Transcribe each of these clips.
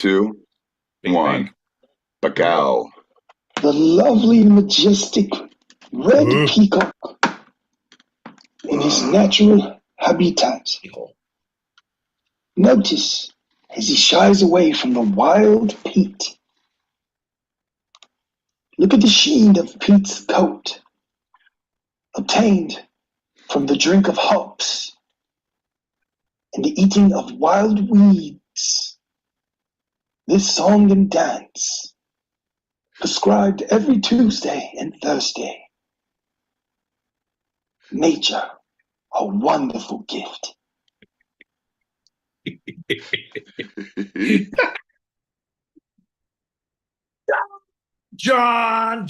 Two, Bing, one. bang. Bacao. The lovely, majestic red peacock in his natural habitat. Notice as he shies away from the wild peat. Look at the sheen of peat's coat, obtained from the drink of hops and the eating of wild weeds. This song and dance, prescribed every Tuesday and Thursday. Nature, a wonderful gift. John,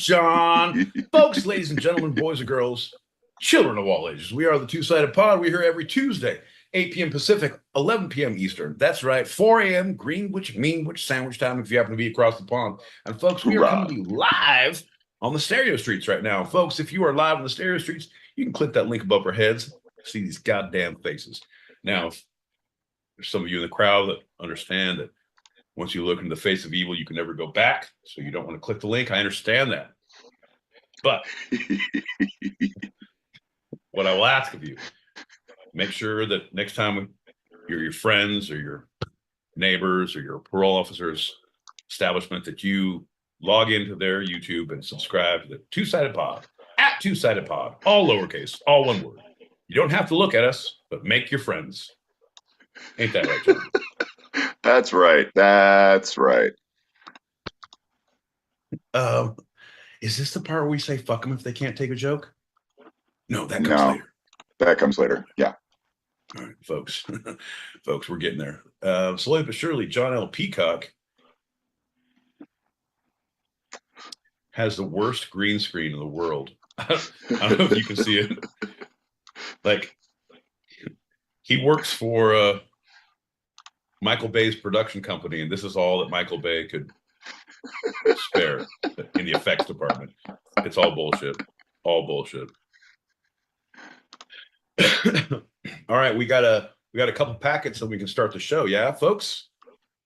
folks, ladies and gentlemen, boys and girls, children of all ages, we are the Two-Sided Pod. We're here every Tuesday, 8 p.m. Pacific, 11 p.m. Eastern. That's right, 4 a.m. Greenwich, Meanwich, sandwich time if you happen to be across the pond. And folks, we are coming to you live on the stereo streets right now. Folks, if you are live on the stereo streets, you can click that link above our heads, see these goddamn faces. Now, if there's some of you in the crowd that understand that once you look into the face of evil, you can never go back. So you don't want to click the link. I understand that. But what I will ask of you, make sure that next time your friends or your neighbors or your parole officer's establishment that you log into their YouTube and subscribe to the Two-Sided Pod, at Two-Sided Pod, all lowercase, all one word. You don't have to look at us, but make your friends. Ain't that right, John? That's right. That's right. Is this the part where we say fuck them if they can't take a joke? No, that comes later. That comes later. Yeah. All right, folks. Folks, we're getting there. Slowly but surely, John L. Peacock has the worst green screen in the world. I don't know if you can see it. Like, he works for Michael Bay's production company, and this is all that Michael Bay could spare in the effects department. It's all bullshit. All bullshit. All right, we got a couple packets and we can start the show. Yeah, folks?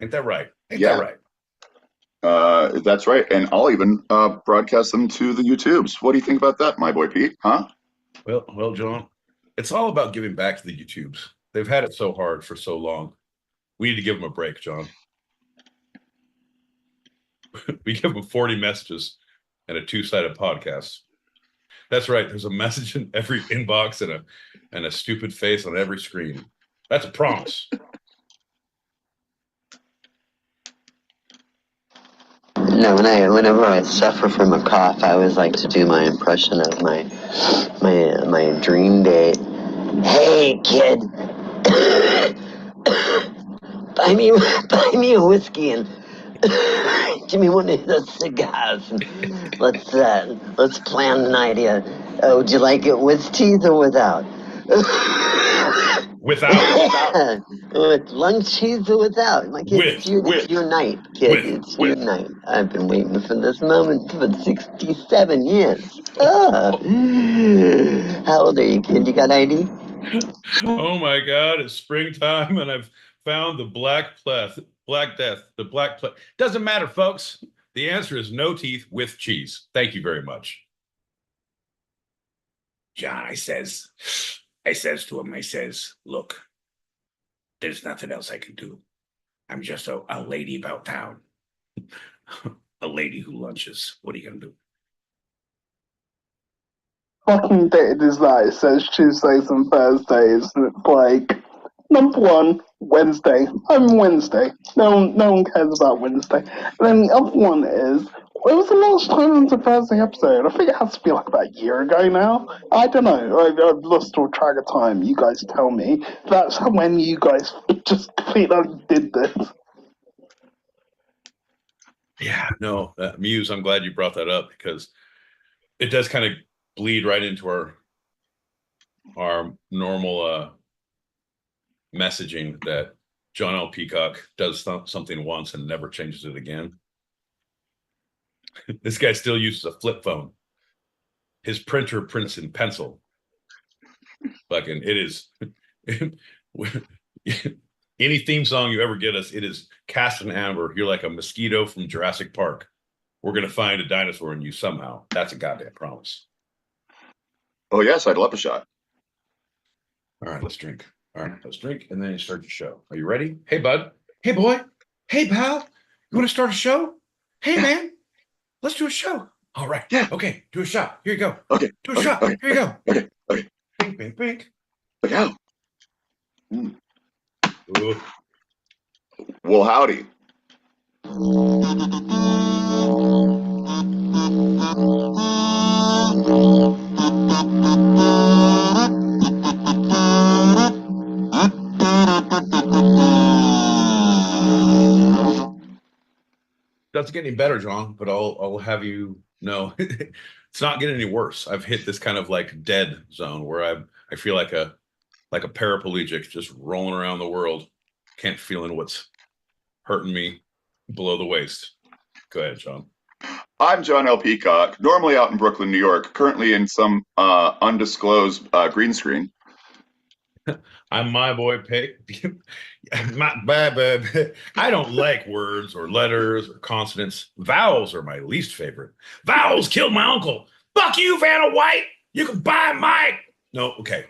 Ain't that right? Ain't that right? That's right. And I'll even broadcast them to the YouTubes. What do you think about that, my boy Pete? Huh? Well, John, it's all about giving back to the YouTubes. They've had it so hard for so long. We need to give them a break, John. We give them 40 messages and a two-sided podcast. That's right. There's a message in every inbox and a stupid face on every screen. That's a promise. No, whenever I suffer from a cough, I always like to do my impression of my dream date. Hey, kid, buy me a whiskey and give me one of those cigars. And let's plan the night. Oh, would you like it with teeth or without? Without. With lung cheese or without? My kid, it's your night, kid. It's your night. I've been waiting for this moment for 67 years. How old are you, kid? You got ID? Oh my God, it's springtime and I've found the Black Death. The Black Plague. Doesn't matter, folks. The answer is no teeth with cheese. Thank you very much. John, I says to him, look, there's nothing else I can do. I'm just a lady about town. A lady who lunches. What are you going to do? Fucking dated is that. It says Tuesdays and Thursdays, and it's like, number one, Wednesday. I'm Wednesday. No one cares about Wednesday. And then the other one is, when was the last time on the Thursday episode? I think it has to be like about a year ago now. I don't know. I've lost all track of time. You guys tell me. That's when you guys just completely did this. Yeah, no, Muse, I'm glad you brought that up because it does kind of bleed right into our normal messaging that John L. Peacock does something once and never changes it again. This guy still uses a flip phone. His printer prints in pencil. Fucking, it is in Any theme song you ever get us, it is cast in amber. You're like a mosquito from Jurassic Park. We're going to find a dinosaur in you somehow. That's a goddamn promise. Oh, yes, I'd love a shot. All right, let's drink. All right, let's drink, and then you start your show. Are you ready? Hey, bud. Hey, boy. Hey, pal. You want to start a show? Hey, man. Let's do a show. All right. Yeah. Okay, do a shot. Here you go. Okay. Do a shot. Okay. Here you go. Okay. Okay. Bink, bink, bink. Look out. Mm. Ooh. Well, howdy. Doesn't get any better, John, but I'll have you know it's not getting any worse. I've hit this kind of like dead zone where I feel like a paraplegic just rolling around the world, can't feeling what's hurting me below the waist. Go ahead, John. I'm John L. Peacock, normally out in Brooklyn, New York, currently in some undisclosed green screen. I'm my boy Pig. I don't like words or letters or consonants. Vowels are my least favorite. Vowels killed my uncle. Fuck you, Vanna White. You can buy my. No, okay.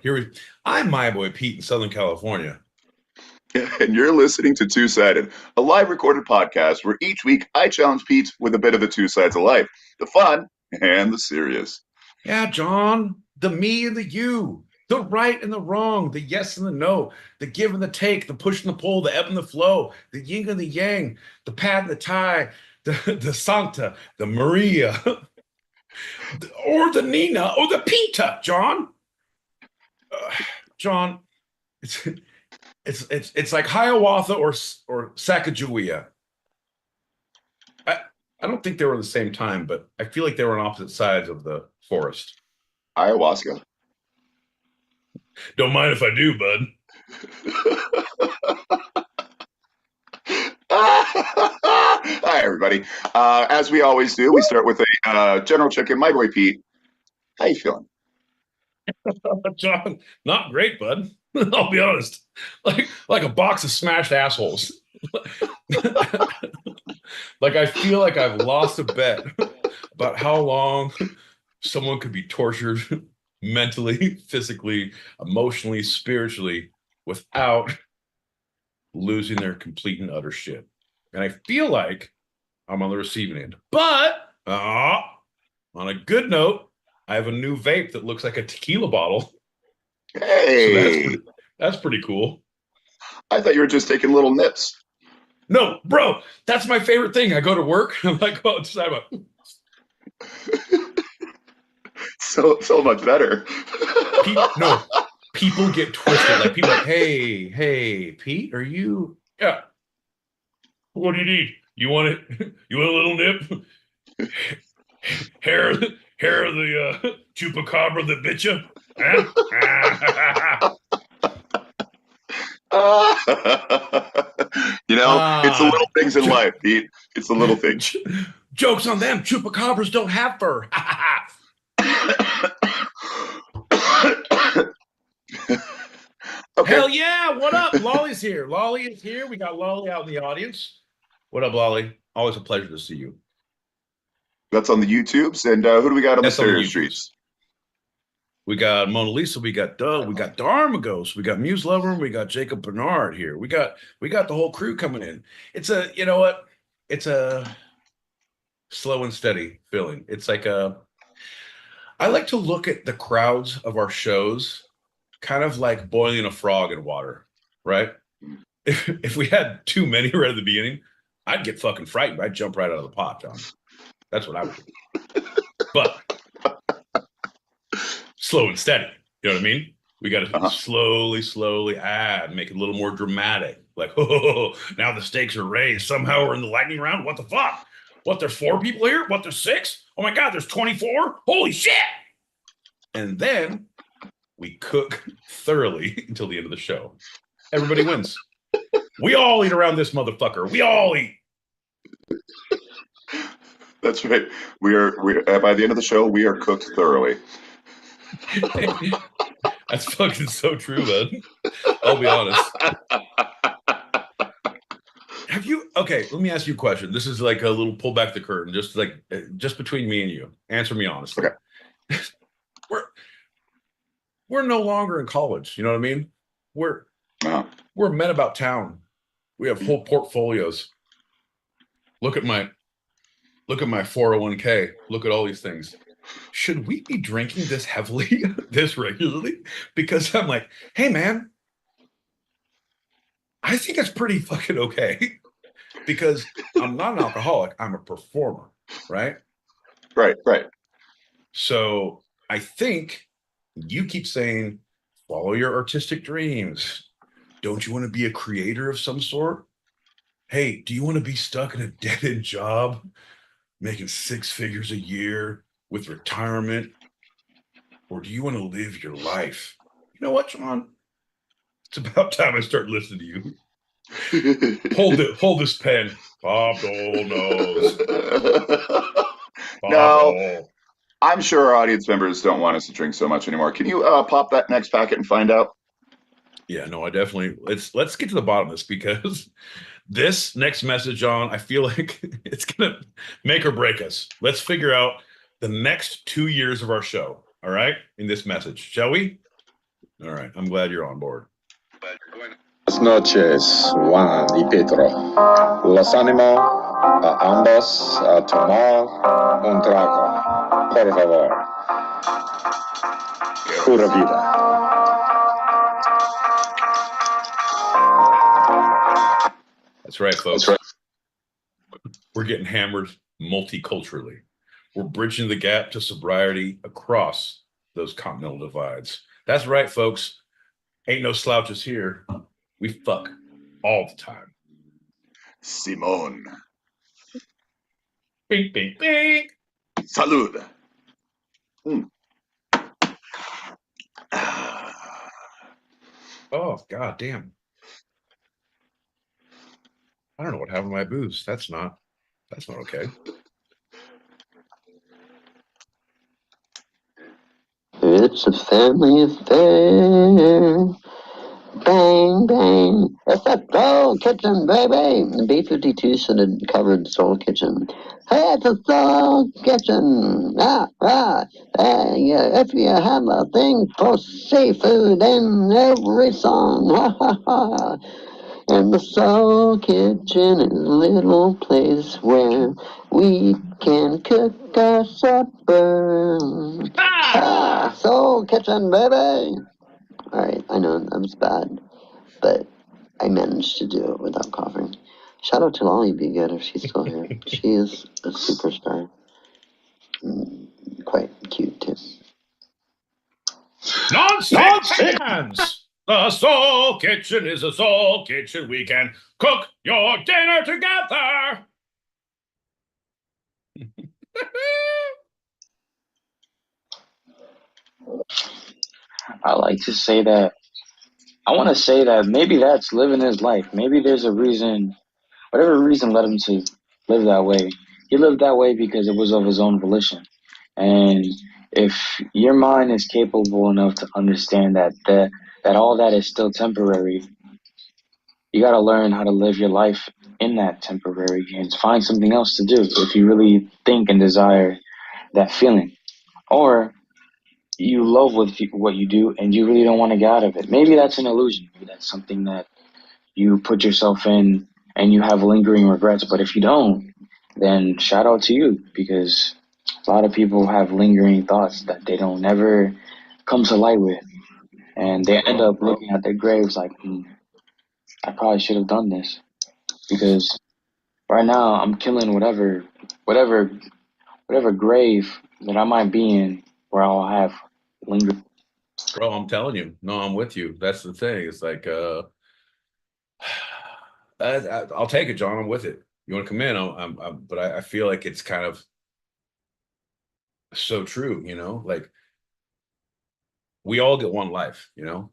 I'm my boy Pete in Southern California. And you're listening to Two Sided, a live recorded podcast where each week I challenge Pete with a bit of the two sides of life, the fun and the serious. Yeah, John, the me and the you, the right and the wrong, the yes and the no, the give and the take, the push and the pull, the ebb and the flow, the yin and the yang, the pad and the tie, the Santa, the Maria, or the Nina, or the Pita, John. John, it's like Hiawatha or Sacagawea. I don't think they were at the same time, but I feel like they were on opposite sides of the forest. Ayahuasca. Don't mind if I do, bud. Hi, everybody. As we always do, we start with a general check-in. My boy Pete, how you feeling? John, not great, bud. I'll be honest. Like a box of smashed assholes. Like I feel like I've lost a bet about how long someone could be tortured mentally, physically, emotionally, spiritually without losing their complete and utter shit. And I feel like I'm on the receiving end. But on a good note, I have a new vape that looks like a tequila bottle. Hey, so that's pretty cool. I thought you were just taking little nips. No, bro, that's my favorite thing. I go to work, I'm like, oh, it's time up. So much better. People get twisted. Like people are like, hey, Pete, are you? Yeah. What do you need? You want it? You want a little nip? Hair of the chupacabra that bit you? Huh? It's the little things in life, Pete. It's the little things. Joke's on them. Chupacabras don't have fur. Okay. Hell yeah. What up? Lolly's here. Lolly is here. We got Lolly out in the audience. What up, Lolly? Always a pleasure to see you. That's on the YouTubes. And who do we got on the stereo streets? We got Mona Lisa, we got Doug, we got Darmagos, we got Muse Lover, and we got Jacob Bernard here. We got the whole crew coming in. It's a, you know what? It's a slow and steady feeling. It's like I like to look at the crowds of our shows kind of like boiling a frog in water, right? If we had too many right at the beginning, I'd get fucking frightened. I'd jump right out of the pot, John. That's what I would do. But slow and steady. You know what I mean? We got to slowly add, make it a little more dramatic. Like, oh, now the stakes are raised. Somehow we're in the lightning round. What the fuck? What, there's 4 people here? What, there's 6? Oh my God, there's 24? Holy shit! And then we cook thoroughly until the end of the show. Everybody wins. We all eat around this motherfucker. We all eat. That's right. We are by the end of the show, we are cooked thoroughly. That's fucking so true, man. I'll be honest. Have you? Okay, let me ask you a question. This is like a little pull back the curtain, just between me and you. Answer me honestly. Okay. We're no longer in college. You know what I mean? We're men about town. We have whole portfolios. Look at my 401k. Look at all these things. Should we be drinking this heavily, this regularly? Because I'm like, hey man, I think it's pretty fucking okay. Because I'm not an alcoholic, I'm a performer, right? Right. So I think you keep saying, follow your artistic dreams. Don't you want to be a creator of some sort? Hey, do you want to be stuck in a dead-end job, making 6 figures a year with retirement? Or do you want to live your life? You know what, John? It's about time I start listening to you. Hold this pen. Bob Dole knows. Now, I'm sure our audience members don't want us to drink so much anymore. Can you pop that next packet and find out? Yeah, no, I definitely let's get to the bottom of this, because this next message, John, I feel like it's gonna make or break us. Let's figure out the next 2 years of our show. All right, in this message, shall we? All right, I'm glad you're on board. Buenas noches, Juan y Pedro. Los animo a ambos a tomar un trago, por favor. Pura vida. That's right, folks. That's right. We're getting hammered multiculturally. We're bridging the gap to sobriety across those continental divides. That's right, folks. Ain't no slouches here. We fuck all the time. Simone. Bing, bing, bing. Salud. Oh, god damn. I don't know what happened to my booze. That's not okay. It's a family affair. Bang, bang. It's a Soul Kitchen, baby. The B-52 should have covered Soul Kitchen. Hey, it's a Soul Kitchen. Yeah, if you have a thing for seafood in every song. Ha, ha, ha. And the Soul Kitchen is a little place where we can cook our supper. Soul Kitchen, baby. Alright, I know that was bad, but I managed to do it without coughing. Shout out to Lolly Be Good if she's still here. She is a superstar. Quite cute, too. Non-stick pans! The Soul Kitchen is a Soul Kitchen. We can cook your dinner together. I like to say that. I want to say that maybe that's living his life. Maybe there's a reason, whatever reason led him to live that way. He lived that way because it was of his own volition. And if your mind is capable enough to understand that all that is still temporary, you got to learn how to live your life in that temporary and find something else to do if you really think and desire that feeling. Or you love what you do and you really don't want to get out of it. Maybe that's an illusion. Maybe that's something that you put yourself in and you have lingering regrets. But if you don't, then shout out to you, because a lot of people have lingering thoughts that they don't never come to light with. And they end up looking at their graves like, I probably should have done this, because right now I'm killing whatever grave that I might be in where I'll have lingering. Bro, I'm telling you. No, I'm with you. That's the thing. It's like, I'll take it, John. I'm with it. You want to come in? But I feel like it's kind of so true, you know? Like, we all get one life, you know?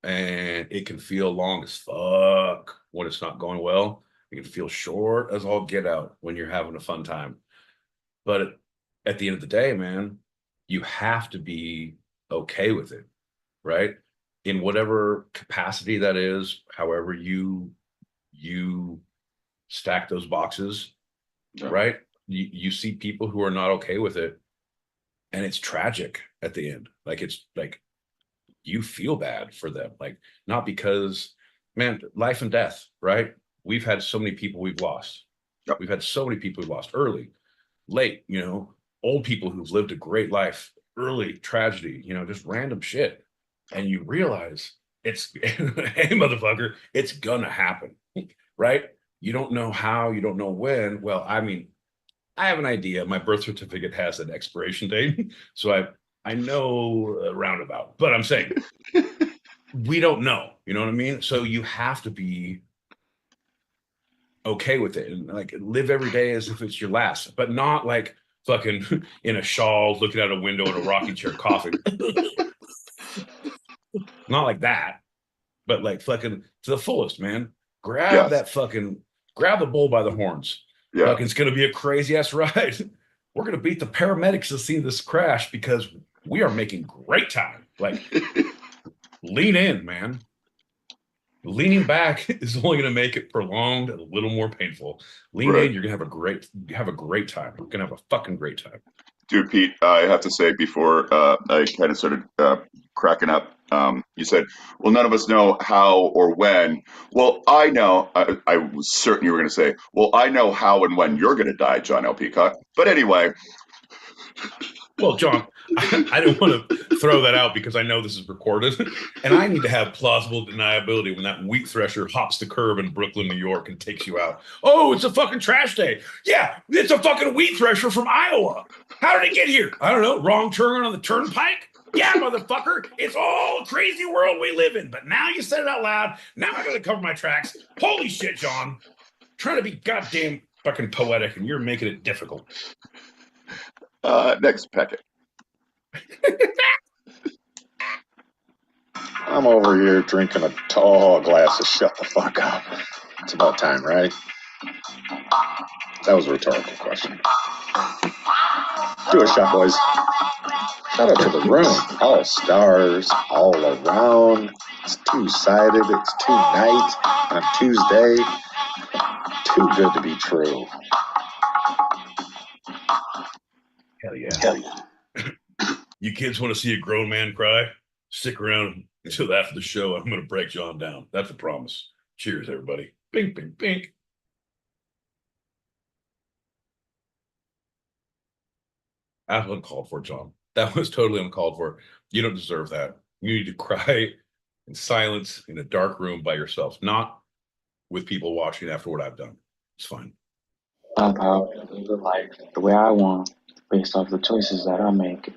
And it can feel long as fuck when it's not going well. It can feel short as all get out when you're having a fun time. But at the end of the day, man, you have to be okay with it, right? In whatever capacity that is, however you stack those boxes, right? You see people who are not okay with it, and it's tragic at the end. Like, it's like you feel bad for them, like, not because, man, life and death, right? We've had so many people we've lost. We've had so many people we've lost early, late, old people who've lived a great life, early tragedy, just random shit. And you realize it's, hey, motherfucker, it's gonna happen, right? You don't know how, you don't know when. Well, I mean, I have an idea. My birth certificate has an expiration date, so I know roundabout. But I'm saying we don't know. You know what I mean? So you have to be okay with it and like live every day as if it's your last, but not like fucking in a shawl, looking out a window in a rocking chair, coughing. Not like that, but like fucking to the fullest, man. Grab the bull by the horns. Yeah. Fucking, it's gonna be a crazy ass ride. We're gonna beat the paramedics to see this crash because we are making great time. Like, lean in, man. Leaning back is only going to make it prolonged and a little more painful. Lean in, you're going to have a great time. You're going to have a fucking great time. Dude, Pete, I have to say before I kind of started cracking up, you said, well, none of us know how or when. Well, I know. I was certain you were going to say, well, I know how and when you're going to die, John L. Peacock. But anyway. Well, John, I don't want to throw that out because I know this is recorded, and I need to have plausible deniability when that wheat thresher hops the curb in Brooklyn, New York, and takes you out. Oh, it's a fucking trash day. Yeah, it's a fucking wheat thresher from Iowa. How did it get here? I don't know. Wrong turn on the turnpike? Yeah, motherfucker. It's all a crazy world we live in. But now you said it out loud. Now I gotta cover my tracks. Holy shit, John. Trying to be goddamn fucking poetic, and you're making it difficult. Next packet. I'm over here drinking a tall glass of shut the fuck up. It's about time, right? That was a rhetorical question. Do a shot, boys. Shout out to the room. All stars, all around. It's two-sided. It's two-night on Tuesday. Too good to be true. Hell yeah. Hell yeah. You kids want to see a grown man cry? Stick around until after the show. I'm going to break John down. That's a promise. Cheers, everybody. Bink, bink, bink. That was uncalled for, John. That was totally uncalled for. You don't deserve that. You need to cry in silence in a dark room by yourself, not with people watching after what I've done. It's fine. I'm out to live life the way I want, based off the choices that I make.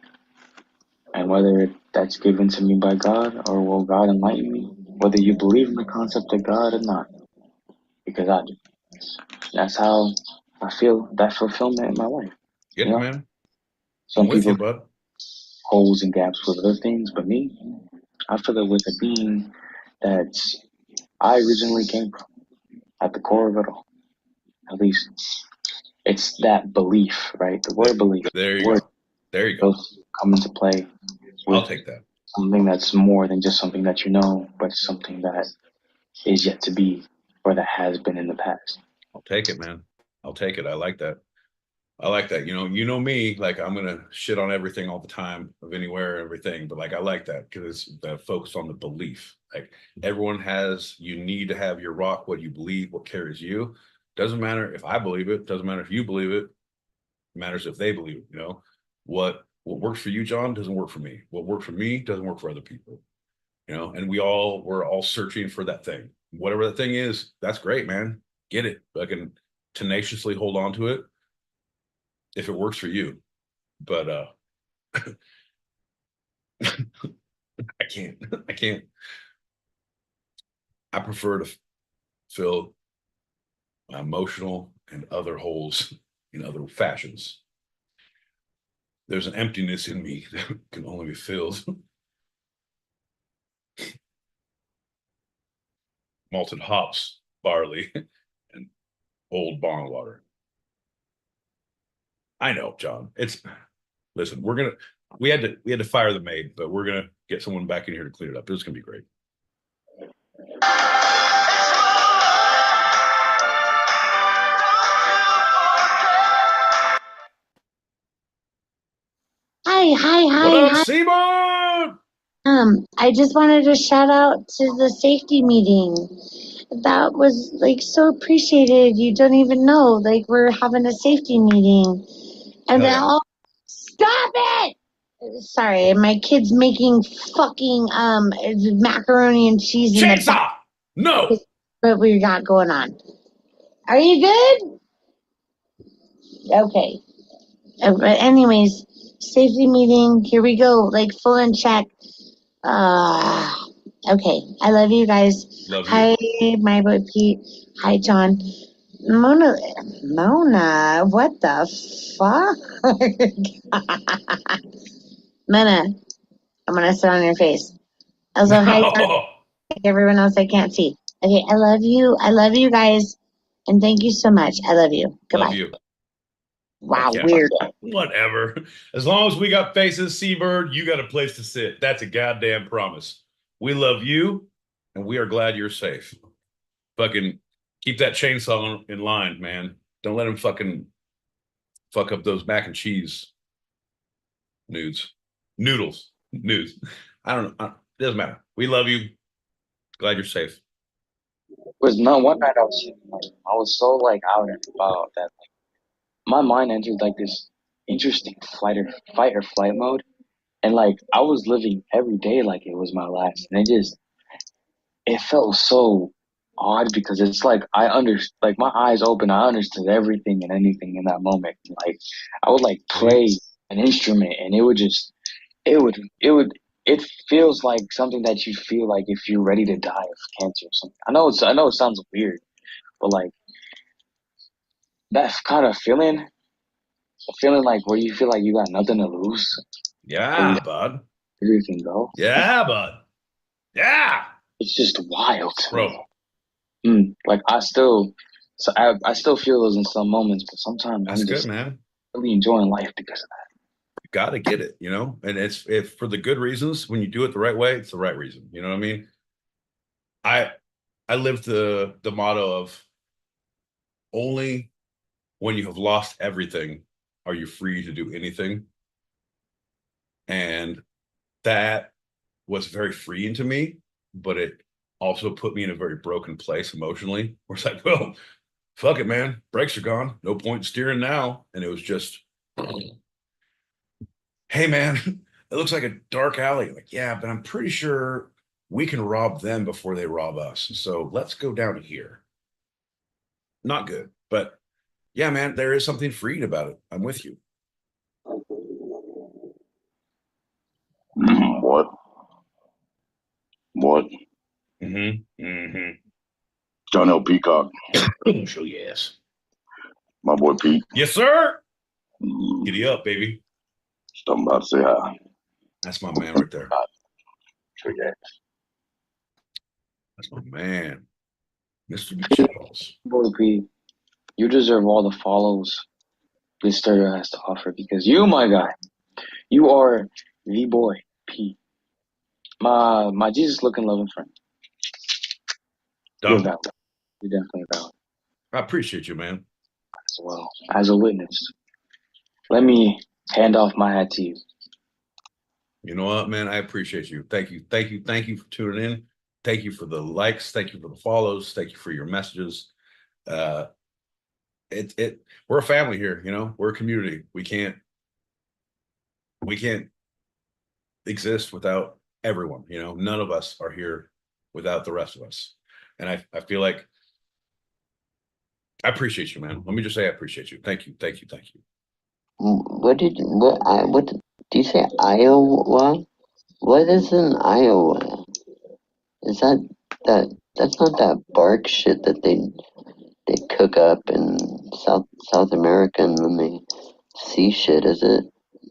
And whether that's given to me by God or will God enlighten me, whether you believe in the concept of God or not, because I do. That's how I feel that fulfillment in my life. Get it, man. Some I'm with people you, bud. holes and gaps with other things, but me, I feel it with a being that I originally came from, at the core of it all. At least it's that belief, right? The word belief. There you go. There you go. Come into play. I'll take that. Something that's more than just something that you know, but something that is yet to be or that has been in the past. I'll take it, man. I'll take it. I like that. I like that. You know me, like, I'm going to shit on everything all the time, of anywhere, everything. But like, I like that because it's that focus on the belief. Like, everyone has, you need to have your rock, what you believe, what carries you. Doesn't matter if I believe it. Doesn't matter if you believe it. It matters if they believe it. What works for you, John, doesn't work for me. What works for me doesn't work for other people. And we're all searching for that thing. Whatever that thing is, that's great, man. Get it. I can tenaciously hold on to it if it works for you. But I can't. I prefer to fill my emotional and other holes in other fashions. There's an emptiness in me that can only be filled. Malted hops, barley, and old bong water. I know, John. Listen, we had to fire the maid, but we're gonna get someone back in here to clean it up. It's gonna be great. What up, hi. Seaboard? I just wanted to shout out to the safety meeting. That was like so appreciated. You don't even know. Like we're having a safety meeting. And then stop it! Sorry, my kid's making fucking macaroni and cheese in the Chainsaw! No! What we got going on. Are you good? Okay. But anyways, safety meeting. Here we go. Like full in check. Okay. I love you guys. Love you. Hi, my boy Pete. Hi, John. Mona, what the fuck? Mona, I'm gonna sit on your face. Also, hi, John. Everyone else I can't see. Okay, I love you. I love you guys. And thank you so much. I love you. Goodbye. Love you. Wow, Yeah. weird. Whatever. As long as we got faces, Seabird, you got a place to sit. That's a goddamn promise. We love you, and we are glad you're safe. Fucking keep that chainsaw in line, man. Don't let him fucking fuck up those mac and cheese noodles. I don't know. Doesn't matter. We love you. Glad you're safe. Was not one night I was sitting, like I was so like out and about that like my mind entered like this interesting fight or flight mode, and like I was living every day like it was my last, and it felt so odd because it's like like my eyes open, I understood everything and anything in that moment. Like I would like play an instrument, and it feels like something that you feel like if you're ready to die of cancer or something. I know it sounds weird, but like that kind of feeling like where you feel like you got nothing to lose. Yeah, bud. Everything go. Yeah, bud. Yeah. It's just wild, bro. Like I still feel those in some moments, but sometimes That's I'm good, just man. really enjoying life because of that. You got to get it, you know, and it's if for the good reasons. When you do it the right way, it's the right reason. You know what I mean? I live the motto of only when you have lost everything are you free to do anything, and that was very freeing to me, but it also put me in a very broken place emotionally. Where it's like, well, fuck it, man. Brakes are gone. No point steering now. And it was just, hey, man, it looks like a dark alley. Like, yeah, but I'm pretty sure we can rob them before they rob us. So let's go down here. Not good. But yeah, man, there is something freeing about it. I'm with you. What? John L. Peacock. So yes. My boy Pete. Yes, sir. Giddy up, baby. I'm about to say hi. That's my man right there. So yes. That's my man. Mr. McChittles. Boy P, you deserve all the follows this stereo has to offer because you, my guy, you are the boy P. My Jesus looking loving friend. You're valid. You're definitely valid. I appreciate you, man. As well. As a witness. Let me hand off my hat to you. You know what, man? I appreciate you. Thank you. Thank you. Thank you for tuning in. Thank you for the likes. Thank you for the follows. Thank you for your messages. We're a family here, you know, we're a community. We can't exist without everyone, you know, none of us are here without the rest of us. And I feel like I appreciate you, man. Let me just say I appreciate you. Thank you. Thank you. Thank you. What do you say, Iowa? What is in Iowa? Is that's not that bark shit that they cook up in South America and then they see shit, is it?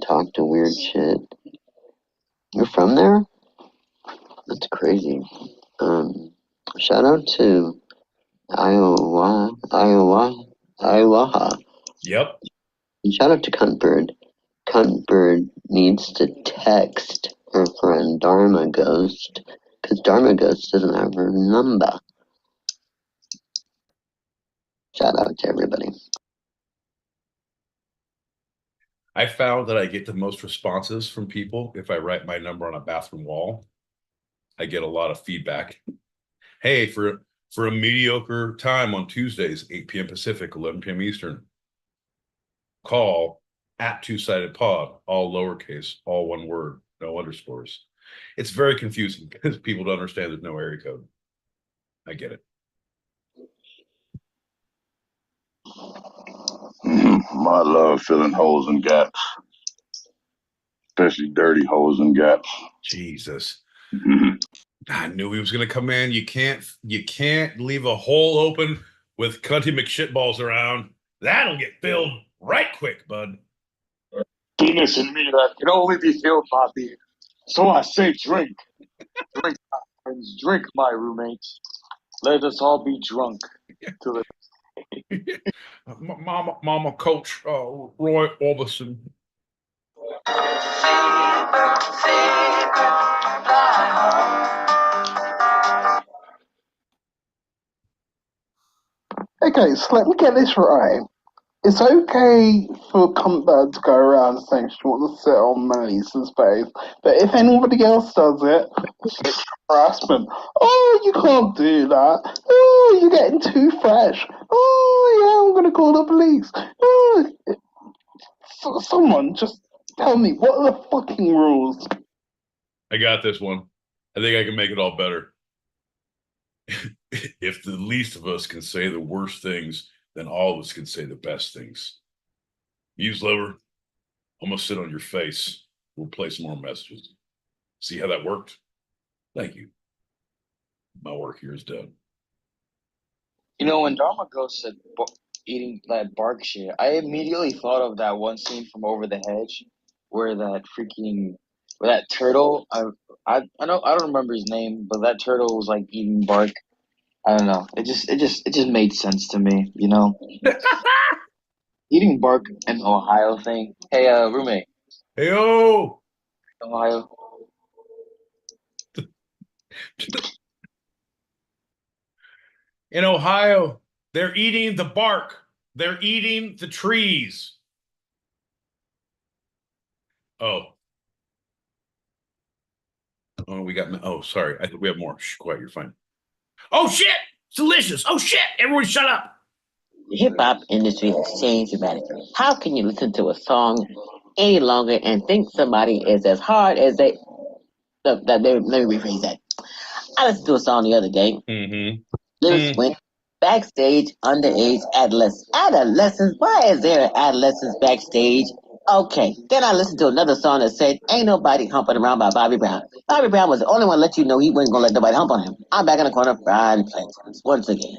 Talk to weird shit. You're from there? That's crazy. Shout out to Iowa. Yep. And shout out to Cuntbird. Cuntbird needs to text her friend Dharma Ghost because Dharma Ghost doesn't have her number. Shout out to everybody. I found that I get the most responses from people if I write my number on a bathroom wall. I get a lot of feedback. Hey, for a mediocre time on Tuesdays, 8 p.m. Pacific, 11 p.m. Eastern, call at two-sided pod, all lowercase, all one word, no underscores. It's very confusing because people don't understand there's no area code. I get it. I love filling holes and gaps, especially dirty holes and gaps. Jesus. I knew he was going to come in. You can't leave a hole open with cunty McShitballs around. That'll get filled right quick, bud. Penis in me that can only be filled by beer. So I say drink. Drink, my friends. Drink, my roommates. Let us all be drunk. To the Mama Coach Roy Orbison. Okay, so let me get this right. It's okay for a cunt bird to go around saying she wants to sit on Melissa's face, but if anybody else does it, it's harassment. Oh, you can't do that. Oh, you're getting too fresh. Oh, yeah, I'm going to call the police. Oh, someone just tell me, what are the fucking rules? I got this one. I think I can make it all better. If the least of us can say the worst things, then all of us can say the best things. Use liver. I'm going to sit on your face. We'll play some more messages. See how that worked? Thank you. My work here is done. You know, when Dharma Ghost said eating that bark shit, I immediately thought of that one scene from Over the Hedge where that turtle, I don't remember his name, but that turtle was like eating bark. I don't know. It just made sense to me, you know. Eating bark and Ohio thing. Hey, roommate. Hey, yo. Ohio. In Ohio, they're eating the bark. They're eating the trees. Oh, we got. Oh, sorry. I think we have more. Shh, quiet. You're fine. Oh shit! It's delicious. Oh shit! Everyone, shut up. The hip hop industry has changed dramatically. How can you listen to a song any longer and think somebody is as hard as they? Let me rephrase that. I listened to a song the other day. Lyrics went backstage, underage, adolescents. Why is there an adolescence backstage? Okay. Then I listened to another song that said, "Ain't Nobody Humping Around" by Bobby Brown. Bobby Brown was the only one to let you know he wasn't going to let nobody hump on him. I'm back in the corner frying plantains once again.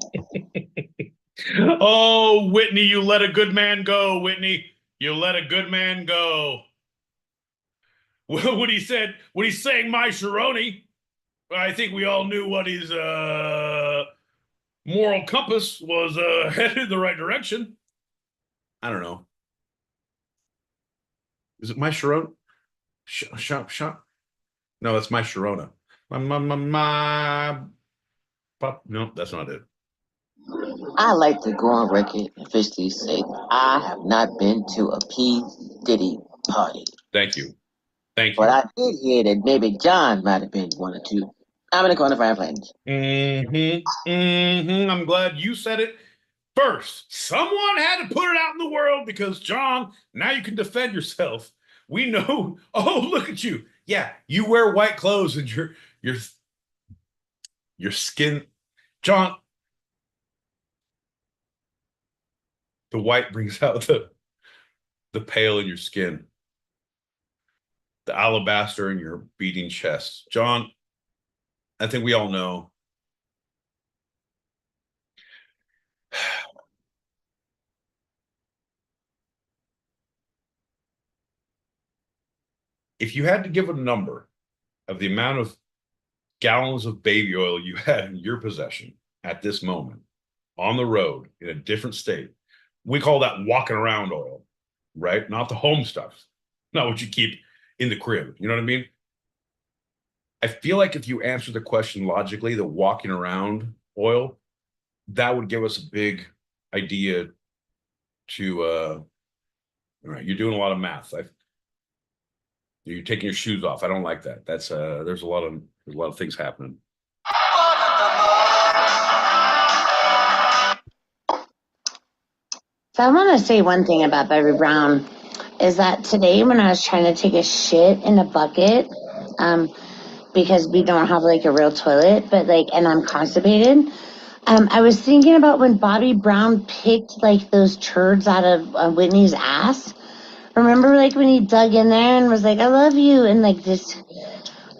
Oh, Whitney, you let a good man go, Whitney. You let a good man go. Well, when he sang My Sharoni, I think we all knew what his moral compass was headed in the right direction. I don't know. Is it My Sharona? Shop. No, that's My Sharona. No, that's not it. I like to go on record and officially say I have not been to a P. Diddy party. Thank you. But I did hear that maybe John might have been one or two. I'm in the corner frying plantains. I'm glad you said it first. Someone had to put it out in the world because, John, now you can defend yourself. We know. Oh, look at you. Yeah, you wear white clothes and your skin. John, the white brings out the pale in your skin, the alabaster in your beating chest. John, I think we all know. If you had to give a number of the amount of gallons of baby oil you had in your possession at this moment on the road in a different state, we call that walking around oil, right? Not the home stuff, not what you keep in the crib. You know what I mean? I feel like if you answer the question logically, the walking around oil, that would give us a big idea to All right, you're doing a lot of math. You're taking your shoes off. I don't like that. That's there's a lot of things happening. So I want to say one thing about Bobby Brown is that today when I was trying to take a shit in a bucket, because we don't have like a real toilet, but like, and I'm constipated. I was thinking about when Bobby Brown picked like those turds out of Whitney's ass. Remember, like when he dug in there and was like, "I love you," and like this.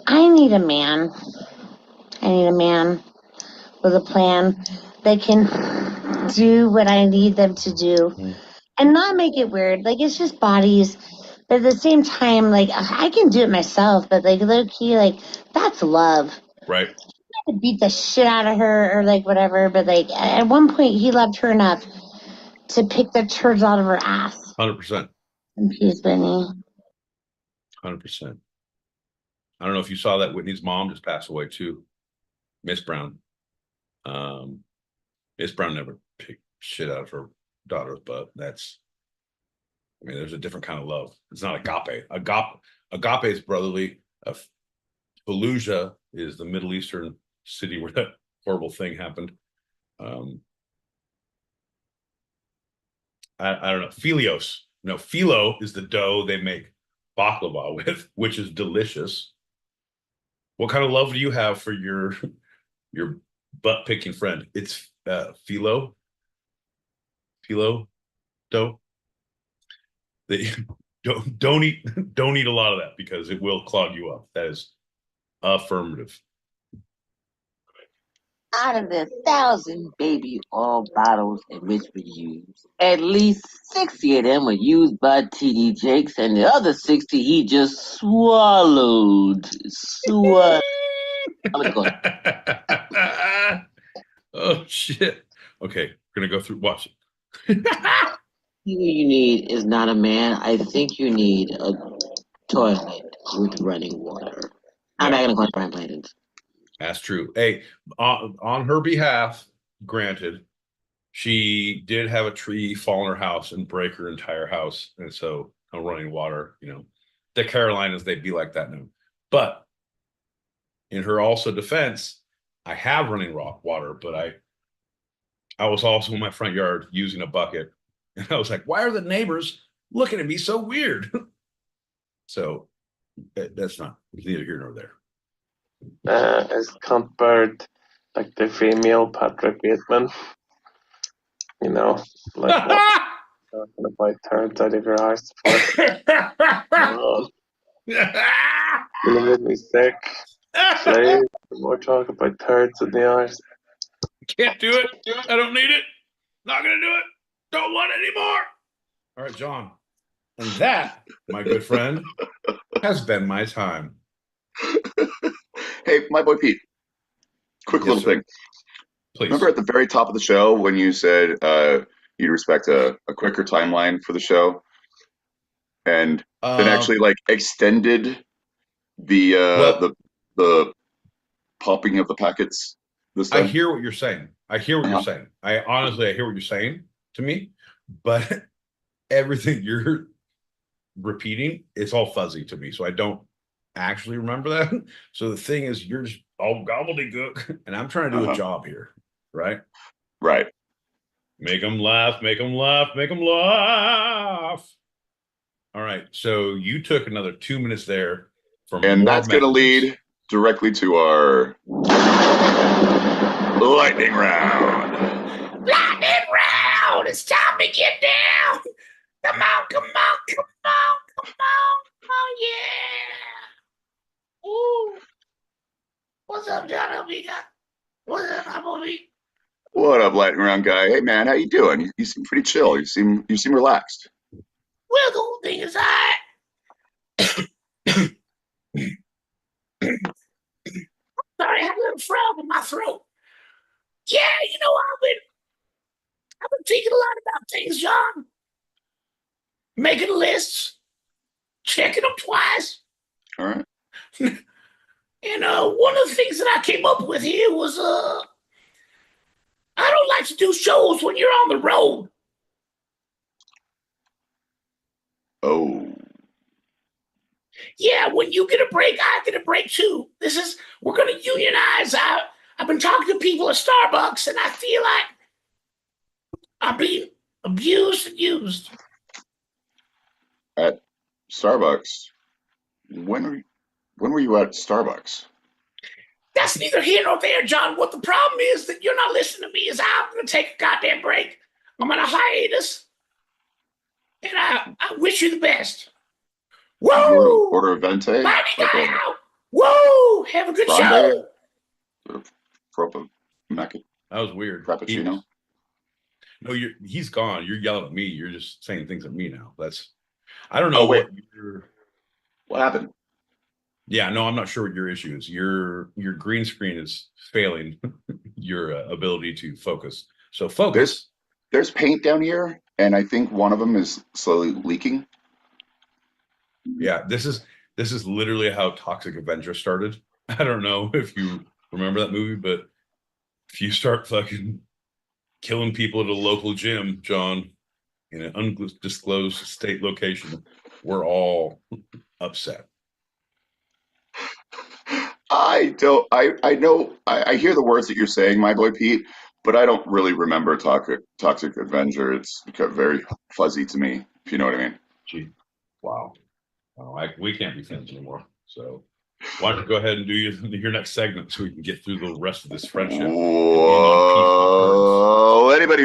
I need a man. I need a man with a plan that can do what I need them to do and not make it weird. Like it's just bodies. But at the same time, like I can do it myself, but like low key, like that's love. Right. I could beat the shit out of her or like whatever, but like at one point he loved her enough to pick the turds out of her ass. 100%. And peace, Benny. 100%. I don't know if you saw that Whitney's mom just passed away too, Miss Brown. Miss Brown never picked shit out of her daughter's butt. There's a different kind of love. It's not agape. Agape is brotherly. Fallujah is the Middle Eastern city where that horrible thing happened. I don't know. Philios. No, philo is the dough they make baklava with, which is delicious. What kind of love do you have for your butt picking friend? It's philo dough. Don't eat a lot of that because it will clog you up. That is affirmative. Out of the 1,000 baby oil bottles in which we use, at least 60 of them were used by T.D. Jakes, and the other 60 he just swallowed. Oh shit. Okay, we're gonna go through. Watch it. You need is not a man. I think you need a toilet with running water. I'm not gonna call Brian Blandons. That's true. Hey, on her behalf, granted, she did have a tree fall in her house and break her entire house, and so no running water. The Carolinas, they'd be like that now. But in her also defense, I have running water, but I was also in my front yard using a bucket, and I was like, why are the neighbors looking at me so weird? So that's neither here nor there. As compared like the female Patrick Bateman, like talking about turds out of your eyes. You made me sick. Please, more talk about turds in the eyes. Can't do it. I don't need it. Not gonna do it. Don't want it anymore. All right, John. And that, my good friend, has been my time. Hey, my boy Pete. Quick little thing. Please. Remember at the very top of the show when you said you'd respect a quicker timeline for the show, and then actually like extended the popping of the packets this time? I hear what you're saying. I hear what you're saying. I hear what you're saying to me, but everything you're repeating, it's all fuzzy to me. So I don't actually remember that. So the thing is, you're just all gobbledygook, and I'm trying to do a job here, right? Right. Make them laugh, make them laugh, make them laugh. All right. So you took another 2 minutes there. And that's going to lead directly to our lightning round. Lightning round! It's time to get down! Come on, come on, come on, come on! Oh, yeah! Ooh! What's up, John Omega? What's up, Bobby? What up, lightning round guy? Hey, man, how you doing? You seem pretty chill. You seem relaxed. Well, the whole thing is sorry, I have a little frog in my throat. Yeah, I've been thinking a lot about things, John. Making lists, checking them twice. All right. And one of the things that I came up with here was I don't like to do shows when you're on the road. Oh. Yeah, when you get a break, I get a break too. We're going to unionize. I've been talking to people at Starbucks, and I feel like I'm being abused and used. At Starbucks? When were you at Starbucks? That's neither here nor there, John. What the problem is that you're not listening to me is I'm going to take a goddamn break. I'm on a hiatus, and I wish you the best. Did you Woo! order a venti? Mighty Like guy a out. Woo! Have a good grande? show. Or frappa, That was weird. frappuccino? No, he's gone. You're yelling at me. You're just saying things at me now. I don't Oh, know wait. what happened? Yeah, no, I'm not sure what your issue is. Your green screen is failing your ability to focus. So focus. There's paint down here, and I think one of them is slowly leaking. Yeah, this is literally how Toxic Avenger started. I don't know if you remember that movie, but if you start fucking killing people at a local gym, John, in an undisclosed state location, we're all upset. I know I hear the words that you're saying, my boy Pete, but I don't really remember Toxic Avenger. It's become very fuzzy to me, if you know what I mean. Gee, wow. We can't be friends anymore. So why don't you go ahead and do your next segment so we can get through the rest of this friendship. Well, anybody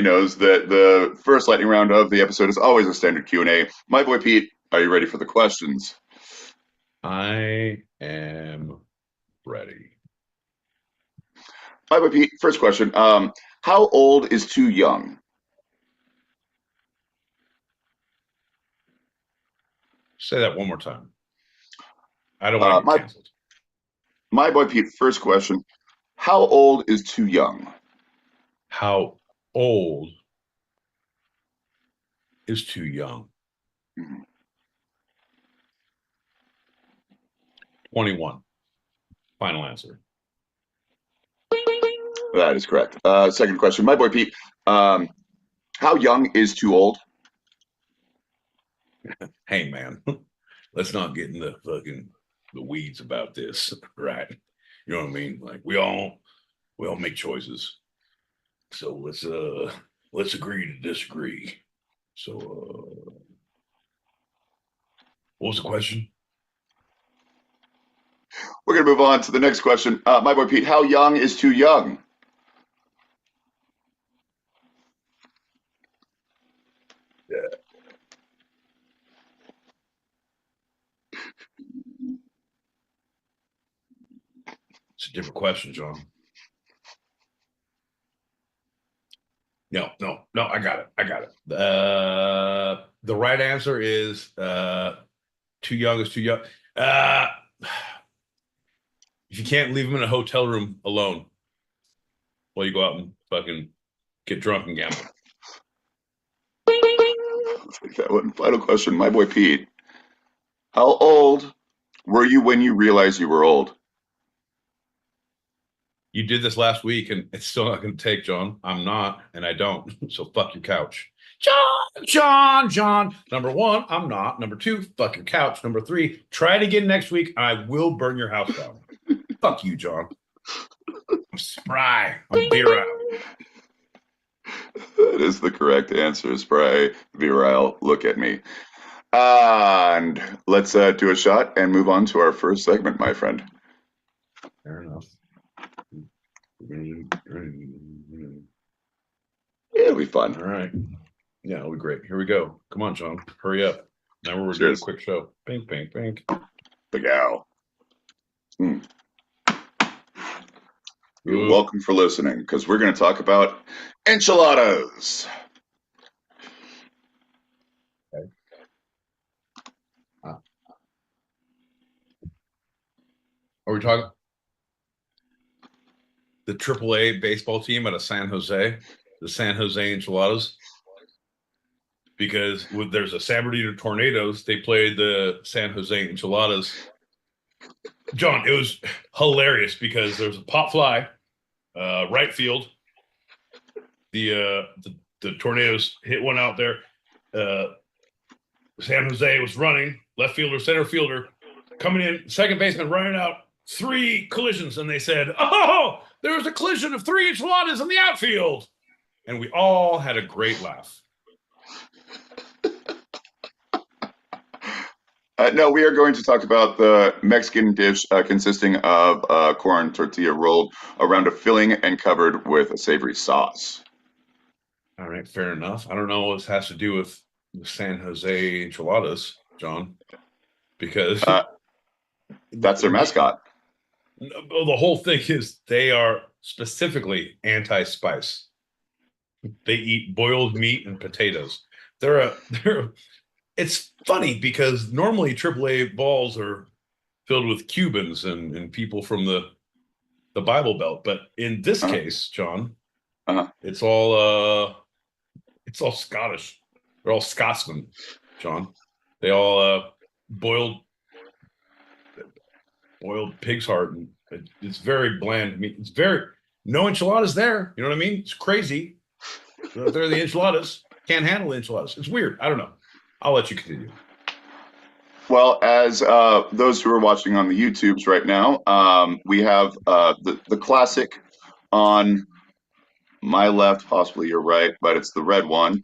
knows that the first lightning round of the episode is always a standard Q&A. My boy Pete, are you ready for the questions? I am ready. My boy Pete, first question. How old is too young? Say that one more time. I don't want to get canceled. My boy Pete, first question. How old is too young? How old is too young? 21. Final answer. That is correct. Second question. My boy Pete, how young is too old? Hey, man, let's not get in the weeds about this, right? You know what I mean? Like we all make choices. So let's agree to disagree. So what was the question? We're going to move on to the next question. My boy Pete, how young is too young? Yeah. It's a different question, John. No, I got it. The right answer is too young is too young. If you can't leave them in a hotel room alone while you go out and fucking get drunk and gamble. I'll take that one. Final question. My boy Pete, how old were you when you realized you were old? You did this last week and it's still not going to take, John. I'm not, and I don't. So fuck your couch. John. Number one, I'm not. Number two, fuck your couch. Number three, try it again next week. I will burn your house down. Fuck you, John. I'm spry. I'm virile. That is the correct answer. Spry, virile. Look at me. And let's do a shot and move on to our first segment, my friend. Fair enough. It'll be fun. All right. Yeah, it'll be great. Here we go. Come on, John. Hurry up. Now we're doing a quick show. Bink. Big Al. You're welcome for listening, because we're going to talk about enchiladas. Okay. Are we talking the AAA baseball team out of San Jose, the San Jose Enchiladas? Because there's a San Bernardino Tornadoes, they played the San Jose Enchiladas. John, it was hilarious because there was a pop fly, right field. The Tornadoes hit one out there. San Jose was running, left fielder, center fielder, coming in, second baseman running out, 3 collisions, and they said, "Oh, there was a collision of 3 enchiladas in the outfield," and we all had a great laugh. No, we are going to talk about the Mexican dish consisting of corn tortilla rolled around a filling and covered with a savory sauce. All right, fair enough. I don't know what this has to do with the San Jose enchiladas, John, because that's their mascot. The whole thing is they are specifically anti-spice. They eat boiled meat and potatoes. It's funny because normally AAA balls are filled with Cubans and people from the Bible Belt, but in this case, John, it's all Scottish. They're all Scotsmen, John. They all boiled pig's heart, and it's very bland meat. It's very no enchiladas there. You know what I mean? It's crazy. They're the enchiladas. Can't handle the enchiladas. It's weird. I don't know. I'll let you continue. Well, as those who are watching on the YouTubes right now, we have the classic on my left, possibly your right, but it's the red one,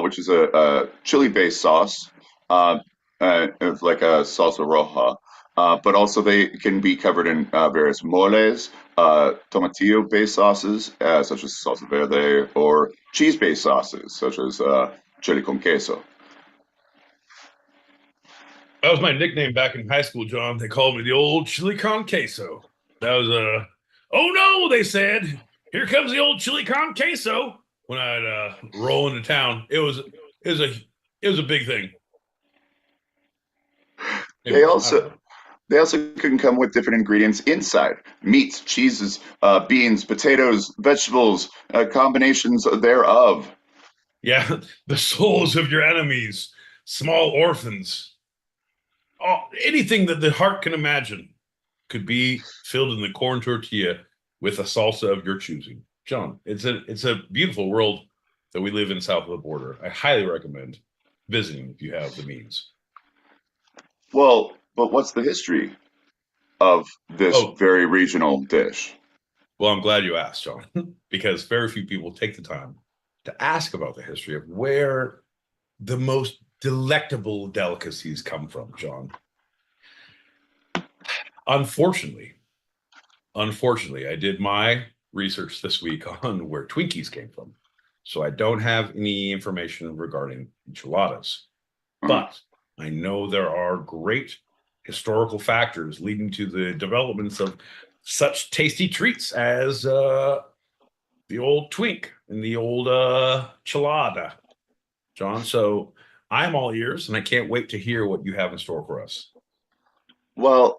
which is a chili-based sauce, it's like a salsa roja. But also they can be covered in various moles, tomatillo-based sauces, such as salsa verde, or cheese-based sauces, such as chili con queso. That was my nickname back in high school, John. They called me the old chili con queso. That was oh no, they said, here comes the old chili con queso. When I'd roll into town, it was a big thing. They also can come with different ingredients inside: meats, cheeses, beans, potatoes, vegetables, combinations thereof. Yeah, the souls of your enemies, small orphans. Anything that the heart can imagine could be filled in the corn tortilla with a salsa of your choosing. John, it's a beautiful world that we live in south of the border. I highly recommend visiting if you have the means. Well, but what's the history of this very regional dish? Well, I'm glad you asked, John, because very few people take the time to ask about the history of where the most delectable delicacies come from, John. Unfortunately, I did my research this week on where Twinkies came from. So I don't have any information regarding enchiladas. But I know there are great historical factors leading to the developments of such tasty treats as the old Twink and the old Chelada, John. So I'm all ears, and I can't wait to hear what you have in store for us. Well,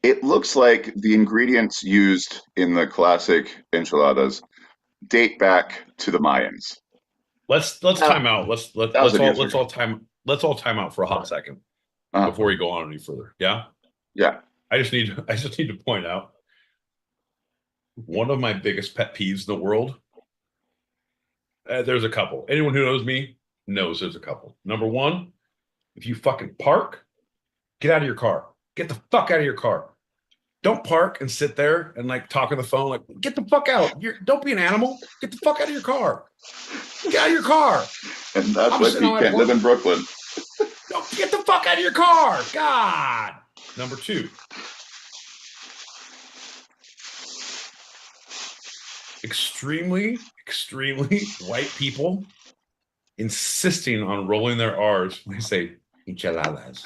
it looks like the ingredients used in the classic enchiladas date back to the Mayans. Let's time out. Let's all time out for a hot second before we go on any further. Yeah? Yeah. I just need to point out one of my biggest pet peeves in the world. There's a couple. Anyone who knows me knows there's a couple. Number one, if you fucking park, get out of your car. Get the fuck out of your car. Don't park and sit there and like talk on the phone. Like, get the fuck out. Don't be an animal. Get the fuck out of your car. Get out of your car. And that's why you can't live in Brooklyn. No, get the fuck out of your car. God. Number two. Extremely white people insisting on rolling their R's when they say enchiladas,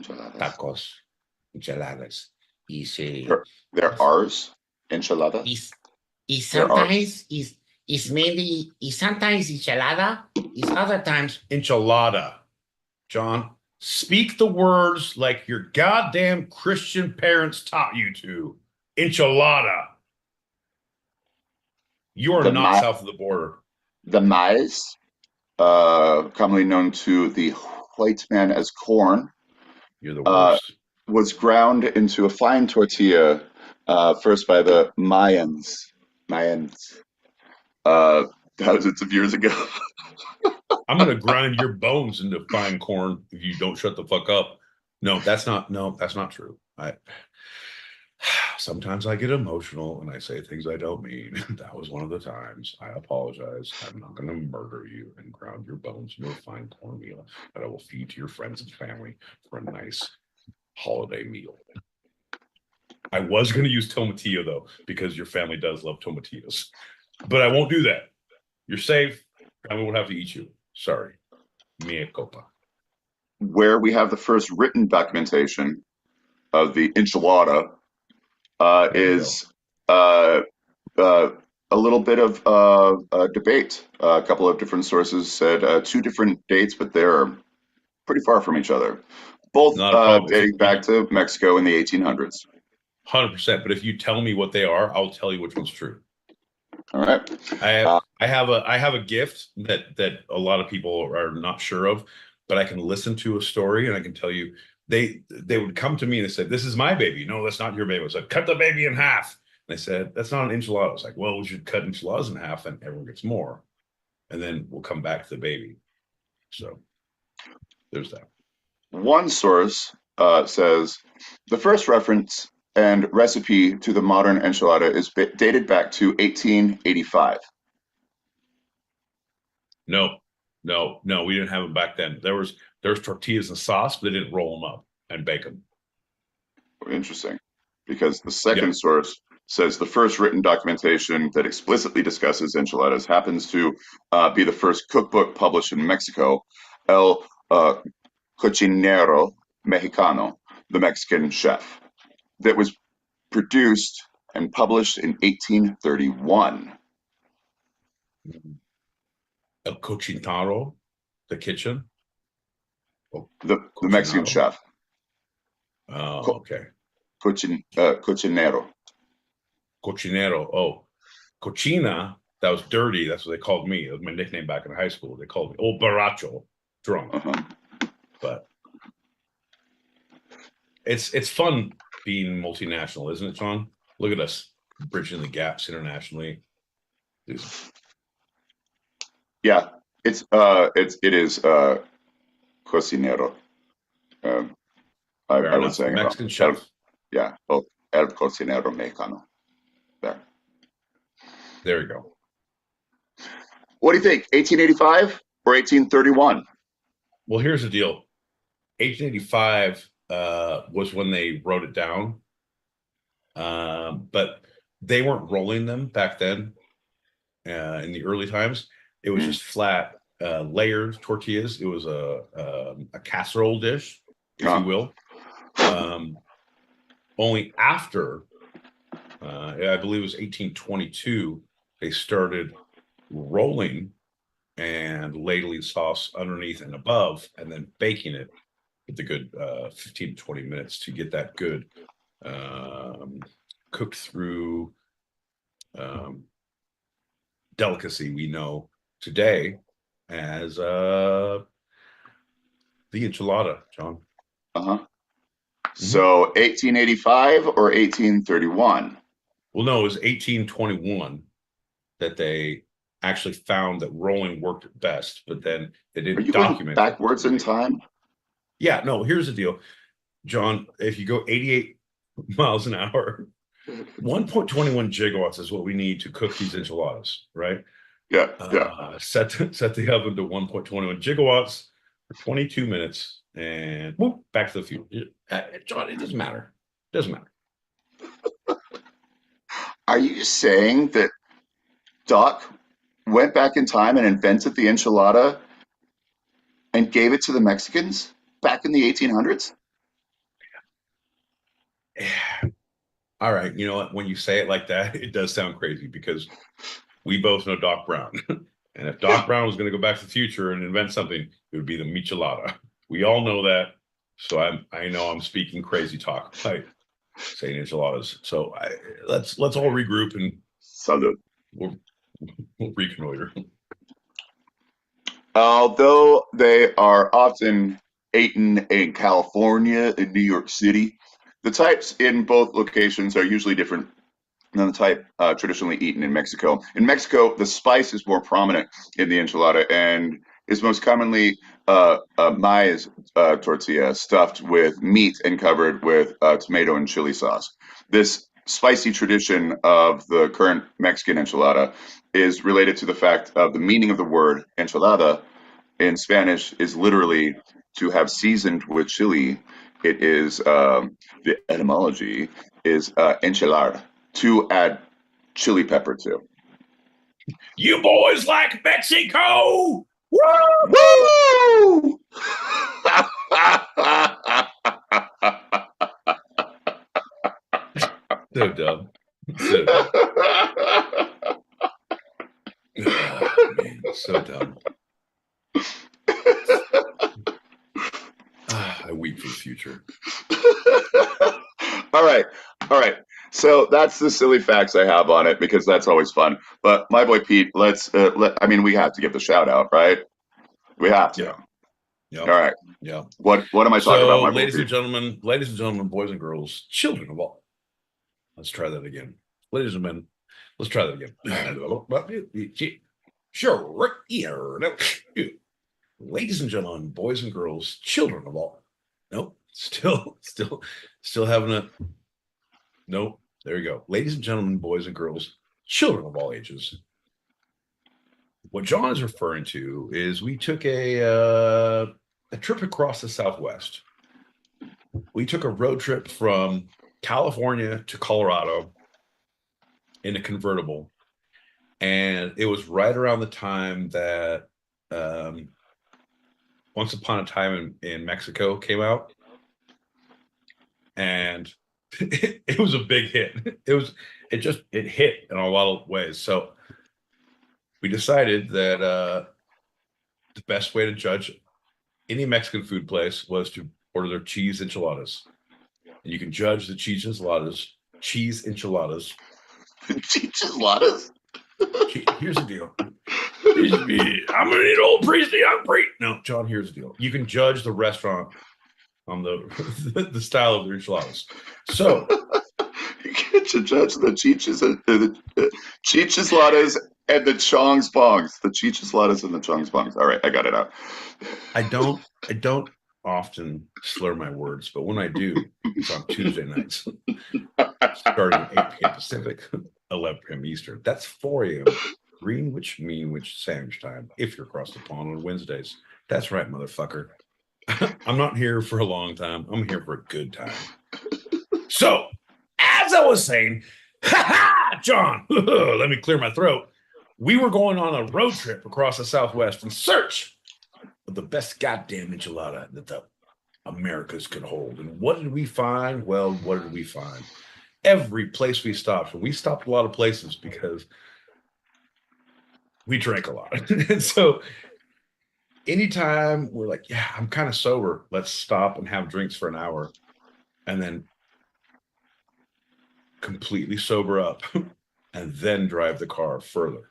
tacos, enchiladas. They're R's, enchiladas. Sometimes is mainly sometimes enchilada, is other times enchilada. John, speak the words like your goddamn Christian parents taught you to. Enchilada. You are not south of the border. The maize, commonly known to the white man as corn, you're the worst. Was ground into a fine tortilla first by the Mayans. Thousands of years ago. I'm gonna grind your bones into fine corn if you don't shut the fuck up. No, that's not true. Sometimes I get emotional and I say things I don't mean. That was one of the times. I apologize. I'm not going to murder you and ground your bones into a fine cornmeal that I will feed to your friends and family for a nice holiday meal. I was going to use tomatillo, though, because your family does love tomatillos. But I won't do that. You're safe. I won't have to eat you. Sorry. Mea culpa. Where we have the first written documentation of the enchilada is a little bit of debate. A couple of different sources said 2 different dates, but they're pretty far from each other. Both dating back to Mexico in the 1800s. 100%. But if you tell me what they are, I'll tell you which one's true. All right. I have a gift that a lot of people are not sure of, but I can listen to a story and I can tell you. They would come to me and they said, "This is my baby." No, that's not your baby. I said, "Cut the baby in half." And they said, "That's not an enchilada." I was like, "Well, we should cut enchiladas in half and everyone gets more. And then we'll come back to the baby." So there's that. One source says the first reference and recipe to the modern enchilada is dated back to 1885. No, we didn't have them back then. There was tortillas and sauce, but they didn't roll them up and bake them. Interesting, because the second source says the first written documentation that explicitly discusses enchiladas happens to be the first cookbook published in Mexico, El Cocinero Mexicano, the Mexican chef, that was produced and published in 1831. El Cocinero, the kitchen? The Mexican chef. Oh, okay. Cocinero. Cocinero. Oh, cochina. That was dirty. That's what they called me. It was my nickname back in high school. They called me old borracho, drunk. But it's fun being multinational, isn't it, John? Look at us bridging the gaps internationally. Yeah, it is cocinero. I was saying Mexican chef. El Cocinero Mexicano. There we go. What do you think? 1885 or 1831? Well, here's the deal. 1885 was when they wrote it down, but they weren't rolling them back then. In the early times, it was just flat layered tortillas. It was a casserole dish, if you will. Only after, I believe it was 1822, they started rolling and ladling sauce underneath and above, and then baking it with a good 15 to 20 minutes to get that good cooked through delicacy we know today as the enchilada, John. So 1885 or 1831? Well, no, it was 1821 that they actually found that rolling worked best, but then they didn't document backwards in time. Yeah, no, here's the deal, John. If you go 88 miles an hour, 1.21 gigawatts is what we need to cook these enchiladas, right? Yeah. Set the oven to 1.21 gigawatts for 22 minutes and whoop, back to the future. John, it doesn't matter. Are you saying that Doc went back in time and invented the enchilada and gave it to the Mexicans back in the 1800s? All right. You know what? When you say it like that, it does sound crazy because we both know Doc Brown. And if Doc Brown was going to go back to the future and invent something, it would be the michelada. We all know that. So I know I'm speaking crazy talk by saying enchiladas. So let's all regroup and salud. We'll reconnoiter. Although they are often eaten in California and New York City, the types in both locations are usually different than the type traditionally eaten in Mexico. In Mexico, the spice is more prominent in the enchilada, and is most commonly maize tortilla stuffed with meat and covered with tomato and chili sauce. This spicy tradition of the current Mexican enchilada is related to the fact of the meaning of the word enchilada in Spanish is literally to have seasoned with chili. It is the etymology is enchilar, to add chili pepper to. You boys like Mexico? Woo! So dumb. So dumb. Oh, man, so dumb. I weep for the future. All right. So that's the silly facts I have on it because that's always fun. But my boy Pete, let's I mean, we have to give the shout out, right? We have to. Yeah. All right. Yeah. What am I talking about, my boy ladies Pete? and gentlemen, boys and girls, children of all. Let's try that again. Ladies and men, let's try that again. Sure. Ladies and gentlemen, boys and girls, children of all. Nope. Still having a. Nope. There you go. Ladies and gentlemen, boys and girls, children of all ages. What John is referring to is we took a trip across the Southwest. We took a road trip from California to Colorado in a convertible. And it was right around the time that Once Upon a Time in Mexico came out. And it was a big hit. It hit in a lot of ways. So we decided that the best way to judge any Mexican food place was to order their cheese enchiladas. And you can judge the cheese enchiladas. Cheese enchiladas? Here's the deal. I'm gonna need old priest the young priest. No, John, here's the deal. You can judge the restaurant on the style of their enchiladas. So you get to judge the chichisladas and the chongs bongs. The chichisladas and the chongs bongs. All right, I got it out. I don't often slur my words, but when I do, it's on Tuesday nights, starting at 8 p.m. Pacific, 11 p.m. Eastern. That's 4 a.m. Greenwich Sandwich time. If you're across the pond on Wednesdays, that's right, motherfucker. I'm not here for a long time. I'm here for a good time. So, as I was saying, John, let me clear my throat. We were going on a road trip across the Southwest in search of the best goddamn enchilada that the Americas could hold. And what did we find? Well, what did we find? Every place we stopped, and we stopped a lot of places because we drank a lot. And so anytime we're like, yeah, I'm kind of sober, let's stop and have drinks for an hour and then completely sober up and then drive the car further.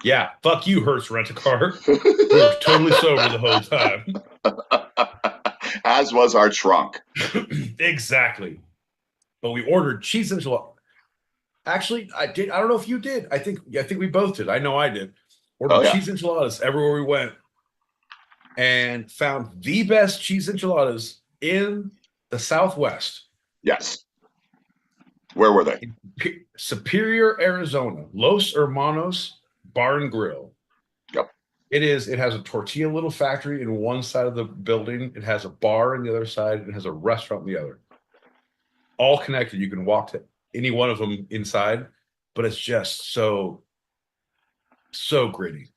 Yeah, fuck you, Hertz Rent-A-Car. We were totally sober the whole time. As was our trunk. Exactly. But we ordered cheese enchilada. Actually, I did. I don't know if you did. I think we both did. I know I did. Ordered cheese enchiladas everywhere we went and found the best cheese enchiladas in the Southwest. Yes. Where were they? Superior, Arizona. Los Hermanos Bar and Grill. Yep. It has a tortilla little factory in one side of the building. It has a bar on the other side. It has a restaurant on the other. All connected. You can walk to any one of them inside, but it's just so gritty.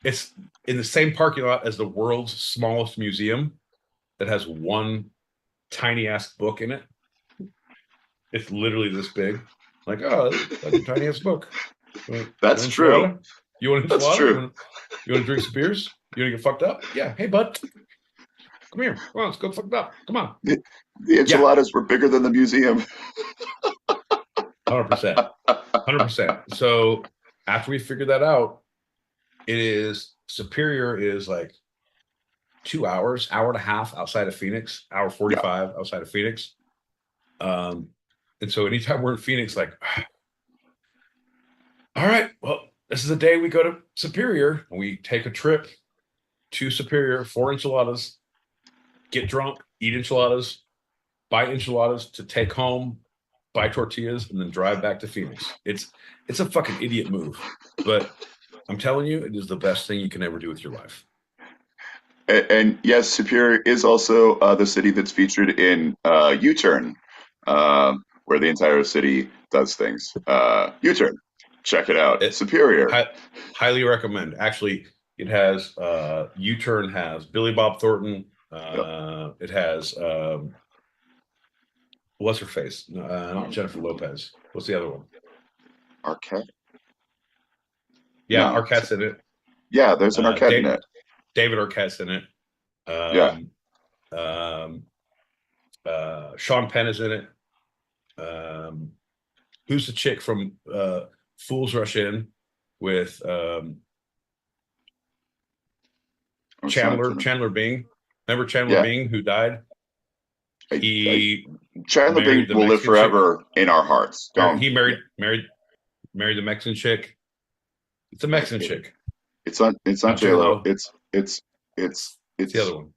It's in the same parking lot as the world's smallest museum that has one tiny ass book in it. It's literally this big. Like, oh, that's a tiny ass book. That's true. You want That's true. You want to drink some beers? You want to get fucked up? Yeah. Hey, bud. Come here. Come on, let's go fucked up. Come on. The enchiladas were bigger than the museum. 100%. 100%. So after we figured that out, Superior is like 2 hours, hour and a half outside of Phoenix, hour 45 outside of Phoenix. And so anytime we're in Phoenix, like, all right, well, This is the day we go to Superior and we take a trip to Superior for enchiladas, get drunk, eat enchiladas, buy enchiladas to take home, buy tortillas, and then drive back to Phoenix. It's a fucking idiot move, but I'm telling you, it is the best thing you can ever do with your life. And yes, Superior is also the city that's featured in U-Turn, where the entire city does things. U-Turn, check it out. Superior. Highly recommend. Actually, it has U-Turn has Billy Bob Thornton. It has what's her face? Not Jennifer Lopez. What's the other one? Arquette. Yeah, No. Arquette's in it. Yeah, there's an Arquette in it. David Arquette's in it. Sean Penn is in it. Who's the chick from Fools Rush In with Chandler Bing? Remember Chandler Bing who died? Chandler Bing will live forever in our hearts. He married the Mexican chick. It's a Mexican chick. It's not J-Lo. It's the other one.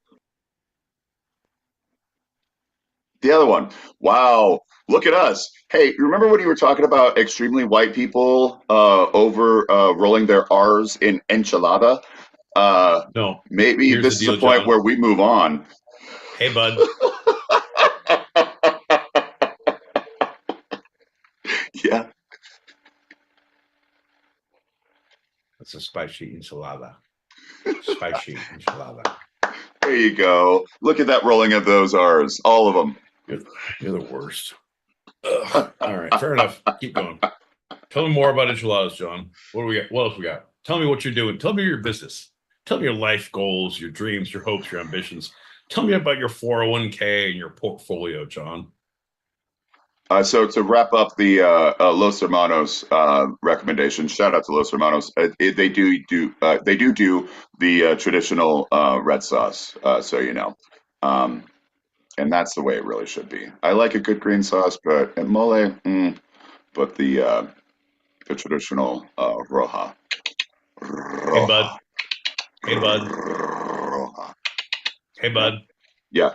The other one. Wow. Look at us. Hey, remember when you were talking about extremely white people over rolling their R's in enchilada? No. Maybe this is the point where we move on. Hey, bud. Yeah. That's a spicy enchilada. Spicy enchilada. There you go. Look at that rolling of those R's. All of them. You're the worst. Ugh. All right. Fair enough. Keep going. Tell me more about enchiladas, John. What do we got? What else we got? Tell me what you're doing. Tell me your business. Tell me your life goals, your dreams, your hopes, your ambitions. Tell me about your 401k and your portfolio, John. So to wrap up the Los Hermanos recommendation, shout out to Los Hermanos. They do the traditional red sauce, so you know, and that's the way it really should be. I like a good green sauce, but at mole, but the traditional roja. Hey bud. Hey bud. Roja. Hey bud. Yeah.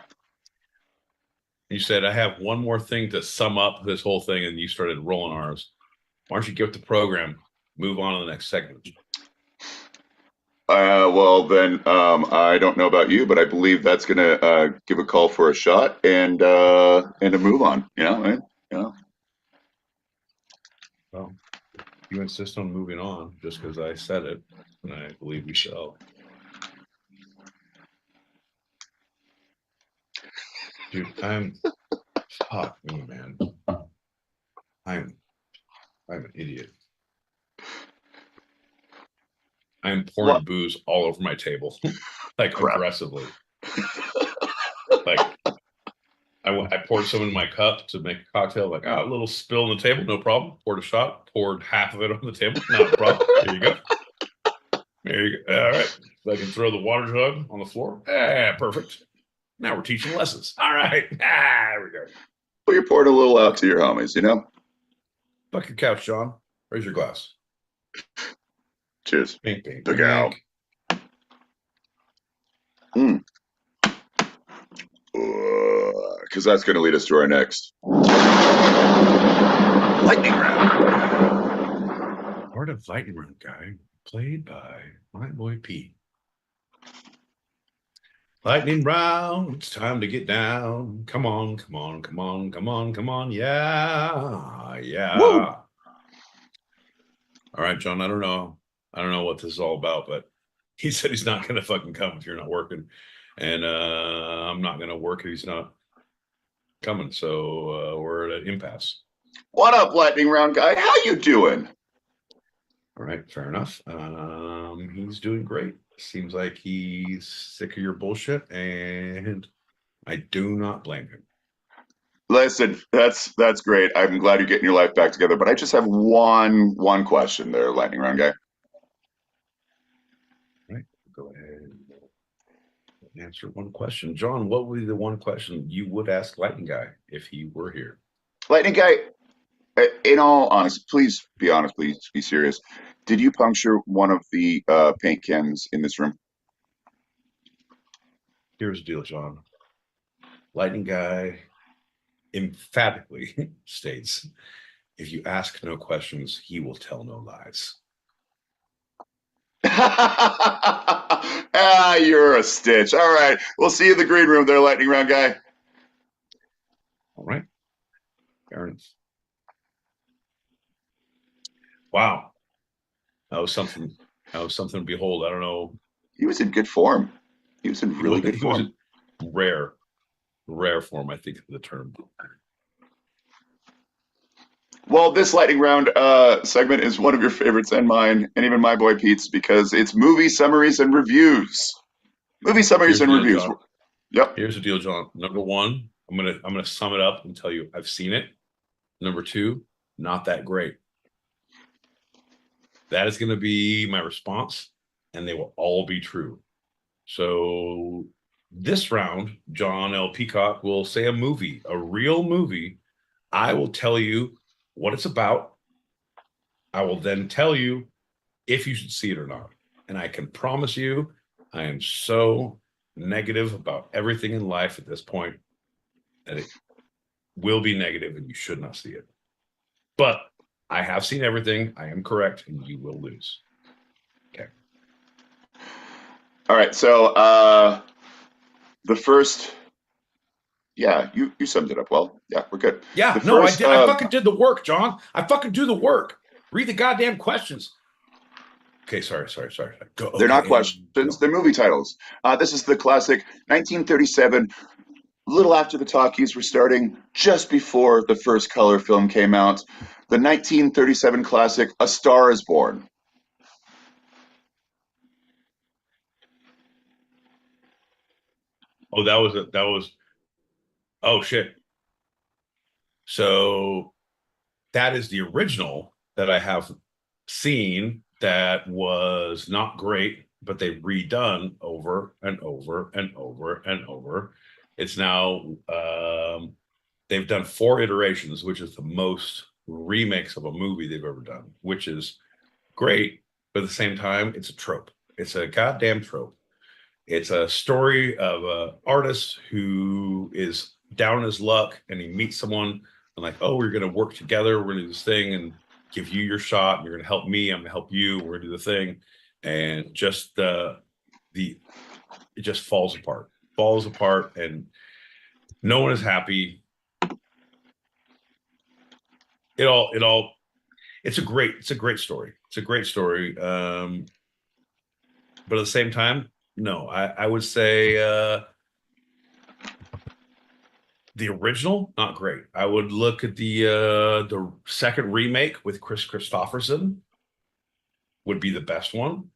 You said, I have one more thing to sum up this whole thing, and you started rolling R's. Why don't you give it the program? Move on to the next segment. Well, then, I don't know about you, but I believe that's going to give a call for a shot and a move on, right? Well, you insist on moving on just because I said it, and I believe we shall. Dude, fuck me, man. I'm an idiot. I'm pouring booze all over my table, like crap. Aggressively. Like I poured some in my cup to make a cocktail. Like, a little spill on the table, no problem. Poured a shot, poured half of it on the table, not a problem. There you go. There you go. All right. So I can throw the water jug on the floor. Perfect. Now we're teaching lessons. All right. There we go. Well, you poured a little out to your homies, Fuck your couch, John. Raise your glass. Cheers. Bink, bink, Look out. Because that's going to lead us to our next lightning round. Part of lightning round, guy, played by my boy Pete. Lightning round, it's time to get down. Come on, come on, come on, come on, come on. Yeah. Woo! All right, John, I don't know what this is all about, but he said he's not going to fucking come if you're not working. And I'm not going to work if he's not coming. So we're at an impasse. What up, lightning round guy? How you doing? All right, fair enough. He's doing great. Seems like he's sick of your bullshit, and I do not blame him. Listen, that's great. I'm glad you're getting your life back together, but I just have one question there, lightning round guy. All right, go ahead and answer one question. John, what would be the one question you would ask Lightning Guy if he were here? Lightning guy, in all honesty, please be honest, please be serious. did you puncture one of the paint cans in this room? Here's the deal, John. Lightning Guy emphatically states, if you ask no questions, he will tell no lies. Ah, you're a stitch. All right. We'll see you in the green room there, Lightning Round Guy. All right. Fair enough. Wow. That was something to behold. I don't know. He was in good form. He was in really good form. Rare form, I think, of the term. Well, this lightning round segment is one of your favorites and mine, and even my boy Pete's, because it's movie summaries and reviews. Movie summaries and reviews. John. Yep. Here's the deal, John. Number one, I'm gonna sum it up and tell you I've seen it. Number two, not that great. That is going to be my response, and they will all be true. So this round, John L. Peacock will say a movie, a real movie. I will tell you what it's about. I will then tell you if you should see it or not. And I can promise you, I am so negative about everything in life at this point that it will be negative and you should not see it. But I have seen everything. I am correct, and you will lose. Okay. All right. So the first, yeah, you summed it up well. Yeah, we're good. Yeah, no, I did. I fucking did the work, John. I fucking do the work. Read the goddamn questions. Okay, sorry. Go. They're not questions. They're movie titles. This is the classic 1937. Little after the talkies were starting, just before the first color film came out, the 1937 classic A Star is Born. Oh, that was oh shit. So that is the original that I have seen that was not great, but they've redone over and over and over and over. It's now they've done 4 iterations, which is the most remakes of a movie they've ever done, which is great, but at the same time, it's a trope. It's a goddamn trope. It's a story of an artist who is down in his luck, and he meets someone and like, oh, we're going to work together. We're going to do this thing and give you your shot. And you're going to help me. I'm going to help you. We're going to do the thing. And just it just falls apart, and no one is happy. It's a great story. It's a great story. But at the same time, no, I would say the original, not great. I would look at the second remake with Chris Christopherson would be the best one.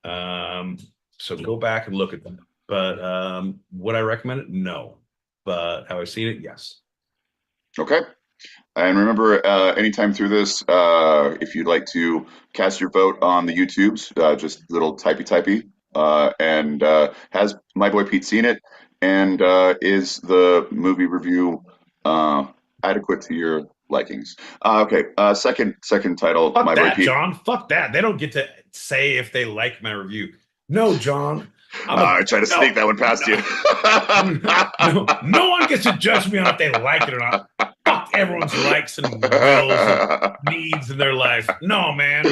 So go back and look at them. But would I recommend it? No. But have I seen it? Yes. Okay. And remember, anytime through this, if you'd like to cast your vote on the YouTubes, just little typey, and has my boy Pete seen it, and is the movie review adequate to your likings? Okay, second title, Fuck my that, boy Pete. John. Fuck that. They don't get to say if they like my review. No, John. I tried to sneak that one past you. No one gets to judge me on if they like it or not. Fuck everyone's likes and wills and needs in their life. No, man.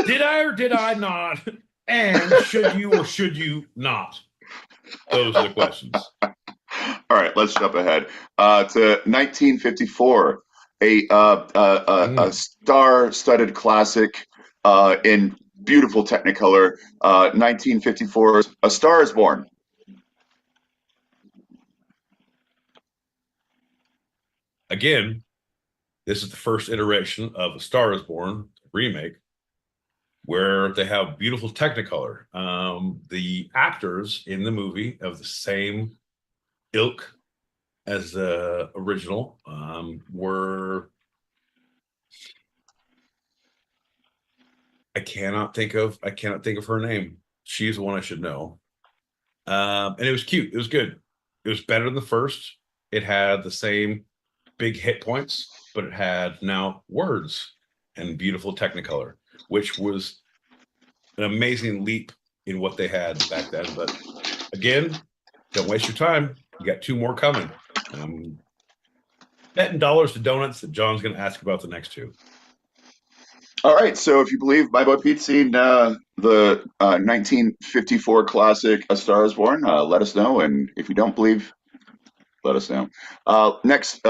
Did I or did I not? And should you or should you not? Those are the questions. All right, let's jump ahead to 1954, a star-studded classic in beautiful Technicolor. 1954's A Star is Born. Again, this is the first iteration of A Star is Born remake, where they have beautiful Technicolor. The actors in the movie of the same ilk as the original were, I cannot think of her name. She's the one I should know. And it was cute. It was good. It was better than the first. It had the same big hit points, but it had now words and beautiful Technicolor. which was an amazing leap in what they had back then. But again, don't waste your time. You got 2 more coming. Betting dollars to donuts that John's going to ask about the next 2. All right, so if you believe my boy Pete's seen the 1954 classic A Star Is Born, let us know. And if you don't believe, let us know. Next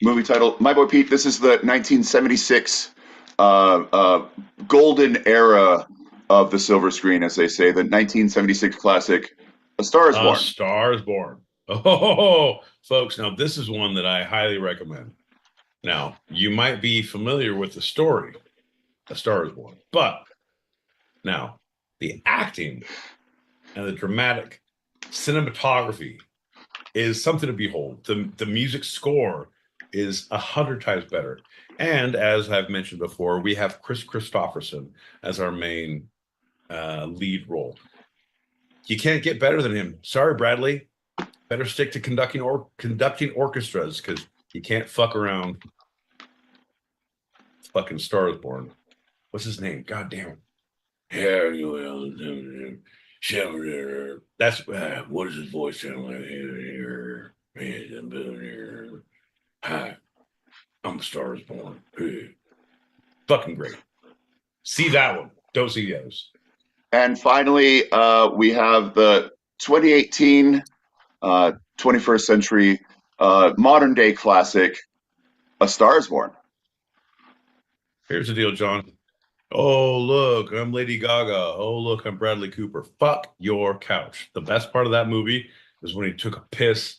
movie title, my boy Pete, this is the 1976 golden era of the silver screen, as they say, the 1976 classic A Star Is Born. A Star Is Born. Oh, folks, now this is one that I highly recommend. Now, you might be familiar with the story, A Star Is Born, but now the acting and the dramatic cinematography is something to behold. The music score is 100 times better. And as I've mentioned before, we have Chris Christopherson as our main lead role. You can't get better than him. Sorry, Bradley. Better stick to conducting orchestras, because you can't fuck around. Fucking Star Is Born. What's his name? God damn it. That's what does his voice sound like? Hi, I'm Star Is Born. Fucking great. See that one. Don't see the others. And finally, we have the 2018 21st century modern day classic, A Star Is Born. Here's the deal, John. Oh, look, I'm Lady Gaga. Oh, look, I'm Bradley Cooper. Fuck your couch. The best part of that movie is when he took a piss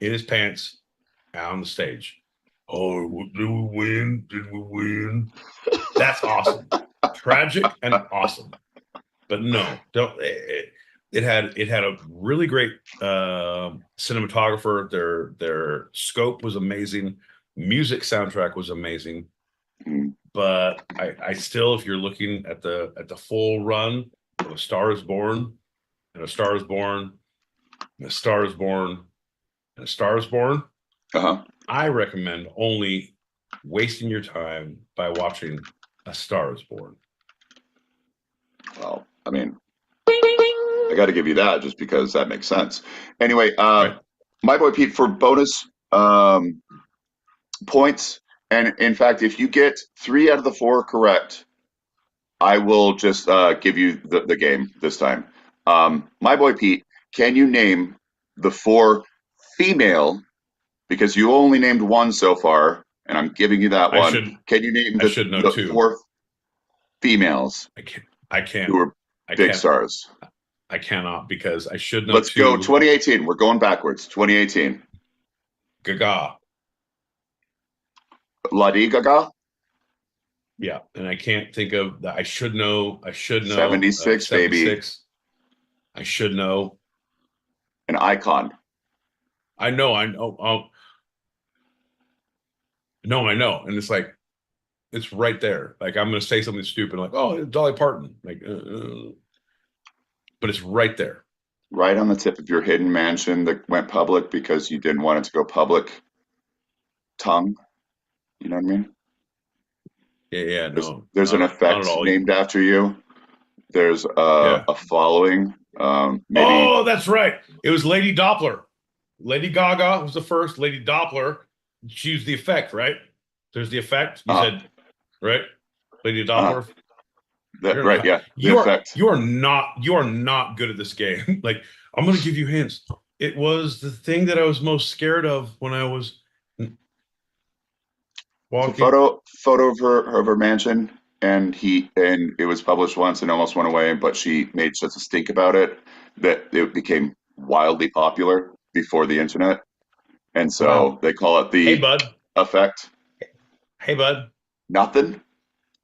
in his pants out on the stage. Oh, did we win? Did we win? That's awesome. Tragic and awesome. But no, don't. It had a really great cinematographer. Their scope was amazing. Music soundtrack was amazing. But I still, if you're looking at the full run of A Star Is Born, and A Star Is Born, and A Star Is Born, and A Star Is Born, I recommend only wasting your time by watching A Star Is Born. Well, I mean, I got to give you that just because that makes sense. Anyway, my boy Pete, for bonus points, and in fact, if you get 3 out of the 4 correct, I will just give you the game this time. My boy Pete, can you name the 4 female, because you only named 1 so far, and I'm giving you that one. Can you name the 4 females? I can't. Who are big stars? I cannot, because I should know. Let's go 2018. We're going backwards. 2018. Gaga. Lady Gaga? Yeah, and I can't think of that. I should know. 76, baby. I should know. An icon. I know. No, I know. And it's like, it's right there. Like, I'm going to say something stupid, like, oh, Dolly Parton. Like, but it's right there. Right on the tip of your hidden mansion that went public because you didn't want it to go public. Tongue. You know what I mean? Yeah, There's an effect named after you. There's a following. Maybe. Oh, that's right. It was Lady Doppler. Lady Gaga was the first. Lady Doppler. She used the effect, right? There's the effect. You said, right? Lady Doppler. Right, yeah. You are not good at this game. Like, I'm going to give you hints. It was the thing that I was most scared of when I was walking. Photo of her mansion, and it was published once and almost went away, but she made such a stink about it that it became wildly popular before the internet, and so they call it the effect. Hey, bud. Nothing.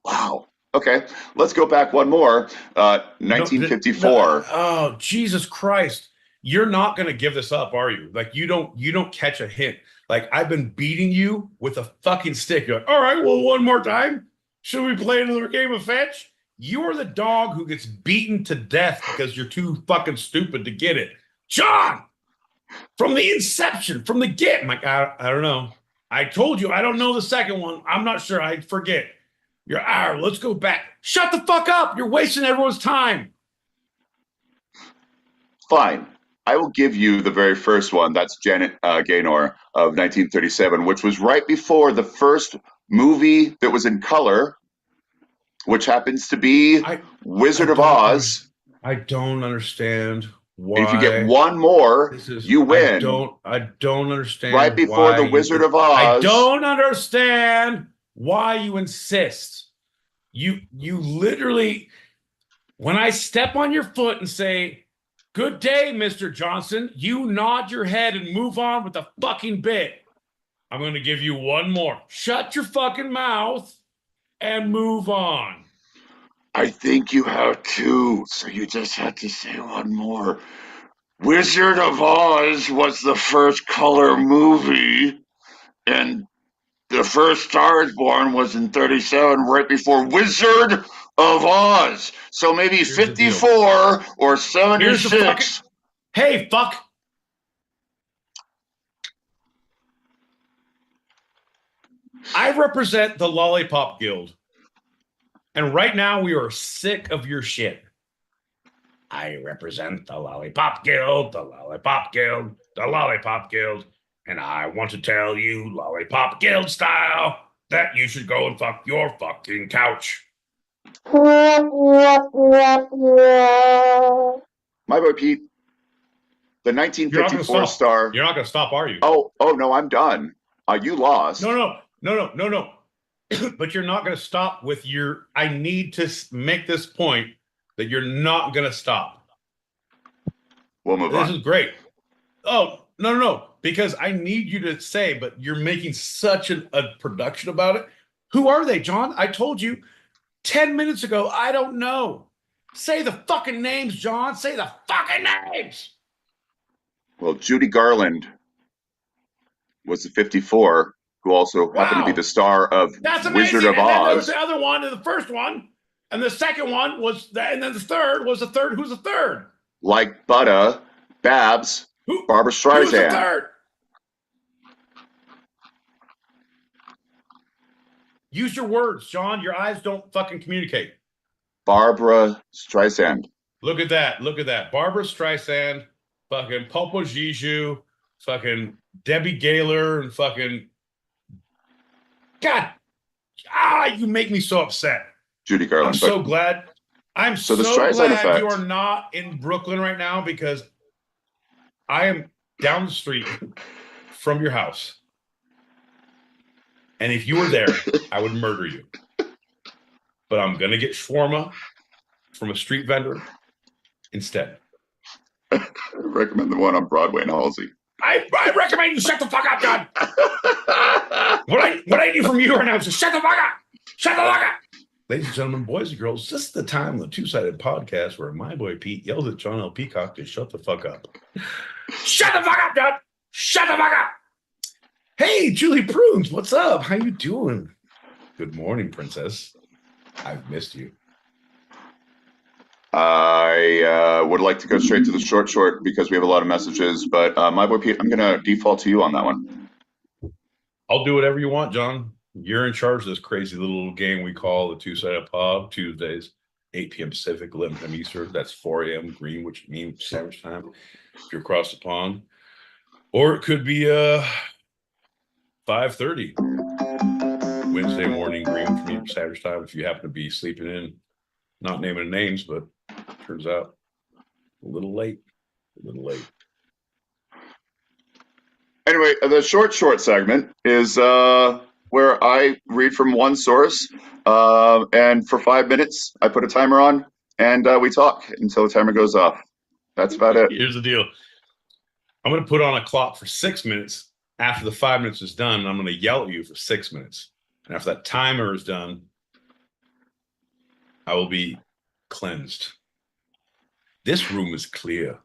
Wow. Okay, let's go back one more. 1954. Oh, Jesus Christ! You're not going to give this up, are you? Like, you don't catch a hint. Like, I've been beating you with a fucking stick. You're like, all right, well, one more time. Should we play another game of fetch? You are the dog who gets beaten to death because you're too fucking stupid to get it. John, from the inception, from the get, I'm like, I don't know. I told you I don't know the second one. I'm not sure. I forget. Let's go back. Shut the fuck up. You're wasting everyone's time. Fine. I will give you the very first one. That's Janet Gaynor of 1937, which was right before the first movie that was in color, which happens to be Wizard of Oz. I don't understand why. And if you get one more, you win. I don't understand. Right before the Wizard of Oz. I don't understand why you insist. You literally, when I step on your foot and say, "Good day, Mr. Johnson," you nod your head and move on with the fucking bit. I'm going to give you one more. Shut your fucking mouth and move on. I think you have two, so you just have to say one more. Wizard of Oz was the first color movie, and the first Star is Born was in 37, right before Wizard of Oz. So maybe here's 54 or 76. Hey, fuck. I represent the Lollipop Guild. And right now we are sick of your shit. I represent the Lollipop Guild, the Lollipop Guild, the Lollipop Guild. And I want to tell you, Lollipop Guild style, that you should go and fuck your fucking couch. My boy Pete, the 1954 star. You're not going to stop, are you? Oh, no, I'm done. You lost. No. But you're not going to stop with your, I need to make this point that you're not going to stop. We'll move on. This is great. Oh, no. Because I need you to say, but you're making such a production about it. Who are they, John? I told you 10 minutes ago, I don't know. Say the fucking names, John. Say the fucking names. Well, Judy Garland was the 54, who also happened to be the star of Wizard of Oz. There was the other one, and the first one, and the second one was, and then the third was the third. Who's the third? Like Butta, Babs, Barbara Streisand. Who's the third? Use your words, John. Your eyes don't fucking communicate. Barbara Streisand. Look at that. Barbara Streisand, fucking Popo Zizou, fucking Debbie Gaylor, and fucking... God, you make me so upset. Judy Garland. I'm so glad. I'm so glad you are not in Brooklyn right now, because I am down the street from your house. And if you were there, I would murder you. But I'm going to get shawarma from a street vendor instead. I recommend the one on Broadway in Halsey. I recommend you shut the fuck up, John. What I need from you right now is just shut the fuck up. Shut the fuck up. Ladies and gentlemen, boys and girls, this is the time of the two-sided podcast where my boy Pete yells at John L. Peacock to shut the fuck up. Shut the fuck up, John. Shut the fuck up. Hey, Julie Prunes, what's up? How you doing? Good morning, princess. I've missed you. I would like to go straight to the short because we have a lot of messages, but my boy Pete, I'm going to default to you on that one. I'll do whatever you want, John. You're in charge of this crazy little game we call the Two-Sided Pod, Tuesdays, 8 p.m. Pacific, 11 p.m. Eastern. That's 4 a.m. Greenwich Mean Standard Time if you're across the pond. Or it could be 5:30 Wednesday morning, Greenwich Mean Standard Time if you happen to be sleeping in. Not naming names, but turns out a little late. Anyway, the short segment is where I read from one source, and for 5 minutes, I put a timer on, and we talk until the timer goes off. That's about it. Here's the deal. I'm going to put on a clock for 6 minutes. After the 5 minutes is done, I'm going to yell at you for 6 minutes. And after that timer is done, I will be cleansed. This room is clear.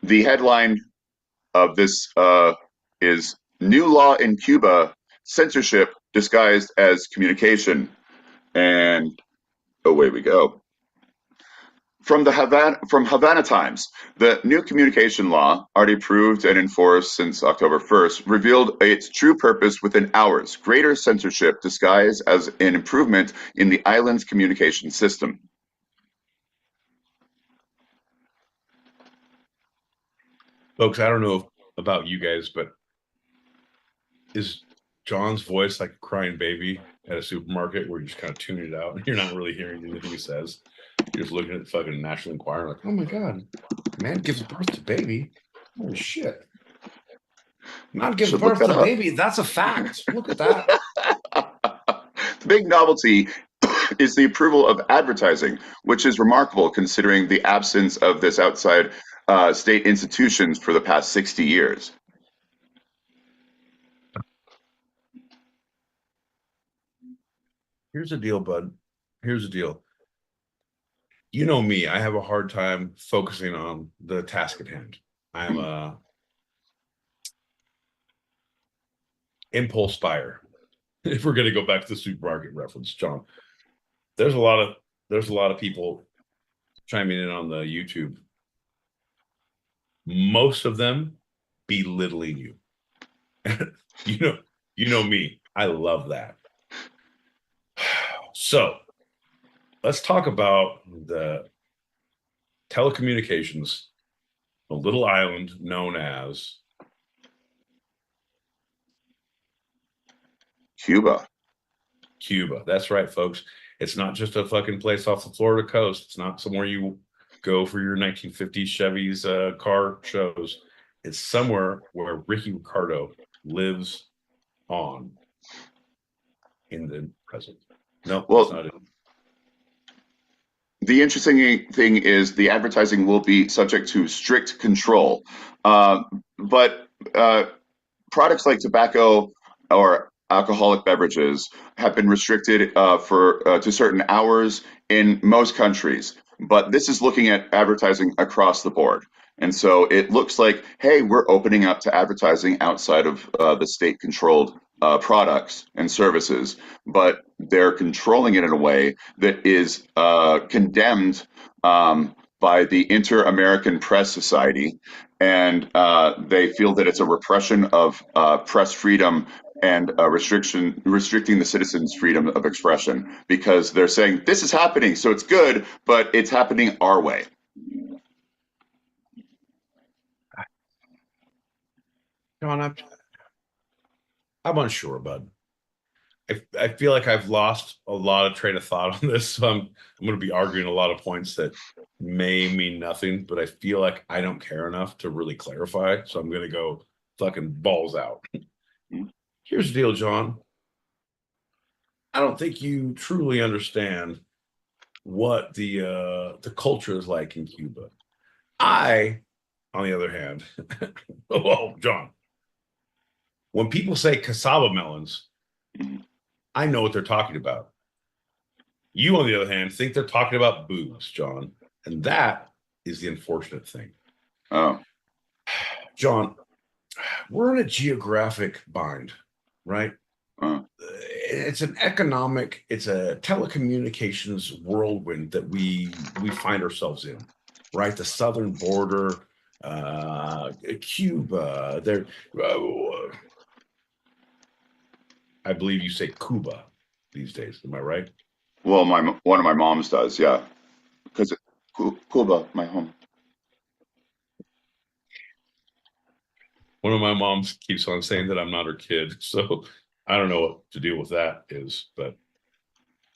The headline of this is New Law in Cuba, Censorship Disguised as Communication. And away we go. From Havana times, the new communication law, already approved and enforced since October 1st, revealed its true purpose within hours: greater censorship disguised as an improvement in the island's communication system. Folks, I don't know about you guys, but is John's voice like a crying baby at a supermarket where you just kind of tune it out and you're not really hearing anything he says? You're just looking at the fucking National Enquirer like, oh my God, man gives birth to baby. Holy shit. Man gives birth to baby. That's a fact. Look at that. The big novelty is the approval of advertising, which is remarkable considering the absence of this outside state institutions for the past 60 years. Here's the deal, bud. Here's the deal. You know me, I have a hard time focusing on the task at hand. I'm a impulse buyer. If we're gonna go back to the supermarket reference, John, there's a lot of people chiming in on the YouTube. Most of them belittling you. you know me. I love that. So let's talk about the telecommunications, a little island known as Cuba. Cuba. That's right, folks. It's not just a fucking place off the Florida coast. It's not somewhere you go for your 1950s Chevys car shows. It's somewhere where Ricky Ricardo lives on in the present. No, well, that's not it. The interesting thing is the advertising will be subject to strict control, but products like tobacco or alcoholic beverages have been restricted to certain hours in most countries. But this is looking at advertising across the board. And so it looks like, hey, we're opening up to advertising outside of the state-controlled products and services, but they're controlling it in a way that is condemned by the Inter-American Press Society, and they feel that it's a repression of press freedom and restricting the citizens' freedom of expression, because they're saying this is happening, so it's good, but it's happening our way. John, I'm unsure, bud. I feel like I've lost a lot of train of thought on this, so I'm going to be arguing a lot of points that may mean nothing, but I feel like I don't care enough to really clarify, so I'm going to go fucking balls out. Here's the deal, John. I don't think you truly understand what the culture is like in Cuba. I, on the other hand, oh, John, when people say cassava melons, I know what they're talking about. You, on the other hand, think they're talking about booze, John. And that is the unfortunate thing. Oh. John, we're in a geographic bind, right? It's an economic, it's a telecommunications whirlwind that we find ourselves in, right? The southern border, Cuba, there. I believe you say Cuba these days. Am I right? Well, one of my moms does, yeah, because Cuba, my home. One of my moms keeps on saying that I'm not her kid, so I don't know what to deal with that is, but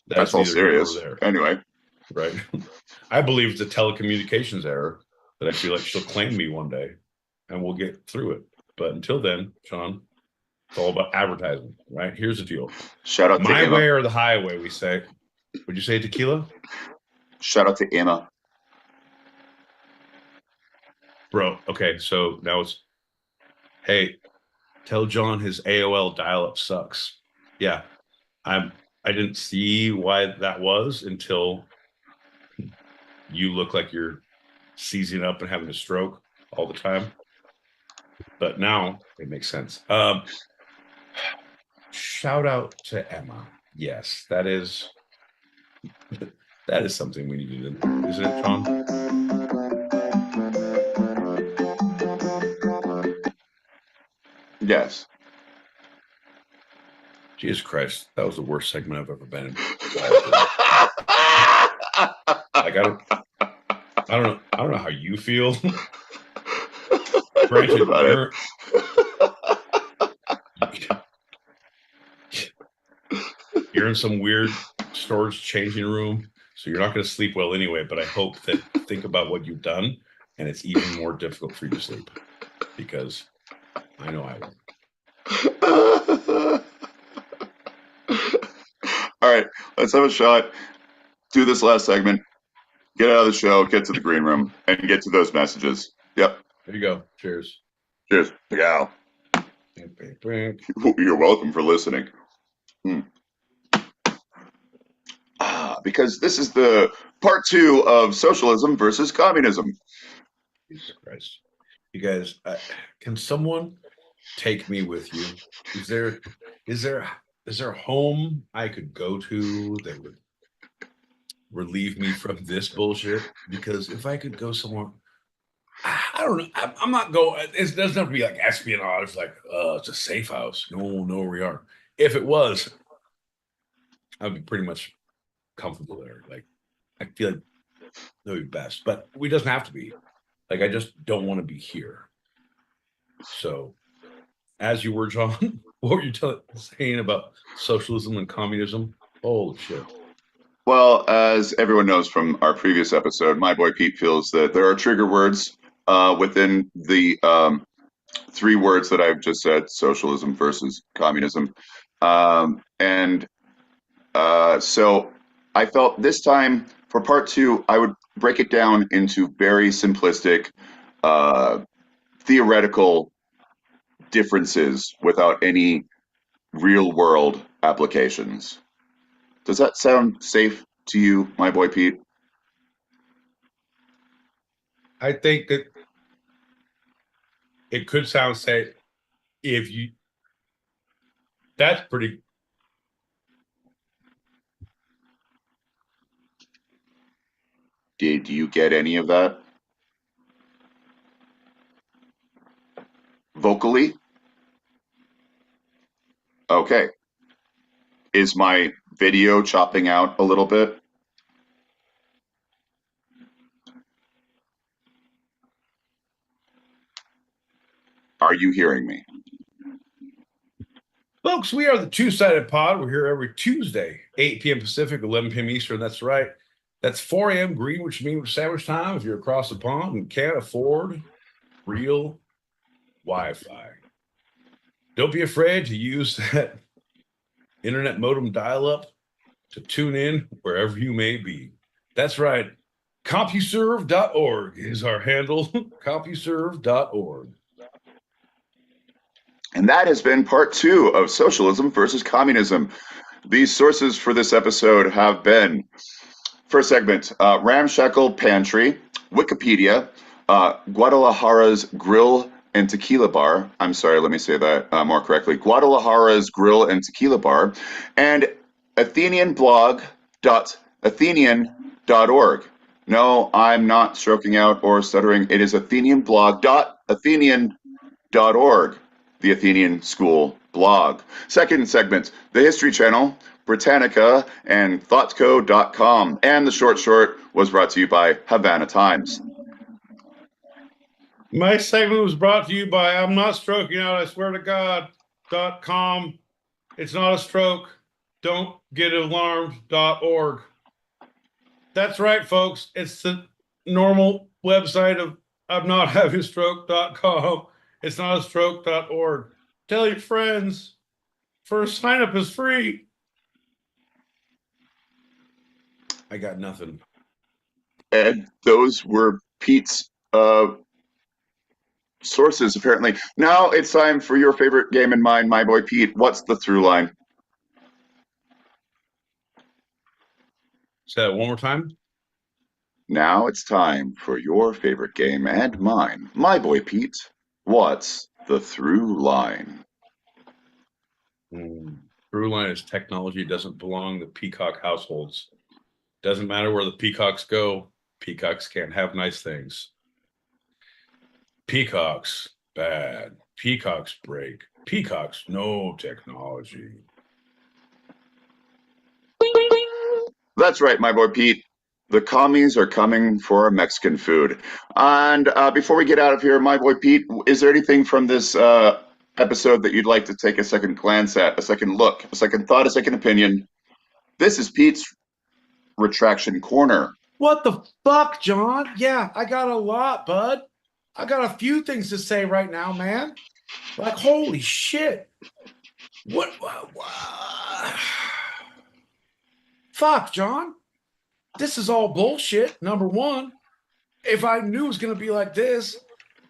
that's all serious. Anyway, right? I believe it's a telecommunications error that I feel like she'll claim me one day, and we'll get through it. But until then, Sean, it's all about advertising, right? Here's the deal. Shout out to My Emma. way or the highway, we say. Would you say tequila? Shout out to Emma. Bro, okay, so now it's, hey, tell John his AOL dial-up sucks. Yeah, I didn't see why that was until you look like you're seizing up and having a stroke all the time. But now it makes sense. Shout out to Emma. Yes, that is That is something we need to do, isn't it, Sean? Yes. Jesus Christ, that was the worst segment I've ever been in. Like I don't know how you feel. Granted, you're in some weird storage changing room, so you're not going to sleep well anyway. But I hope that think about what you've done, and it's even more difficult for you to sleep, because I know I won't. All right, let's have a shot. Do this last segment. Get out of the show. Get to the green room, and get to those messages. Yep. There you go. Cheers. Cheers. Yeah. You're welcome for listening. Because this is the part 2 of Socialism versus Communism. Jesus Christ. You guys, can someone take me with you? Is there a home I could go to that would relieve me from this bullshit? Because if I could go somewhere, I don't know. I'm not going. It doesn't have to be like espionage, like it's a safe house. No one will know where we are. If it was, I'd be pretty much comfortable there. Like I feel like that would be best, but it doesn't have to be. Like I just don't want to be here. So, as you were, John, what were you saying about socialism and communism? Holy shit. Well, as everyone knows from our previous episode, my boy Pete feels that there are trigger words within the 3 words that I've just said: socialism versus communism. So I felt this time for part 2, I would break it down into very simplistic, theoretical differences without any real world applications. Does that sound safe to you, my boy Pete? I think that it could sound safe if you. That's pretty. Did you get any of that? Vocally? Okay. Is my video chopping out a little bit? Are you hearing me? Folks, we are the Two-Sided Pod. We're here every Tuesday, 8 p.m. Pacific, 11 p.m. Eastern. That's right. That's 4 a.m. Greenwich Mean Sandwich time if you're across the pond and can't afford real Wi-Fi. Don't be afraid to use that internet modem dial-up to tune in wherever you may be. That's right. CompuServe.org is our handle. CompuServe.org. And that has been part 2 of Socialism versus Communism. These sources for this episode have been, first segment, Ramshackle Pantry, Wikipedia, Guadalajara's Grill and Tequila Bar. I'm sorry, let me say that more correctly. Guadalajara's Grill and Tequila Bar, and Athenianblog.athenian.org. No, I'm not stroking out or stuttering. It is Athenianblog.athenian.org, the Athenian School blog. Second segment, the History Channel, Britannica, and thoughtco.com. And the short was brought to you by Havana Times. My segment was brought to you by I'm Not Stroking Out, I Swear to God.com. It's not a stroke. Don't get alarmed.org. That's right, folks. It's the normal website of I'm Not Having Stroke.com. It's not a stroke.org. Tell your friends. First sign up is free. I got nothing. And those were Pete's sources, apparently. Now it's time for your favorite game and mine, my boy Pete. What's the through line? Say that one more time. Now it's time for your favorite game and mine, my boy Pete. What's the through line? Through line is technology doesn't belong to peacock households. Doesn't matter where the peacocks go. Peacocks can't have nice things. Peacocks, bad. Peacocks break. Peacocks, no technology. That's right, my boy Pete. The commies are coming for Mexican food. And before we get out of here, my boy Pete, is there anything from this episode that you'd like to take a second glance at, a second look, a second thought, a second opinion? This is Pete's Retraction Corner. What the fuck, John? Yeah, I got a lot, bud. I got a few things to say right now, man. Like, holy shit. What? Fuck, John. This is all bullshit, number one. If I knew it was going to be like this,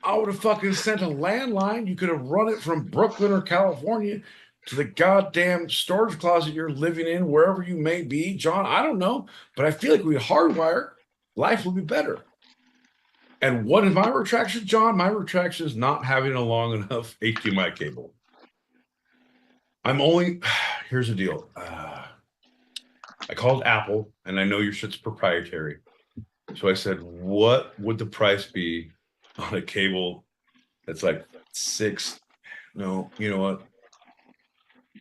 I would have fucking sent a landline. You could have run it from Brooklyn or California to the goddamn storage closet you're living in, wherever you may be. John, I don't know, but I feel like we hardwire, life will be better. And what is my retraction, John? My retraction is not having a long enough HDMI cable. Here's the deal. I called Apple, and I know your shit's proprietary. So I said, what would the price be on a cable that's like no, you know what?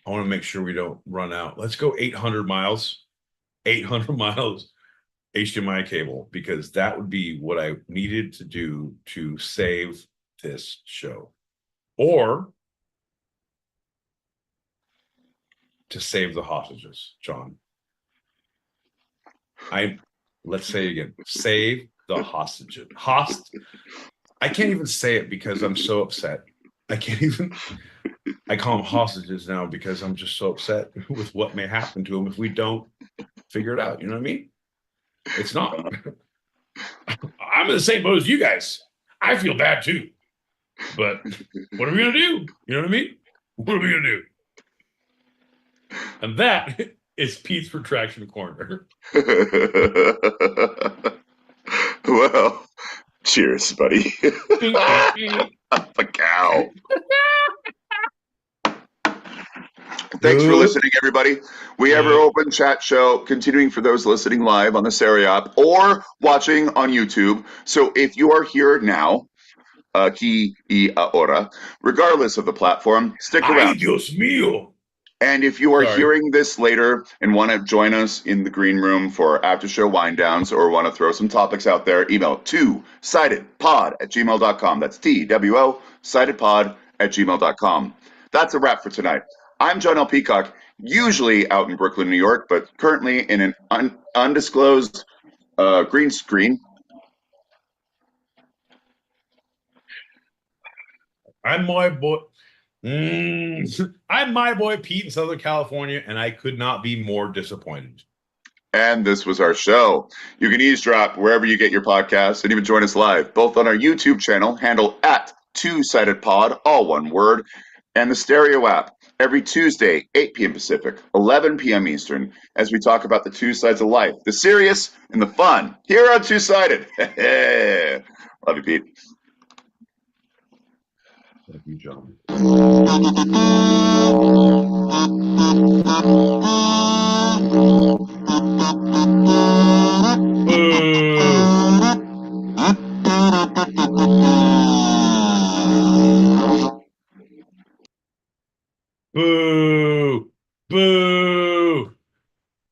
I want to make sure we don't run out. Let's go 800 miles. 800 miles HDMI cable, because that would be what I needed to do to save this show. Or to save the hostages, John. Let's say it again. Save the hostages. I can't even say it because I'm so upset. I call them hostages now because I'm just so upset with what may happen to them if we don't figure it out. You know what I mean? It's not. I'm in the same boat as you guys. I feel bad too. But what are we going to do? You know what I mean? What are we going to do? And that is Pete's Retraction Corner. Well, cheers, buddy. Cow. Thanks for listening, everybody. We have our open chat show continuing for those listening live on the Stereo app or watching on YouTube. So if you are here now, aquí y ahora, regardless of the platform, stick around. Ay, Dios mío. And if you are hearing this later and want to join us in the green room for after show wind downs or want to throw some topics out there, email two-sidedpod@gmail.com. That's TWO, sidedpod@gmail.com. That's a wrap for tonight. I'm John L. Peacock, usually out in Brooklyn, New York, but currently in an undisclosed green screen. I'm my boy Pete in Southern California, and I could not be more disappointed. And this was our show. You can eavesdrop wherever you get your podcasts and even join us live, both on our YouTube channel, handle @2sidedpod, all one word, and the Stereo app every Tuesday, 8 p.m. Pacific, 11 p.m. Eastern, as we talk about the two sides of life, the serious and the fun, here on Two-Sided. Love you, Pete. Thank you, John. Boo! Boo!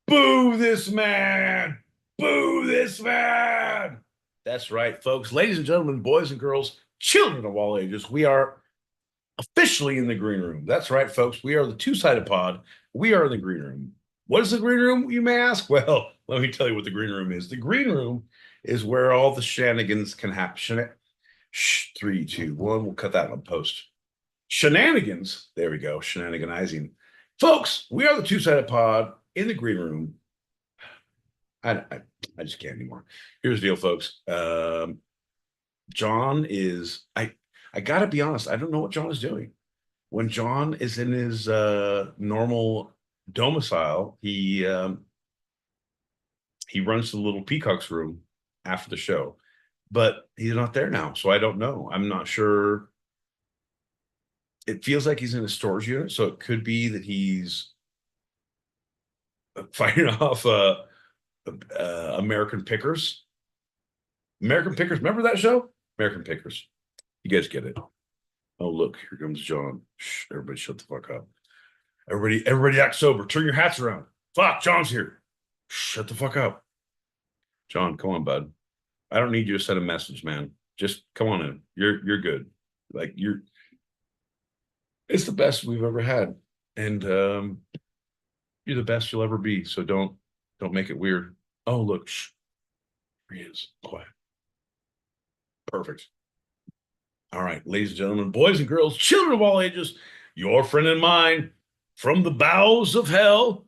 Boo this man! Boo this man! That's right, folks. Ladies and gentlemen, boys and girls, children of all ages, we are officially in the green room. That's right, folks. We are the two-sided pod. We are in the green room. What is the green room, you may ask? Well, let me tell you what the green room is. The green room is where all the shenanigans can happen. 3, 2, 1. We'll cut that one post. Shenanigans. There we go. Shenaniganizing. Folks, we are the two-sided pod in the green room. I just can't anymore. Here's the deal, folks. John is... I got to be honest, I don't know what John is doing. When John is in his normal domicile, he runs to the little Peacock's room after the show, but he's not there now, so I don't know. I'm not sure. It feels like he's in a storage unit, so it could be that he's fighting off American Pickers. American Pickers. Remember that show? American Pickers. You guys get it. Oh, look, here comes John. Shh, everybody shut the fuck up. Everybody act sober. Turn your hats around. Fuck, John's here. Shut the fuck up. John, come on, bud. I don't need you to send a message, man. Just come on in. You're good. Like it's the best we've ever had. And you're the best you'll ever be. So don't make it weird. Oh, look, shh. Here he is. Quiet. Perfect. All right, ladies and gentlemen, boys and girls, children of all ages, your friend and mine, from the bowels of hell,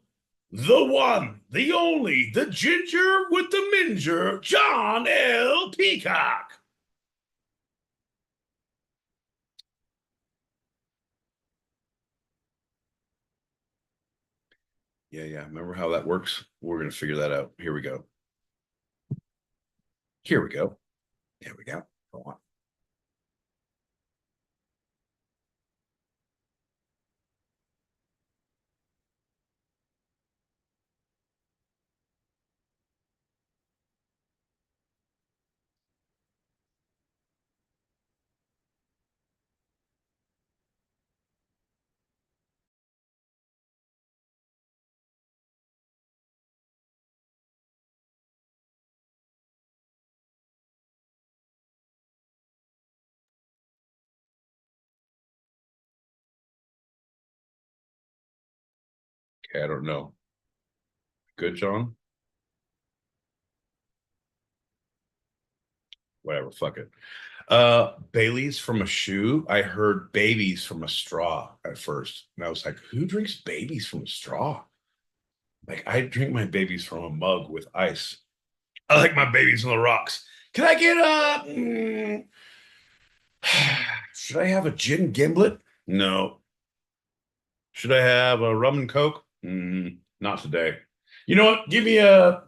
the one, the only, the ginger with the minger, John L. Peacock. Yeah. Remember how that works? We're going to figure that out. Here we go. Here we go. There we go. Go on. Okay, I don't know. Good, John? Whatever, fuck it. Bailey's from a shoe. I heard babies from a straw at first. And I was like, who drinks babies from a straw? Like, I drink my babies from a mug with ice. I like my babies on the rocks. Can I get should I have a gin gimlet? No. Should I have a rum and coke? Not today. You know what? Give me a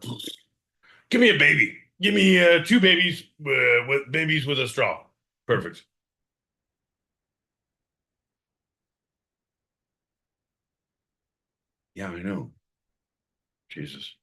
baby. Give me 2 babies with a straw. Perfect. Yeah, I know. Jesus.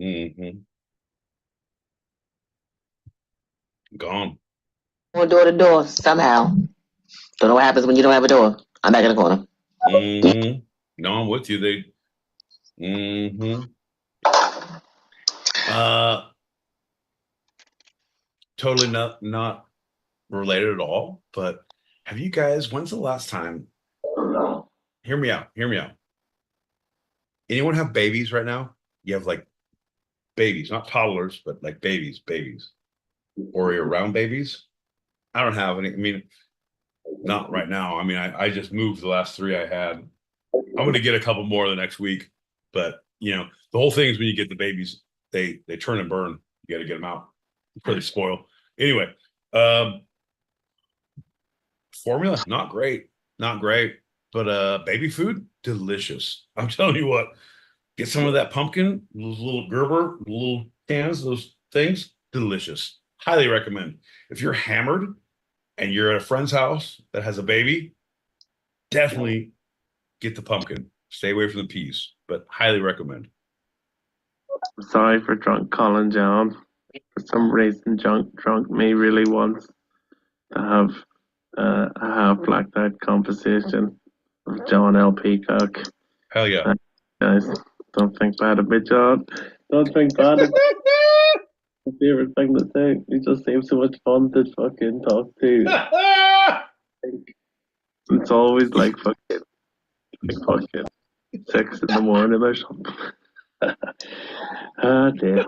Mm-hmm. Gone. Going door to door somehow. Don't know what happens when you don't have a door. I'm back in the corner. Mm-hmm. No, I'm with you. Mm-hmm. Totally not related at all. But have you guys? When's the last time? Hear me out. Hear me out. Anyone have babies right now? You have like babies, not toddlers, but like babies, or you're around babies. I don't have any. I mean, not right now. I mean, I just moved the last 3 I had. I'm going to get a couple more the next week. But, the whole thing is when you get the babies, they turn and burn. You got to get them out before they spoil. Anyway, formula, not great. Not great. But baby food, delicious. I'm telling you what, get some of that pumpkin, those little Gerber, little cans, those things, delicious. Highly recommend. If you're hammered and you're at a friend's house that has a baby, definitely get the pumpkin. Stay away from the peas, but highly recommend. Sorry for drunk Colin John. For some reason, drunk me really wants to have a half blacked out conversation with John L. Peacock. Hell yeah. Guys, don't think bad of me, John. Don't think bad of my favorite thing to say. He just seems so much fun to fucking talk to. It's always like fucking 6 in the morning or something. Dear.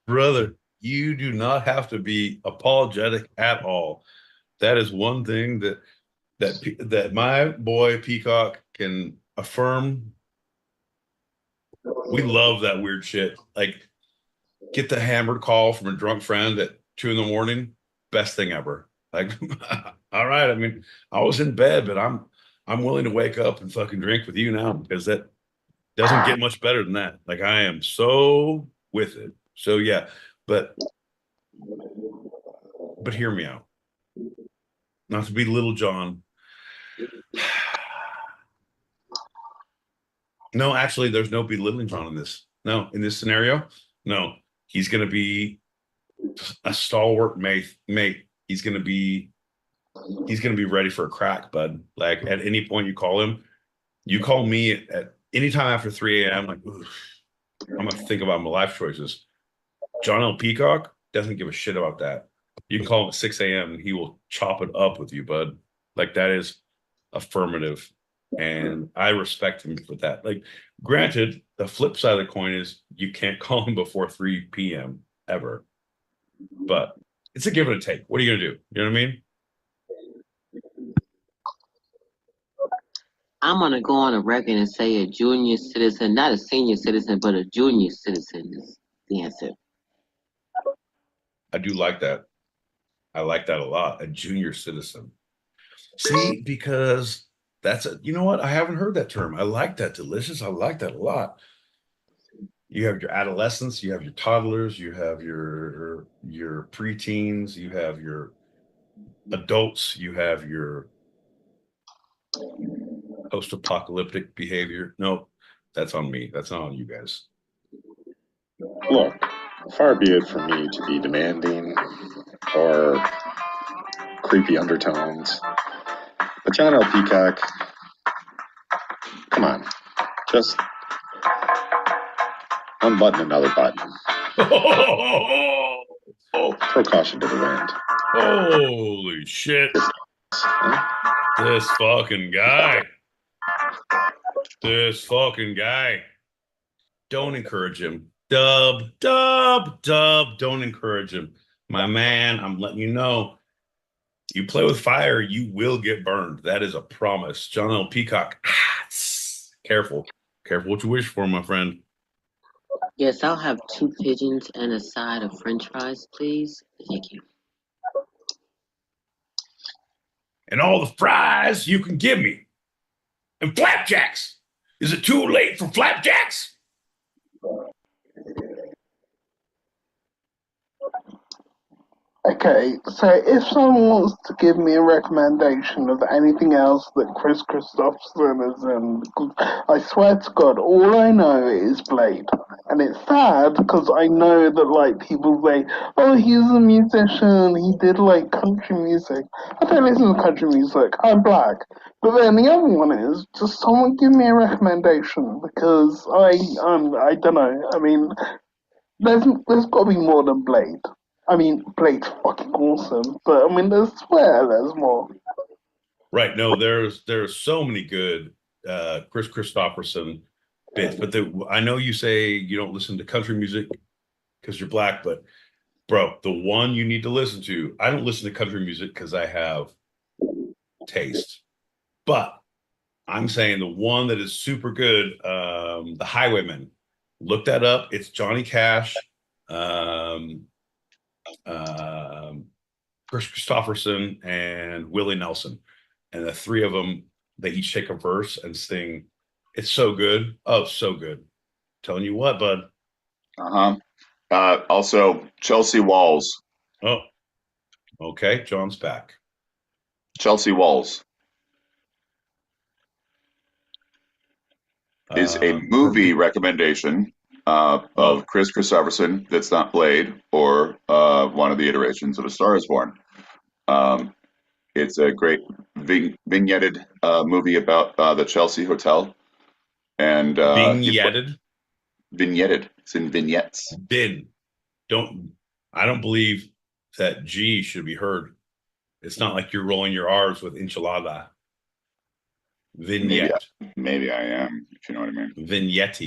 Brother, you do not have to be apologetic at all. That is one thing that my boy Peacock can affirm. We love that weird shit. Like, get the hammered call from a drunk friend at 2 a.m. Best thing ever. Like, all right. I mean, I was in bed, but I'm willing to wake up and fucking drink with you now because that doesn't get much better than that. Like, I am so with it. So yeah, but hear me out. Not to be Little John. No, actually, there's no belittling John in this. No, in this scenario, no. He's going to be a stalwart mate. He's going to be ready for a crack, bud. Like at any point you call me at any time after 3 a.m. Like, I'm gonna think about my life choices. John L. Peacock doesn't give a shit about that. You can call him at 6 a.m. and he will chop it up with you, bud. Like that is affirmative. And I respect him for that. Like, granted, the flip side of the coin is you can't call him before 3 p.m. ever. But it's a give and a take. What are you gonna do? You know what I mean? I'm gonna go on a record and say a junior citizen, not a senior citizen, but a junior citizen is the answer. I do like that. I like that a lot. A junior citizen. See, because you know what? I haven't heard that term. I like that. Delicious. I like that a lot. You have your adolescents, you have your toddlers, you have your preteens, you have your adults, you have your post-apocalyptic behavior. No, that's on me. That's not on you guys. Look, far be it from me to be demanding or creepy undertones, but John L. Peacock, come on, just unbutton another button. Throw caution to the wind. Holy shit. This fucking guy. Don't encourage him. Dub. Don't encourage him. My man, I'm letting you know. You play with fire, you will get burned. That is a promise. John L. Peacock. Careful. Careful what you wish for, my friend. Yes, I'll have 2 pigeons and a side of French fries, please. Thank you. And all the fries you can give me. And flapjacks. Is it too late for flapjacks? Okay, so if someone wants to give me a recommendation of anything else that Chris Christopherson is in, I swear to God, all I know is Blade. And it's sad because I know that, like, people say, oh, he's a musician, he did, like, country music. I don't listen to country music, I'm black. But then the other one is, just someone give me a recommendation because I don't know, I mean, there's got to be more than Blade. I mean, Blade's fucking awesome, but I mean, there's more. Right. No, there's so many good Chris Christopherson bits, but I know you say you don't listen to country music because you're black, but bro, the one you need to listen to, I don't listen to country music because I have taste, but I'm saying the one that is super good, The Highwayman. Look that up. It's Johnny Cash, Chris Christopherson, and Willie Nelson. And the three of them, they each take a verse and sing. It's so good. Oh, so good. Telling you what, bud. Also, Chelsea Walls. Oh, okay. John's back. Chelsea Walls is a movie recommendation of Chris Christopherson that's not Blade or one of the iterations of A Star Is Born. It's a great vignetted movie about the Chelsea Hotel. And vignetted? Vignetted. It's in vignettes. I don't believe that G should be heard. It's not like you're rolling your R's with enchilada. Vignette. Maybe I am, if you know what I mean. Vignette.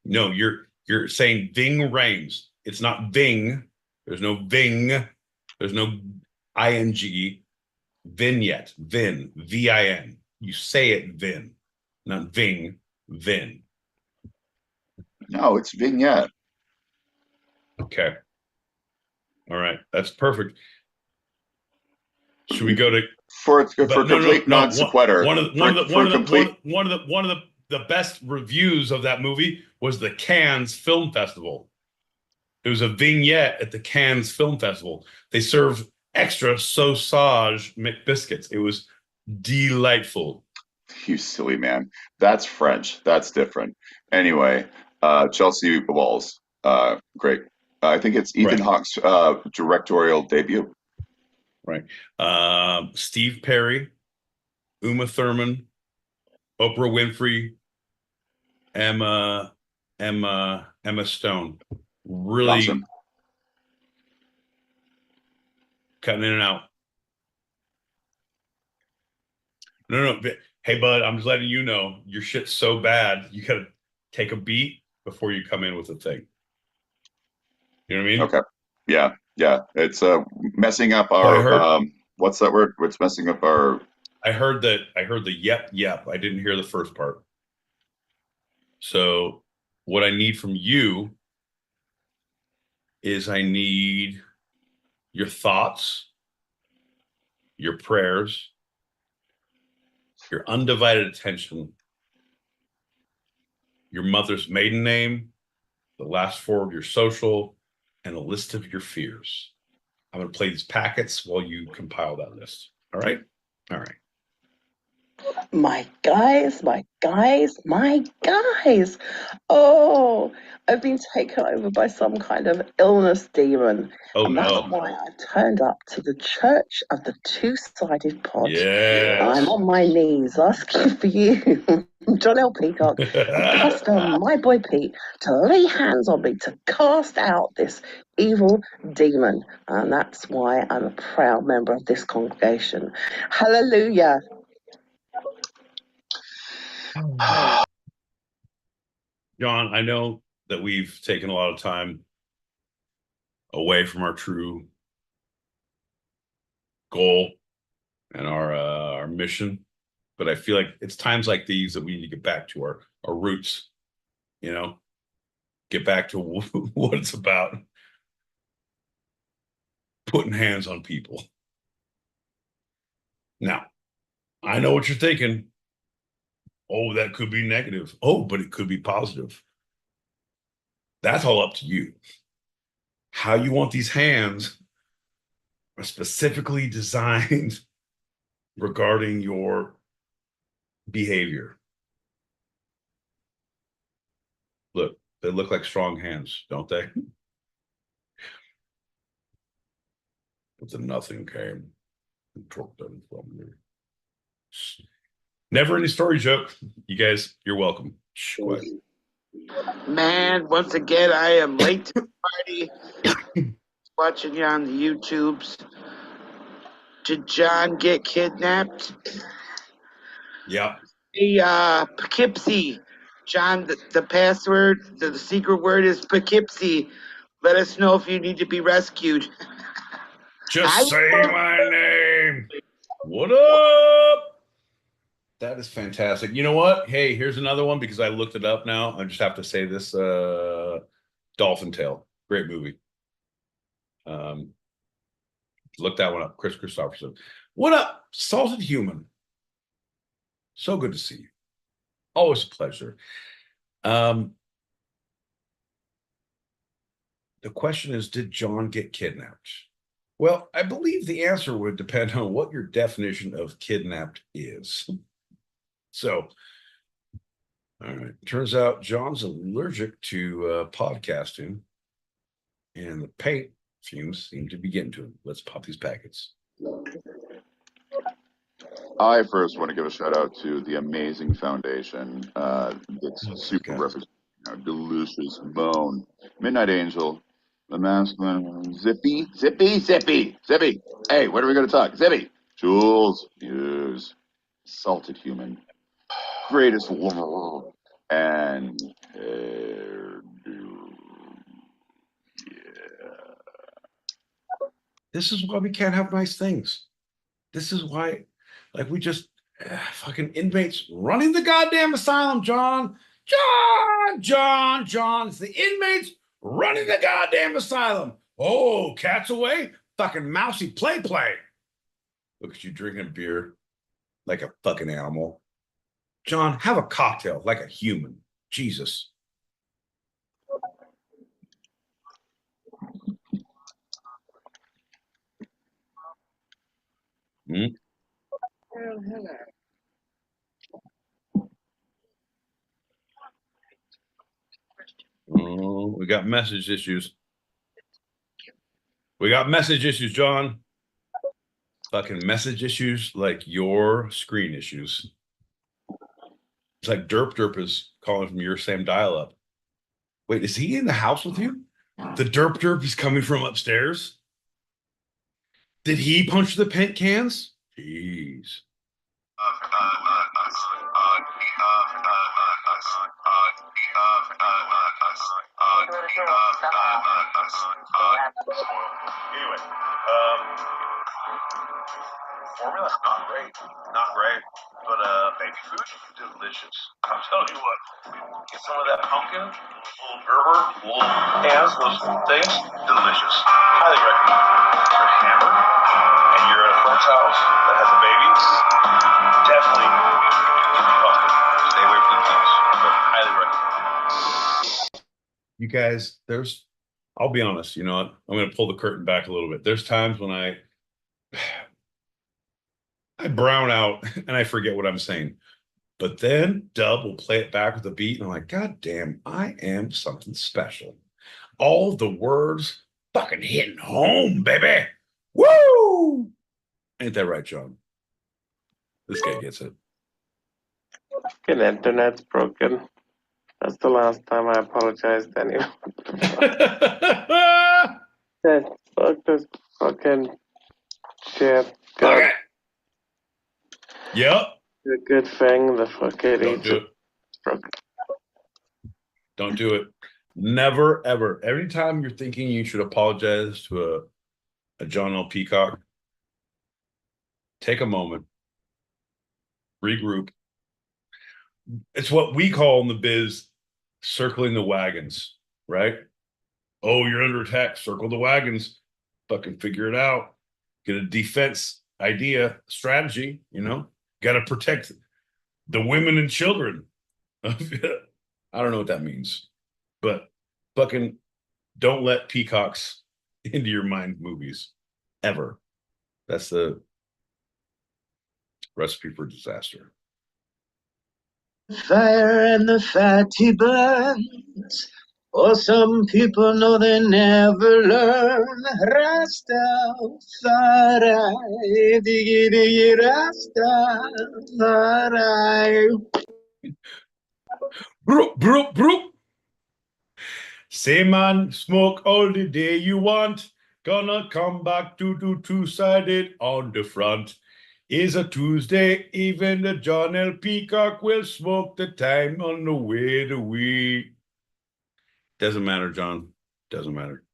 No, you're saying Ving Rhames. It's not Ving. There's no Ving. There's no ing. Vignette. Vin. VIN. You say it Vin, not Ving. Vin. No, it's vignette. Okay. All right. That's perfect. Should we go to for complete non sequitur? One of the best reviews of that movie was the Cannes Film Festival. It was a vignette at the Cannes Film Festival. They serve extra sausage McBiscuits. It was delightful. You silly man. That's French. That's different. Anyway, Chelsea Walls. Great. I think it's Ethan Hawke's directorial debut. Right. Steve Perry, Uma Thurman, Oprah Winfrey, Emma Stone. Really Awesome. Cutting in and out. No. Hey, bud, I'm just letting you know your shit's so bad. You gotta take a beat before you come in with a thing. You know what I mean? Okay. Yeah. It's messing up our what's that word? It's messing up our. I heard the yep. I didn't hear the first part. So what I need from you is I need your thoughts, your prayers, your undivided attention, your mother's maiden name, the last four of your social, and a list of your fears. I'm going to play these packets while you compile that list. All right? All right. My guys. Oh, I've been taken over by some kind of illness demon. Oh, and that's why I turned up to the Church of the Two-Sided Pod. Yes. I'm on my knees asking for you, John L. Peacock, and Custer, my boy Pete, to lay hands on me to cast out this evil demon. And that's why I'm a proud member of this congregation. Hallelujah. John, I know that we've taken a lot of time away from our true goal and our mission, but I feel like it's times like these that we need to get back to our roots, you know, get back to what it's about, putting hands on people. Now, I know what you're thinking. Oh, that could be negative. Oh, but it could be positive. That's all up to you. How you want these hands are specifically designed regarding your behavior. Look, they look like strong hands, don't they? But then nothing came and took them from me. Never any story joke. You guys, you're welcome. Shh, quiet. Man, once again, I am late to the party. Watching you on the YouTubes. Did John get kidnapped? Yeah. Hey, Poughkeepsie. John, the password, the secret word is Poughkeepsie. Let us know if you need to be rescued. Just say my name. What up? That is fantastic. You know what? Hey, here's another one because I looked it up now. I just have to say this. Dolphin Tale. Great movie. Look that one up. Chris Christopherson. What up, Salted Human? So good to see you. Always a pleasure. The question is, did John get kidnapped? Well, I believe the answer would depend on what your definition of kidnapped is. So, all right. Turns out John's allergic to podcasting, and the paint fumes seem to be getting to him. Let's pop these packets. I first want to give a shout out to the amazing foundation that's super representing our delicious bone. Midnight Angel, the masculine, Zippy. Hey, what are we going to talk? Zippy. Jules, Hughes, Salted Human, greatest lover, and This is why we can't have nice things. This is why, like, we just fucking inmates running the goddamn asylum, John. John, it's the inmates running the goddamn asylum. Oh, cat's away? Fucking mousy play. Look at you drinking beer like a fucking animal. John, have a cocktail like a human. Jesus. Hmm? Oh, we got message issues. John. Fucking message issues like your screen issues. It's like Derp is calling from your same dial-up. Wait, is he in the house with you? The Derp is coming from upstairs? Did he punch the paint cans? Jeez. Anyway, formula not great, but baby food, delicious. I'm telling you what, get some of that pumpkin, little Gerber, little cans, those things, delicious. Highly recommend. If you're hammered and you're at a friend's house that has a baby, definitely get the pumpkin. Stay away from the juice, but highly recommend. You guys, I'll be honest, you know what? I'm going to pull the curtain back a little bit. There's times when I brown out and I forget what I'm saying. But then Dub will play it back with a beat, and I'm like, God damn, I am something special. All the words fucking hitting home, baby. Woo! Ain't that right, John? This guy gets it. Fucking internet's broken. That's the last time I apologized to anyone. Fuck this fucking shit. Fuck it. Yep. The good thing, the fucking Don't do it. Don't do it. Never, ever. Every time you're thinking you should apologize to a John L. Peacock, take a moment, regroup. It's what we call in the biz circling the wagons, right? Oh, you're under attack. Circle the wagons. Fucking figure it out. Get a defense idea, strategy, you know? Got to protect the women and children. I don't know what that means, but fucking don't let peacocks into your mind movies ever. That's the recipe for disaster. Fire and the fatty burns. Or some people know they never learn. Rastafari, diggy diggy Rastafari. Broop. Say man, smoke all the day you want. Gonna come back to do two-sided on the front. Is a Tuesday, even the John L. Peacock will smoke the time on the way to we. Doesn't matter, John. Doesn't matter.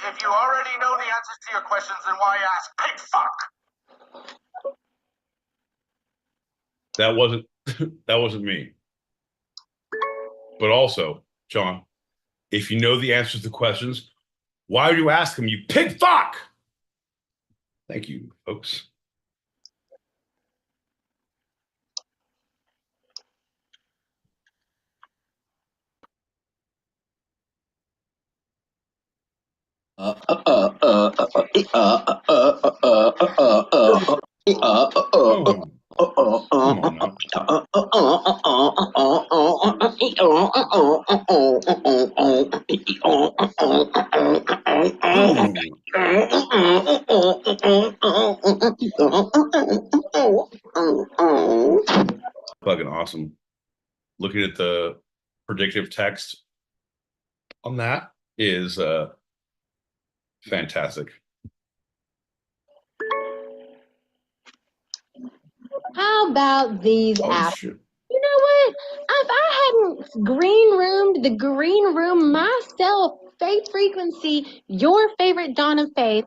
If you already know the answers to your questions, then why ask? Pig fuck. That wasn't me. But also, John, if you know the answers to questions, why do you ask them, you pig fuck? Thank you, folks. Fucking awesome. Looking at the predictive text on that is fantastic. How about these apples? Shit. what? If I hadn't green roomed the green room myself, Faith Frequency, your favorite Dawn of Faith,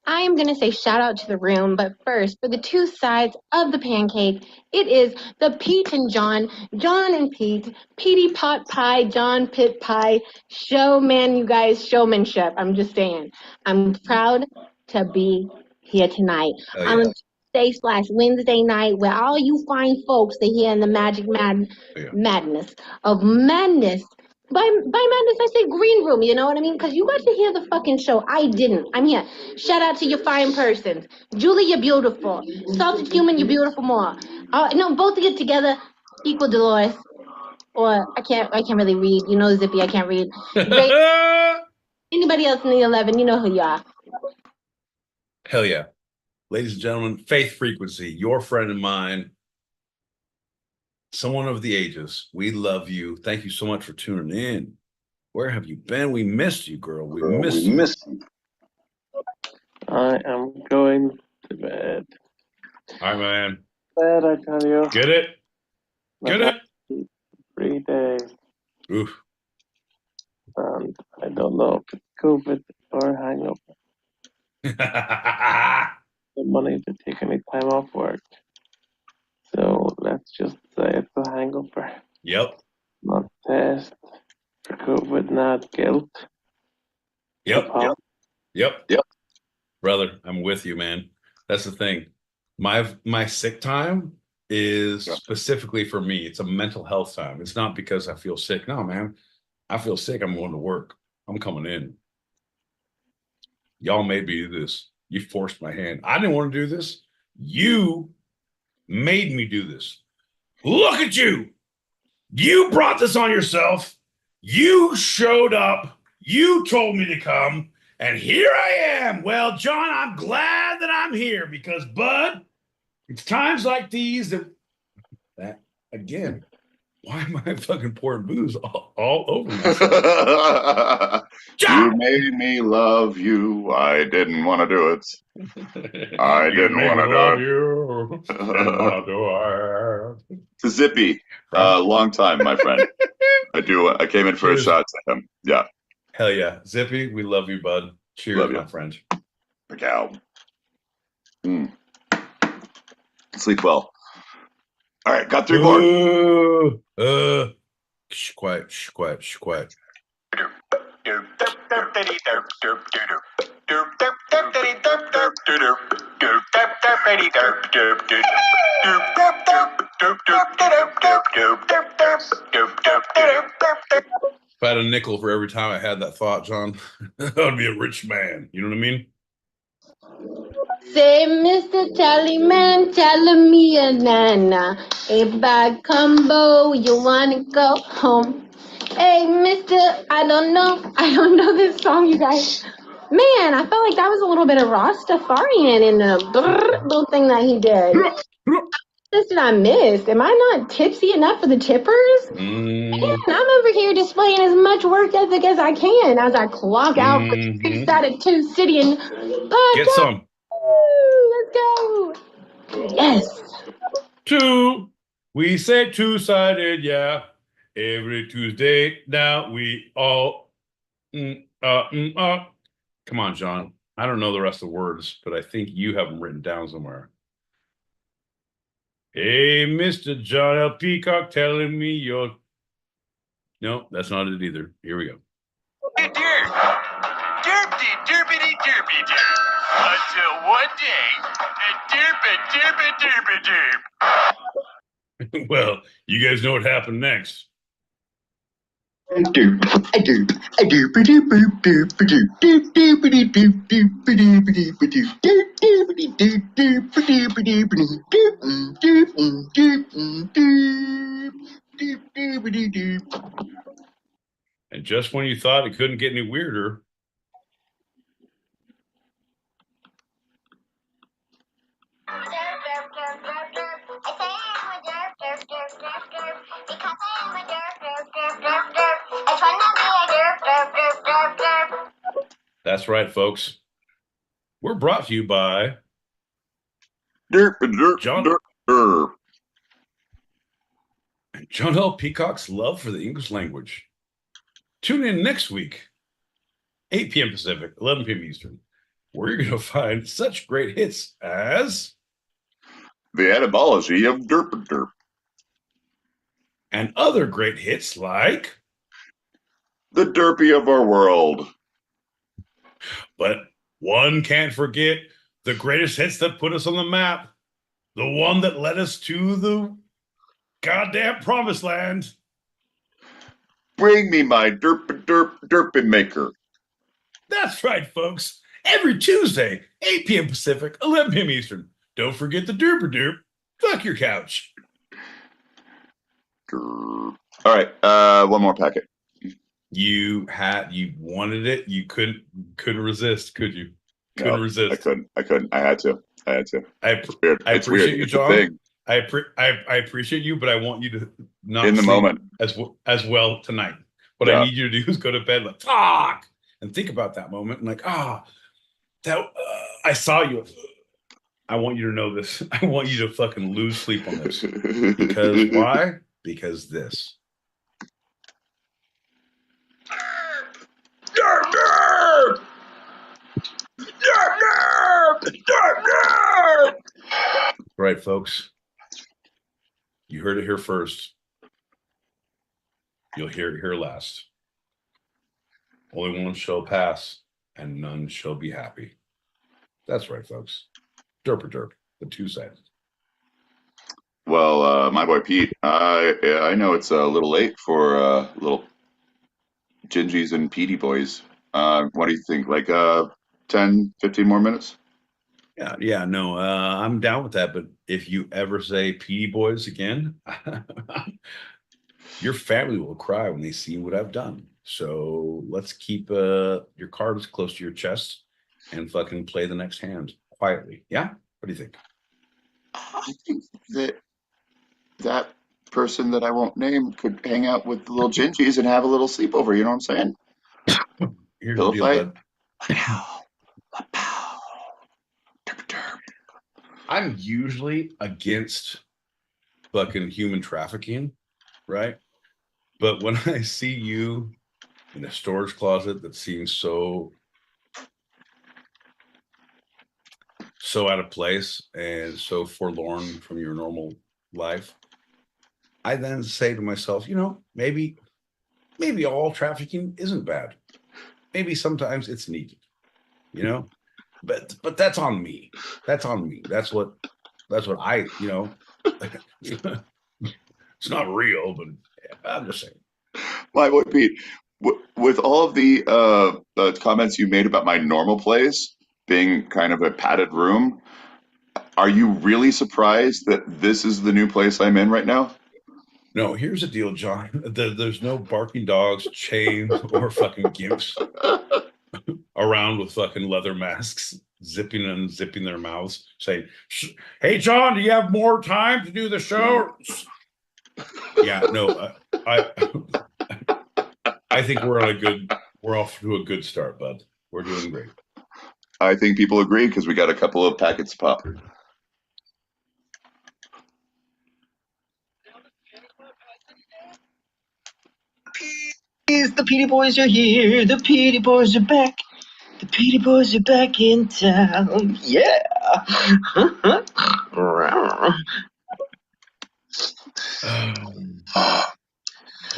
I am going to say shout out to the room. But first, for the two sides of the pancake, it is the Pete and John, John and Pete, Petey Pot Pie, John Pit Pie, showman, you guys, showmanship. I'm just saying. I'm proud to be here tonight. Oh, yeah. On Tuesday/Wednesday night, where all you fine folks are here in the magic madness of madness. By madness, I say green room, you know what I mean? Because you got to hear the fucking show. I didn't. I'm here. Shout out to your fine persons. Julie, you're beautiful. Salted Human, you're beautiful more. No, both of you together equal Dolores. Or I can't really read. You know, Zippy, I can't read. Great. Anybody else in the 11, you know who you are. Hell yeah. Ladies and gentlemen, Faith Frequency, your friend and mine, someone of the ages. We love you. Thank you so much for tuning in. Where have you been? We missed you, girl. We missed you. I am going to bed. All right, man. Bed, I tell you. Get it? Get it? 3 days. Oof. And I don't know if it's COVID or hangover. The money to take any time off work. So let's just say it's a hangover. Yep. Not test for COVID, not guilt. Yep. Brother, I'm with you, man. That's the thing. My sick time is specifically for me. It's a mental health time. It's not because I feel sick. No, man. I feel sick. I'm going to work. I'm coming in. Y'all made me do this. You forced my hand. I didn't want to do this. You made me do this. Look at you. You brought this on yourself. You showed up. You told me to come. And here I am. Well, John, I'm glad that I'm here because, bud, it's times like these that again, why am I fucking pouring booze all over myself? You made me love you. I didn't want to do it. I didn't want to do it. To Zippy, long time, my friend. I came in for a shot to him. Yeah. Hell yeah. Zippy, we love you, bud. Cheers, love you, my friend. Cow. Sleep well. All right, got 3 more. Quiet. If I had a nickel for every time I had that thought, John, I'd be a rich man. You know what I mean? Say, Mr. Tallyman, telling me a nana. A bad combo, you wanna go home? Hey, Mr. I don't know this song, you guys. Man, I felt like that was a little bit of Rastafarian in the little thing that he did. What did I miss? Am I not tipsy enough for the tippers? Man, I'm over here displaying as much work ethic as I can as I clock out for the street side of 2 City and Get some. Let's go. Yes. 2. We say 2-sided, yeah. Every Tuesday now we all Come on, John. I don't know the rest of the words, but I think you have them written down somewhere. Hey, Mr. John L. Peacock telling me you're... No, that's not it either. Here we go. Derpity derpity derpy derp. Until one day, derp. Well, you guys know what happened next. And just when you thought it couldn't get any weirder, that's right, folks. We're brought to you by John. John L. Peacock's love for the English language. Tune in next week, 8 p.m. Pacific, 11 p.m. Eastern, where you're going to find such great hits as The Etymology of Derp Derp. And other great hits like The Derpy of Our World. But one can't forget the greatest hits that put us on the map. The one that led us to the goddamn promised land. Bring me my derpin maker. That's right, folks. Every Tuesday, 8 p.m. Pacific, 11 p.m. Eastern. Don't forget the derper derp. Fuck your couch. All right, one more packet. You wanted it. You couldn't resist, could you? Couldn't resist. I couldn't. I had to. I it's weird. appreciate you, It's John. a thing. I appreciate you, but I want you to not In the sleep moment as well tonight. What I need you to do is go to bed like fuck and think about that moment and like that I saw you. I want you to know this. I want you to fucking lose sleep on this. Because why? Because this. Derp, derp! Derp, derp! Derp, derp! Right, folks. You heard it here first. You'll hear it here last. Only one shall pass, and none shall be happy. That's right, folks. Derper derp, the two sides. Well, my boy Pete, I know it's a little late for little Gingies and Petey boys. What do you think? Like 10, 15 more minutes? Yeah, no, I'm down with that. But if you ever say Petey boys again, your family will cry when they see what I've done. So let's keep your cards close to your chest and fucking play the next hand quietly. Yeah? What do you think? I think that person that I won't name could hang out with the little Gingies and have a little sleepover. You know what I'm saying? Here's Pillow the deal, fight. bud. I'm usually against fucking human trafficking, right? But when I see you in a storage closet that seems so out of place and so forlorn from your normal life, I then say to myself, maybe all trafficking isn't bad. Maybe sometimes it's needed, but that's on me. That's on me. That's what I, it's not real, but I'm just saying. My boy Pete, with all of the comments you made about my normal place being kind of a padded room, are you really surprised that this is the new place I'm in right now? No, here's the deal, John. There's no barking dogs, chains, or fucking gimps around with fucking leather masks, zipping and unzipping their mouths, saying, "Hey, John, do you have more time to do the show?" Yeah, no, I think we're off to a good start, bud. We're doing great. I think people agree because we got a couple of packets pop. The Petey Boys are here. The Petey Boys are back. The Petey Boys are back in town. Yeah.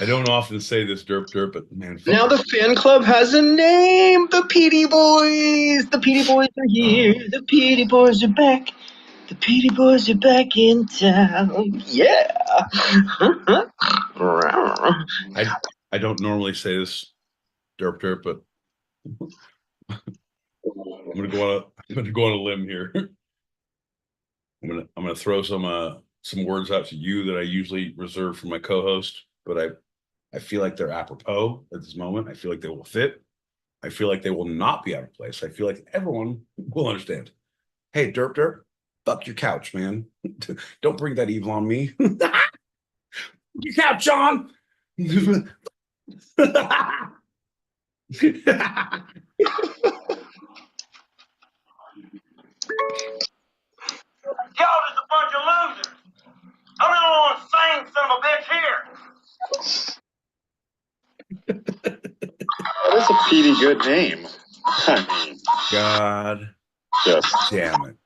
I don't often say this, derp, but man. Now the fan club has a name. The Petey Boys. The Petey Boys are here. The Petey Boys are back. The Petey Boys are back in town. Yeah. I don't normally say this, derp, but I'm gonna go on a limb here. I'm gonna throw some words out to you that I usually reserve for my co-host, but I feel like they're apropos at this moment. I feel like they will fit. I feel like they will not be out of place. I feel like everyone will understand. Hey, derp, fuck your couch, man. Don't bring that evil on me. Your couch, John. Y'all just a bunch of losers. I'm the only one sane son of a bitch here. good name. I mean, God just damn it.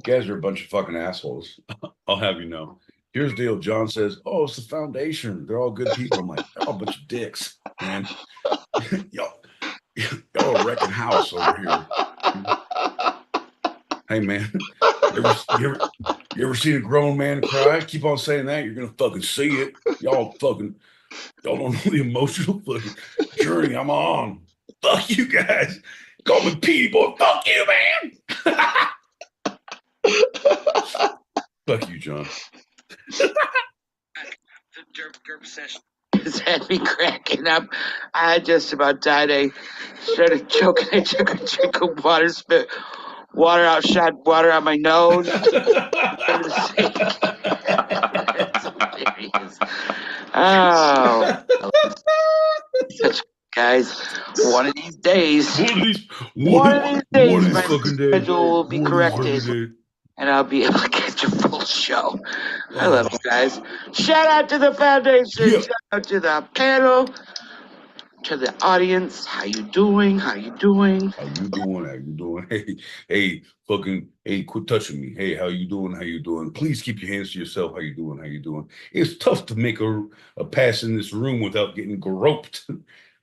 You guys are a bunch of fucking assholes. I'll have you know. Here's the deal. John says, oh, it's the foundation. They're all good people. I'm like, they're all a bunch of dicks, man. y'all are wrecking house over here. Hey, man. You ever seen a grown man cry? Keep on saying that. You're going to fucking see it. Y'all don't know the emotional fucking journey I'm on. Fuck you guys. Call me Petey boy. Fuck you, man. Fuck you, John. The derp gerp session has had me cracking up. I just about died. I started choking. I took a drink of water, spit water out, shot water out my nose. Oh, guys, one of these days, my schedule will be corrected, and I'll be able to catch a full show. I love you guys. Shout out to the foundation. Shout out to the panel. To the audience, how you doing? How you doing? How you doing? How you doing? Hey, quit touching me. Hey, how you doing? How you doing? Please keep your hands to yourself. How you doing? How you doing? It's tough to make a pass in this room without getting groped.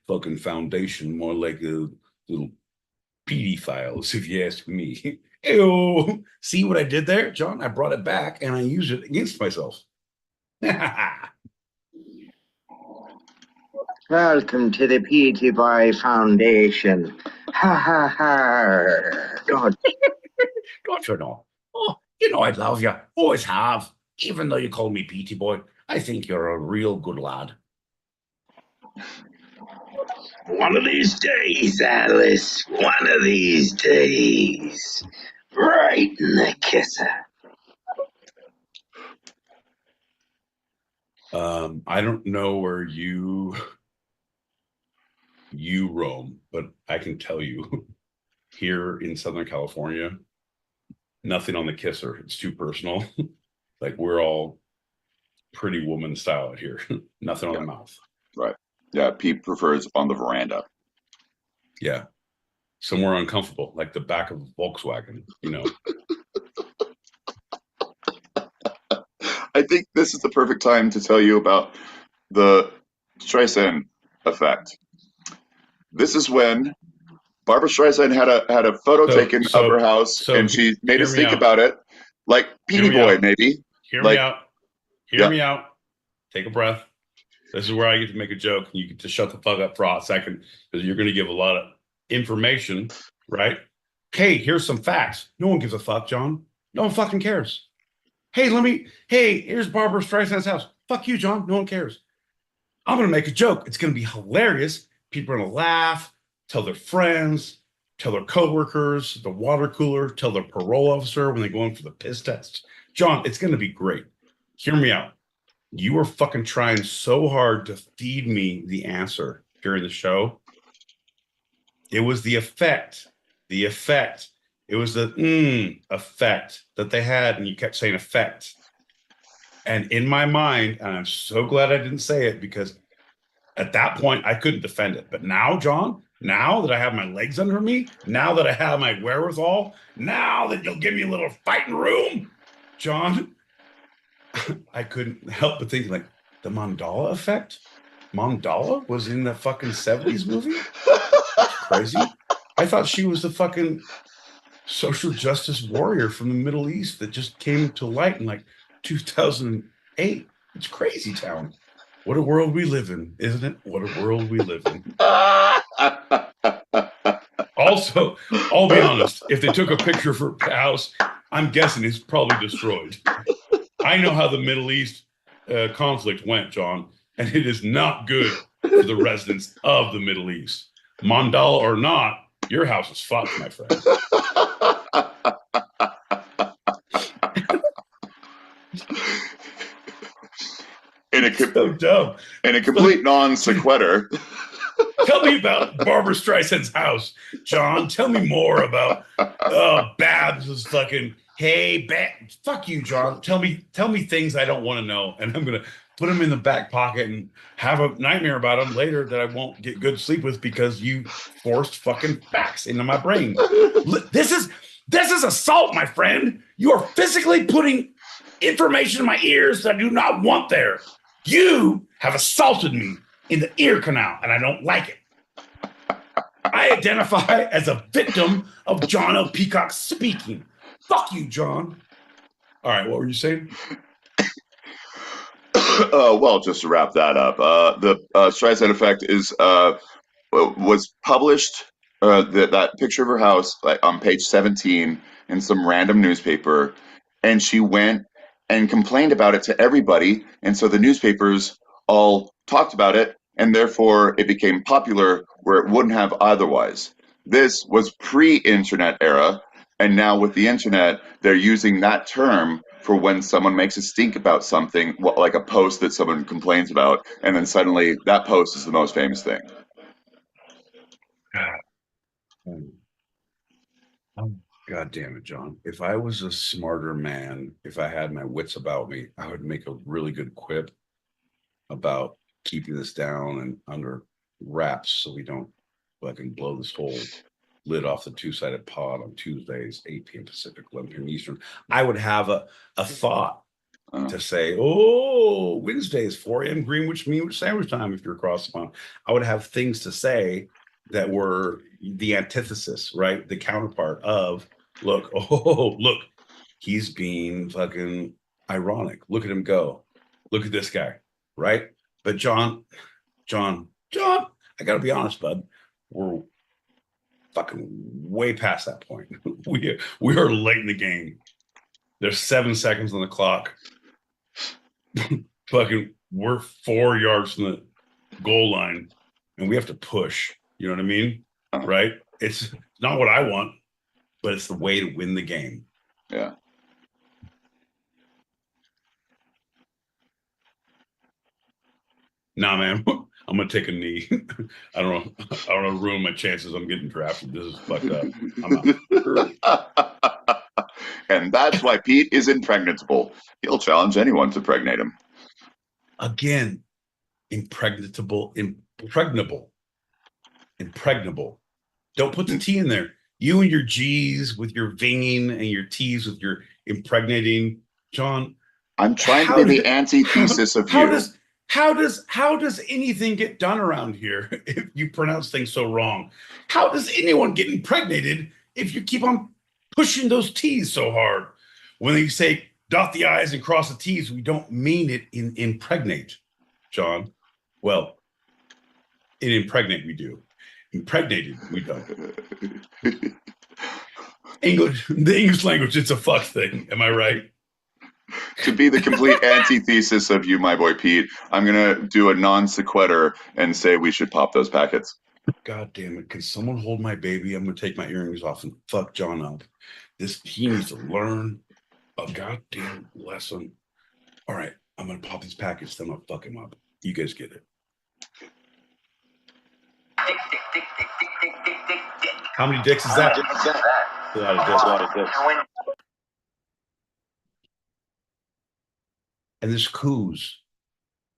Fucking foundation, more like a little pedophiles, if you ask me. Ew. See what I did there, John? I brought it back and I used it against myself. Welcome to the P.T. Boy Foundation. Ha ha ha. God. Don't you know? Oh, you know I love you. Always have. Even though you call me Petey Boy, I think you're a real good lad. One of these days, Alice. One of these days. Right in the kisser. I don't know where you roam, but I can tell you here in Southern California, nothing on the kisser. It's too personal. Like we're all pretty woman style out here. Nothing on the mouth. Right. Yeah. Pete prefers on the veranda. Yeah. Somewhere uncomfortable, like the back of a Volkswagen, you know. I think this is the perfect time to tell you about the Streisand effect. This is when Barbara Streisand had a photo taken of her house, and she made us think about it, like Petey Boy, maybe. Hear me out. Hear me out. Take a breath. This is where I get to make a joke, and you get to shut the fuck up for a second, because you're going to give a lot of information, right? Hey, here's some facts. No one gives a fuck, John. No one fucking cares. Hey, here's Barbara Streisand's house. Fuck you, John. No one cares. I'm going to make a joke. It's going to be hilarious. People are going to laugh, tell their friends, tell their coworkers, the water cooler, tell their parole officer when they go in for the piss test. John, it's going to be great. Hear me out. You were fucking trying so hard to feed me the answer during the show. It was the effect. The effect. It was the effect that they had, and you kept saying effect. And in my mind, and I'm so glad I didn't say it, because at that point, I couldn't defend it. But now, John, now that I have my legs under me, now that I have my wherewithal, now that you'll give me a little fighting room, John, I couldn't help but think, like, the Mandala effect? Mandala was in the fucking 70s movie? That's crazy. I thought she was the fucking social justice warrior from the Middle East that just came to light in like 2008. It's crazy town. What a world we live in, isn't it? What a world we live in. Also, I'll be honest, if they took a picture of her house, I'm guessing it's probably destroyed. I know how the Middle East conflict went, John, and it is not good for the residents of the Middle East. Mandala or not, your house is fucked, my friend. So dumb. In a complete non sequitur. Tell me about Barbara Streisand's house, John. Tell me more about Babs was fucking. Hey, fuck you, John. Tell me things I don't want to know, and I'm gonna put them in the back pocket and have a nightmare about them later that I won't get good sleep with because you forced fucking facts into my brain. This is assault, my friend. You are physically putting information in my ears that I do not want there. You have assaulted me in the ear canal, and I don't like it. I identify as a victim of John L. Peacock speaking. Fuck you, John. All right, what were you saying? Well, just to wrap that up, the Streisand effect was published. That picture of her house on page 17 in some random newspaper, and she went and complained about it to everybody, and so the newspapers all talked about it, and therefore it became popular where it wouldn't have otherwise. This was pre-internet era, and now with the internet, they're using that term for when someone makes a stink about something, like a post that someone complains about, and then suddenly that post is the most famous thing. Oh, God damn it, John. If I was a smarter man, if I had my wits about me, I would make a really good quip about keeping this down and under wraps so we don't fucking blow this whole lid off the two-sided pod on Tuesdays, 8 p.m. Pacific, 11 p.m. Eastern. I would have a thought to say, oh, Wednesday is 4 a.m. Greenwich Mean Sandwich time if you're across the pond. I would have things to say that were the antithesis, right? The counterpart of, look, he's being fucking ironic. Look at him go. Look at this guy, right? But John, I gotta be honest, bud. We're fucking way past that point. we are late in the game. There's 7 seconds on the clock. Fucking, we're 4 yards from the goal line, and we have to push. You know what I mean? Right? It's not what I want, but it's the way to win the game. Yeah. Nah, man. I'm gonna take a knee. I don't know. Ruin my chances. I'm getting drafted. This is fucked up. I'm out. And that's why Pete is impregnable. He'll challenge anyone to pregnate him. Again, impregnable. Don't put the T in there. You and your G's with your vinging and your T's with your impregnating, John. I'm trying to be the antithesis of you. How does anything get done around here if you pronounce things so wrong? How does anyone get impregnated if you keep on pushing those T's so hard? When you say dot the I's and cross the T's, we don't mean it in impregnate, John. Well, in impregnate we do. Impregnated we don't. The English language, it's a fuck thing. Am I right? To be the complete antithesis of you, my boy Pete, I'm going to do a non sequitur and say we should pop those packets. God damn it. Can someone hold my baby? I'm going to take my earrings off and fuck John up. He needs to learn a goddamn lesson. All right. I'm going to pop these packets. Then I'll fuck him up. You guys get it. How many dicks is that? A lot of dicks. And this Coos,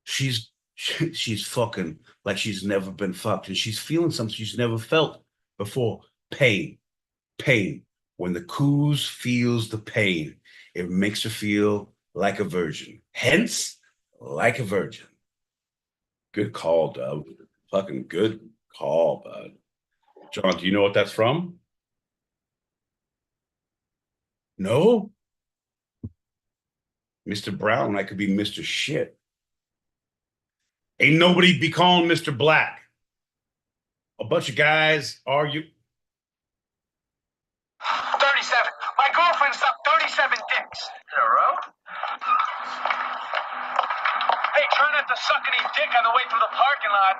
she's fucking like she's never been fucked, and she's feeling something she's never felt before. Pain. When the Coos feels the pain, it makes her feel like a virgin. Hence, like a virgin. Good call, Dub. Fucking good call, bud. John, do you know what that's from? No? Mr. Brown, I could be Mr. Shit. Ain't nobody be calling Mr. Black. A bunch of guys argue. 37. My girlfriend sucked 37 dicks. In a row? Hey, try not to suck any dick on the way through the parking lot.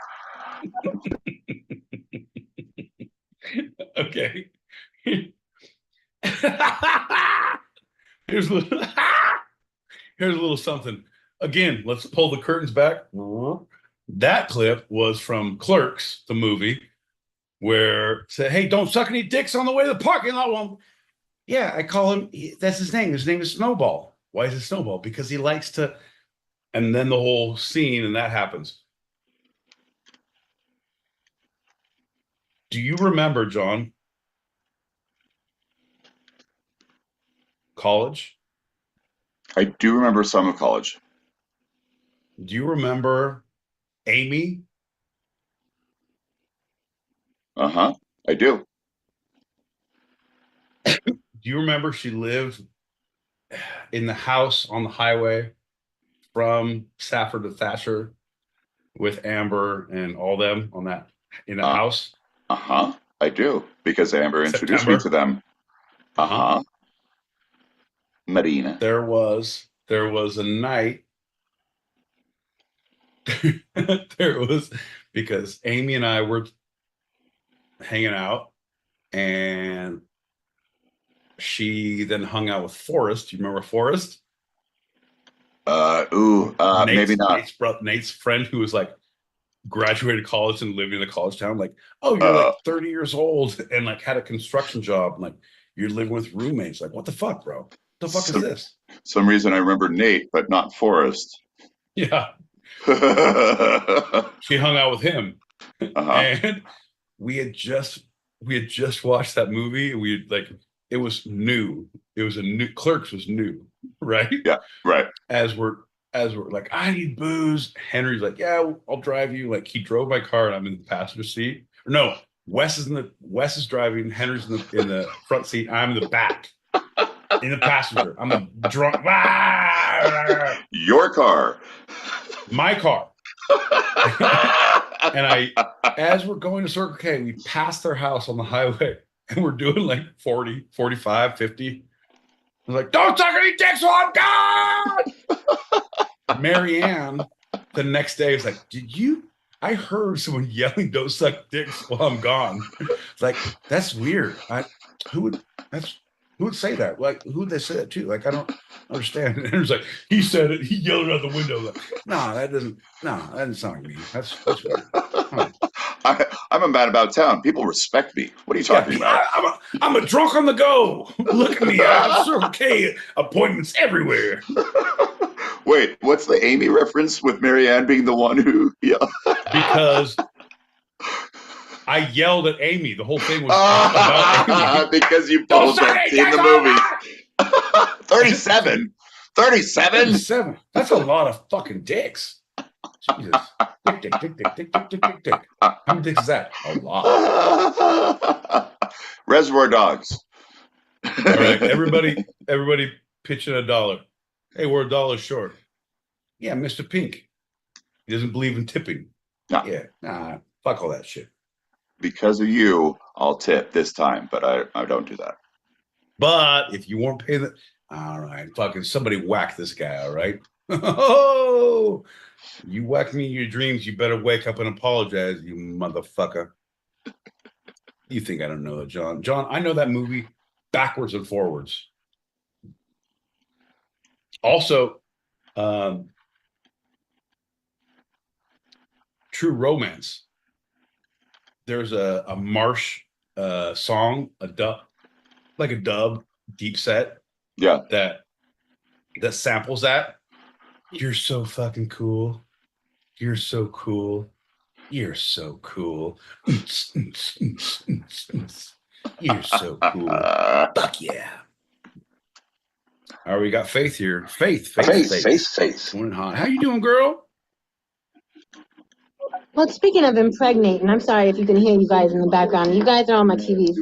Okay. Here's a little something. Again, let's pull the curtains back. That clip was from Clerks, the movie, where it said, hey, don't suck any dicks on the way to the parking lot. Well, yeah, I call him, that's his name. His name is Snowball. Why is it Snowball? Because he likes to And then the whole scene, and that happens. Do you remember, John? College? I do remember some of college. Do you remember Amy? Uh-huh. I do. Do you remember she lived in the house on the highway from Safford to Thatcher with Amber and all them on that in the house? Uh-huh. I do, because Amber introduced me September. to them. Uh-huh. Marina. There was a night. There was, because Amy and I were hanging out, and she then hung out with Forrest. You remember Forrest? Maybe not. Nate's friend who was like graduated college and living in a college town. Like, oh, you're like 30 years old and like had a construction job. And, like, you're living with roommates. Like, what the fuck, bro? What the fuck is this? Some reason I remember Nate, but not Forrest. Yeah. She hung out with him. And we had just watched that movie. We had, like, it was new. It was a new Clerks was new, right? Yeah, right. As we're like, I need booze. Henry's like, yeah, I'll drive you. Like, he drove my car and I'm in the passenger seat. No, Wes is driving. Henry's in the front seat. I'm in the back, in the passenger. I'm a drunk. Your car. My car. And as we're going to Circle K, we passed their house on the highway and we're doing like 40, 45, 50. I was like, don't suck any dicks while I'm gone. Marianne, the next day, was like, I heard someone yelling, don't suck dicks while I'm gone. It's like, that's weird. Who would say that? Like, who would they say that to? Like, I don't understand. And it was like, he said it. He yelled it out the window. Like, that doesn't sound like me. That's weird. Huh. I'm a man about town. People respect me. What are you talking about? I'm a drunk on the go. Look at me. I have Circle K appointments everywhere. Wait, what's the Amy reference with Marianne being the one who yelled? Because I yelled at Amy. The whole thing was about Amy. Because you've both seen the movie. 37. 37? 37. That's a lot of fucking dicks. Jesus. Dick. How many dicks is that? A lot. Reservoir Dogs. All right, everybody pitch in $1. Hey, we're $1 short. Yeah, Mr. Pink. He doesn't believe in tipping. No. Yeah, nah, fuck all that shit. Because of you, I'll tip this time, but I don't do that. But if you weren't paying all right, fucking somebody whack this guy, all right? Oh, you whack me in your dreams, you better wake up and apologize, you motherfucker. You think I don't know it, John? John, I know that movie backwards and forwards. Also, True Romance. There's a Marsh song, a dub, deep set. Yeah. That samples that. You're so fucking cool. You're so cool. You're so cool. You're so cool. Fuck yeah. All right, we got Faith here. Faith. Doing hot. How you doing, girl? Well, speaking of impregnating, I'm sorry if you can hear you guys in the background. You guys are on my TVs.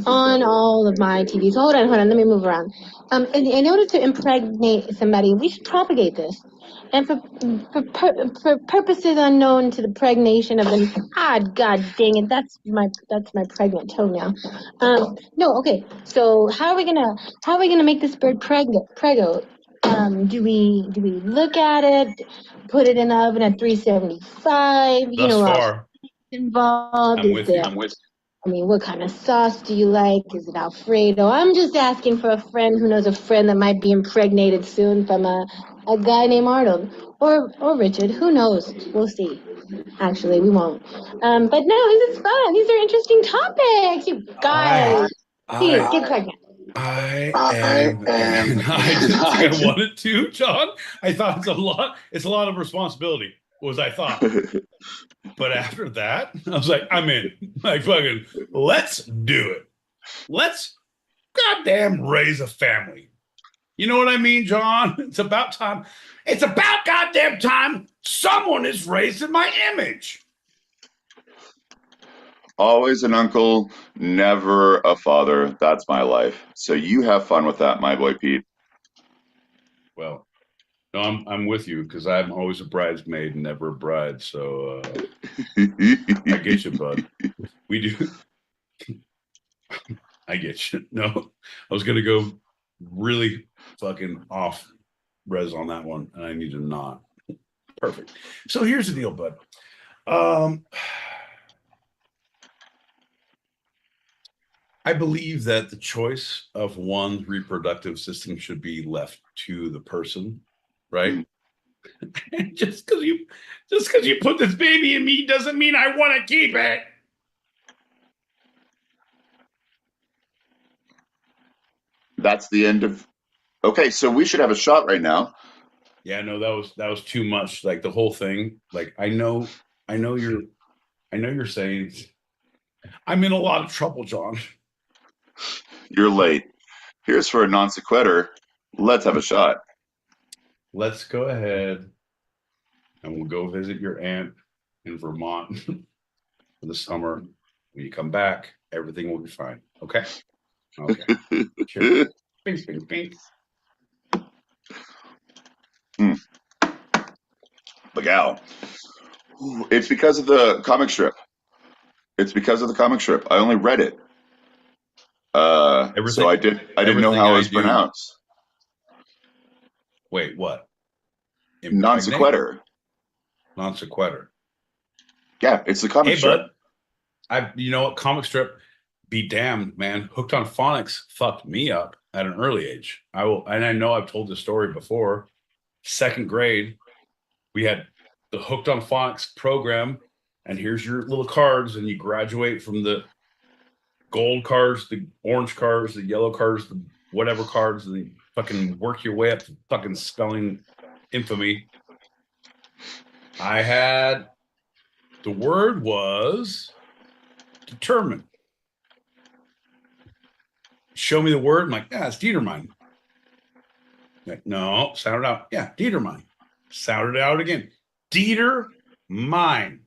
On all of my TVs. Hold on. Let me move around. In order to impregnate somebody, we should propagate this. And for purposes unknown to the pregnation of the God dang it, that's my pregnant toe now. No, okay. So how are we gonna make this bird prego? Do we look at it, put it in the oven at 375? You know, far. Involved. I'm with you. I mean, what kind of sauce do you like? Is it Alfredo? I'm just asking for a friend who knows a friend that might be impregnated soon from a guy named Arnold or Richard. Who knows? We'll see. Actually, we won't. But no, this is fun. These are interesting topics. You guys, please get pregnant. I am, and I didn't think I wanted to, John. I thought it's a lot of responsibility, was I thought. But after that, I was like, I'm in. Like, fucking, let's do it. Let's goddamn raise a family. You know what I mean, John? It's about time. It's about goddamn time someone is raised in my image. Always an uncle, never a father. That's my life. So you have fun with that, my boy Pete. Well, no, I'm with you because I'm always a bridesmaid, never a bride. So I get you, bud. We do. I get you. No, I was gonna go really fucking off res on that one, and I need to not. Perfect. So here's the deal, bud. I believe that the choice of one's reproductive system should be left to the person, right? just because you put this baby in me doesn't mean I want to keep it. That's the end of. Okay, so we should have a shot right now. Yeah, no, that was too much. Like the whole thing. Like I know you're saying I'm in a lot of trouble, John. You're late. Here's for a non sequitur. Let's have a shot. Let's go ahead and we'll go visit your aunt in Vermont for the summer. When you come back, everything will be fine. Okay? Okay. Cheers. Pink, pink, pink. Bagal. It's because of the comic strip. It's because of the comic strip. I only read it. So I didn't know how it was pronounced. Wait, what? Non sequitur. Non sequitur. Yeah, it's the comic strip. Bud, you know what? Comic strip, be damned, man. Hooked on Phonics fucked me up at an early age. And I know I've told this story before. 2nd grade, we had the Hooked on Phonics program, and here's your little cards, and you graduate from the gold cards, the orange cards, the yellow cards, the whatever cards, and you fucking work your way up to fucking spelling infamy. I had the word was determined. Show me the word. I'm like, yeah, it's Dietermine. Like, no, sound it out. Yeah, Dietermine. Sound it out again. Dietermine.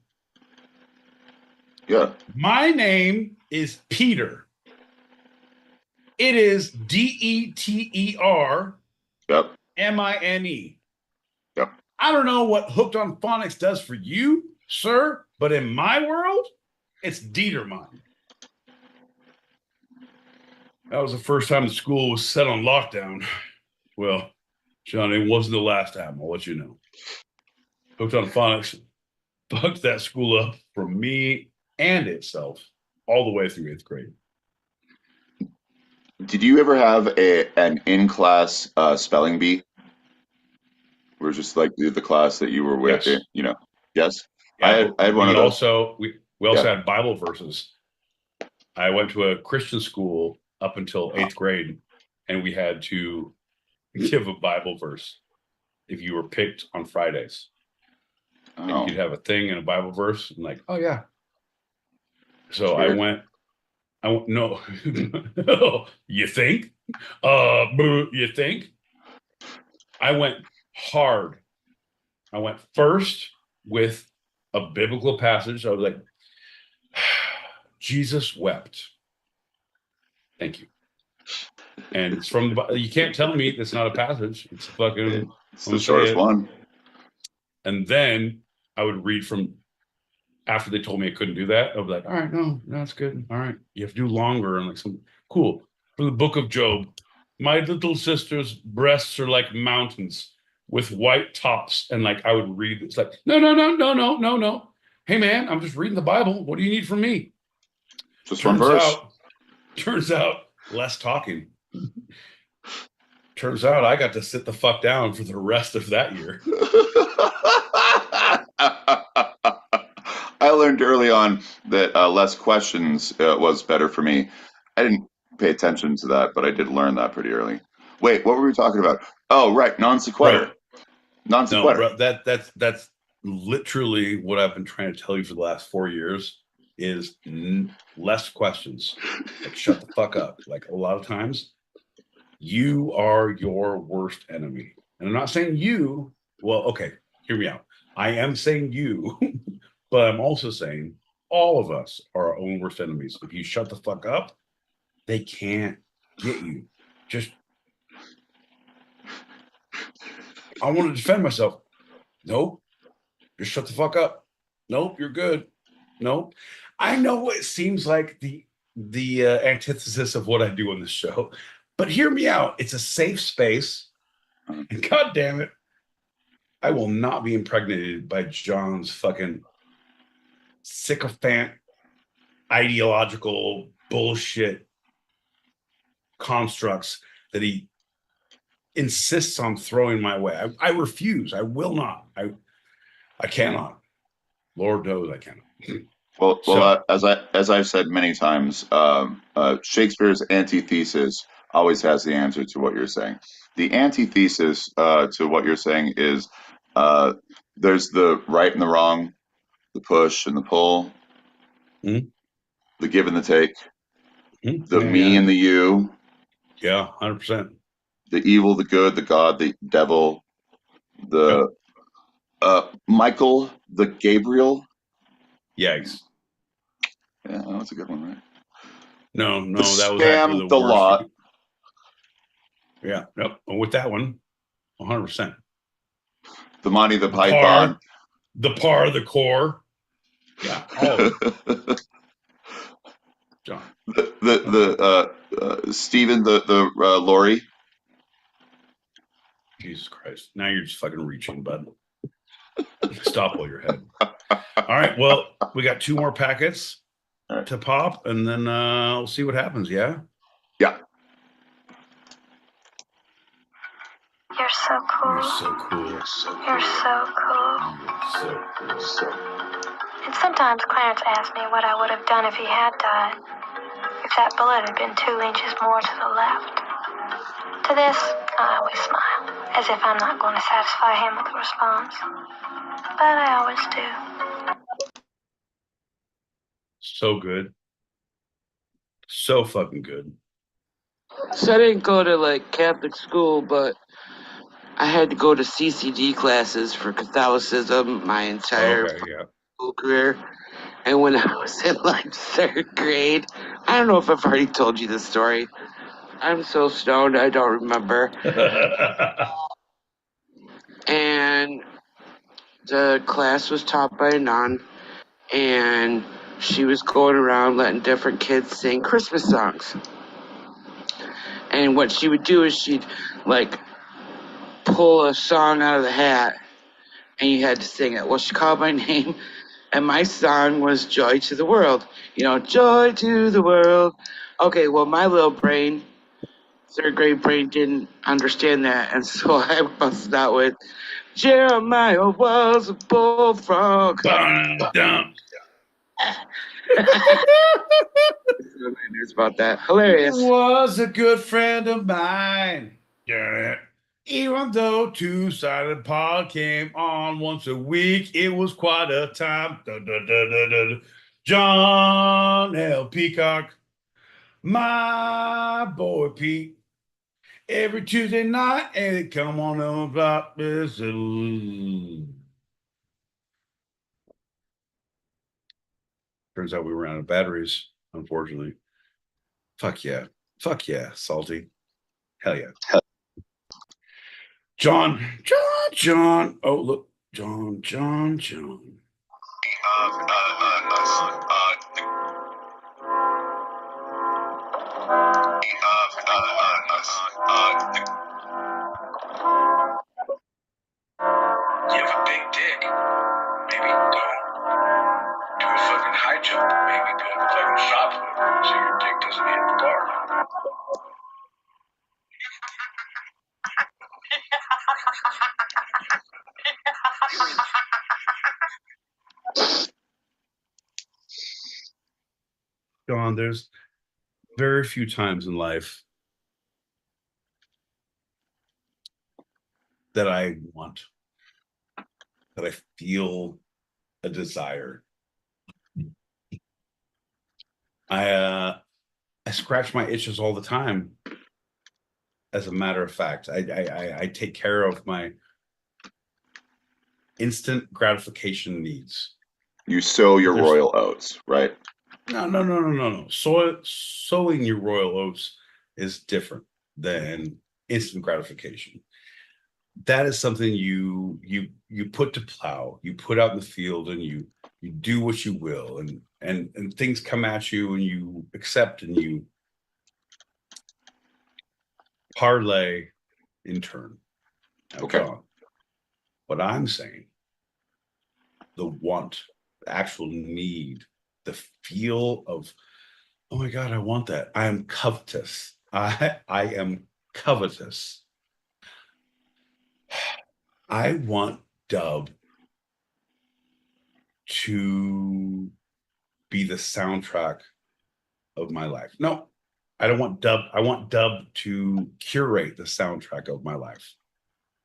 Yeah. My name is Peter. It is DETER. Yep. MINE. Yep. I don't know what Hooked on Phonics does for you, sir, but in my world, it's Dietermine. That was the first time the school was set on lockdown. Well, John, it wasn't the last time. I'll let you know. Hooked on Phonics bugged that school up for me and itself all the way through 8th grade. Did you ever have an in-class spelling bee? Or just like the class that you were with? Yes. You know, yes. Yeah, I had one of those. We also had Bible verses. I went to a Christian school up until 8th grade, and we had to give a Bible verse if you were picked on Fridays. Oh. And you'd have a thing and a Bible verse, and like, oh yeah. So I went. No, you think? You think? I went hard. I went first with a biblical passage. I was like, Jesus wept. Thank you. And it's from the, you can't tell me it's not a passage. It's fucking. It's the shortest one. And then I would read from. After they told me I couldn't do that, I was like, all right, no, that's good. All right. You have to do longer. And like some cool. For the book of Job, my little sister's breasts are like mountains with white tops. And like I would read, it's like, no. Hey man, I'm just reading the Bible. What do you need from me? Just one verse. Turns out less talking. Turns out I got to sit the fuck down for the rest of that year. I learned early on that less questions was better for me. I pay attention to that, but I did learn that pretty early. Wait, what were we talking about? Oh, right, non sequitur. Non No, sequitur. bro, that's literally what I've been trying to tell you for the last 4 years is less questions. Like, shut the fuck up. Like, a lot of times, you are your worst enemy. And I'm not saying you, well, okay, hear me out. I am saying you, but I'm also saying all of us are our own worst enemies. If you shut the fuck up, they can't get you. Just, I want to defend myself. Nope. Just shut the fuck up. Nope, you're good. Nope. I know it seems like the antithesis of what I do on this show, but hear me out. It's a safe space, and god damn it, I will not be impregnated by John's fucking sycophant ideological bullshit constructs that he insists on throwing my way. I refuse. I will not. I cannot. Lord knows I cannot. Well, as I've said many times, Shakespeare's antithesis always has the answer to what you're saying. The antithesis to what you're saying is there's the right and the wrong, the push and the pull, the give and the take, the me and the you. Yeah, 100%. The evil, the good, the God, the devil, the Michael, the Gabriel. Yikes. Yeah, that's a good one, right? No, The that was actually scam, the the worst. lot. Yeah, nope. With that one, 100%. The Monty the Python. The the core. Yeah, all of them. John. The Stephen, the Lori. Jesus Christ. Now you're just fucking reaching, bud. Stop while you're ahead. All right, well, we got 2 more packets to pop, and then we'll see what happens, yeah? Yeah. You're so cool. You're so cool. You're so cool. You're so cool. And sometimes Clarence asks me what I would have done if he had died. If that bullet had been 2 inches more to the left. To this, I always smile, as if I'm not going to satisfy him with a response. But I always do. So good. So fucking good. So I didn't go to like Catholic school, but I had to go to CCD classes for Catholicism my entire school career. And when I was in like 3rd grade, I don't know if I've already told you this story. I'm so stoned, I don't remember. And the class was taught by a nun, and she was going around letting different kids sing Christmas songs. And what she would do is she'd like pull a song out of the hat, and you had to sing it. Well, she called my name, and my song was Joy to the World. You know, Joy to the World. Okay, well, my little brain, 3rd grade brain, didn't understand that, and so I busted out with, Jeremiah was a bullfrog. It's about that. Hilarious. Was a good friend of mine. Yeah. Even though 2-sided pod came on once a week, it was quite a time. John L. Peacock, my boy Pete. Every Tuesday night, and come on the block. Turns out we were out of batteries, unfortunately. Fuck yeah. Fuck yeah, Salty. Hell yeah. John. Oh, look. John. You have a big dick. Maybe don't do a fucking high jump. Maybe do a fucking shot put so your dick doesn't hit the bar. John, there's very few times in life that I want, that I feel a desire. I scratch my itches all the time. As a matter of fact, I take care of my instant gratification needs. You sow your royal oats, right? No. Sowing your royal oats is different than instant gratification. That is something you put to plow, you put out in the field, and you do what you will, and things come at you, and you accept, and you parlay in turn. Now, Okay. John, what I'm saying, the want, the actual need, the feel of, oh my God, I want that. I am covetous. I am covetous. I want Dub to be the soundtrack of my life. No, I don't want Dub. I want Dub to curate the soundtrack of my life.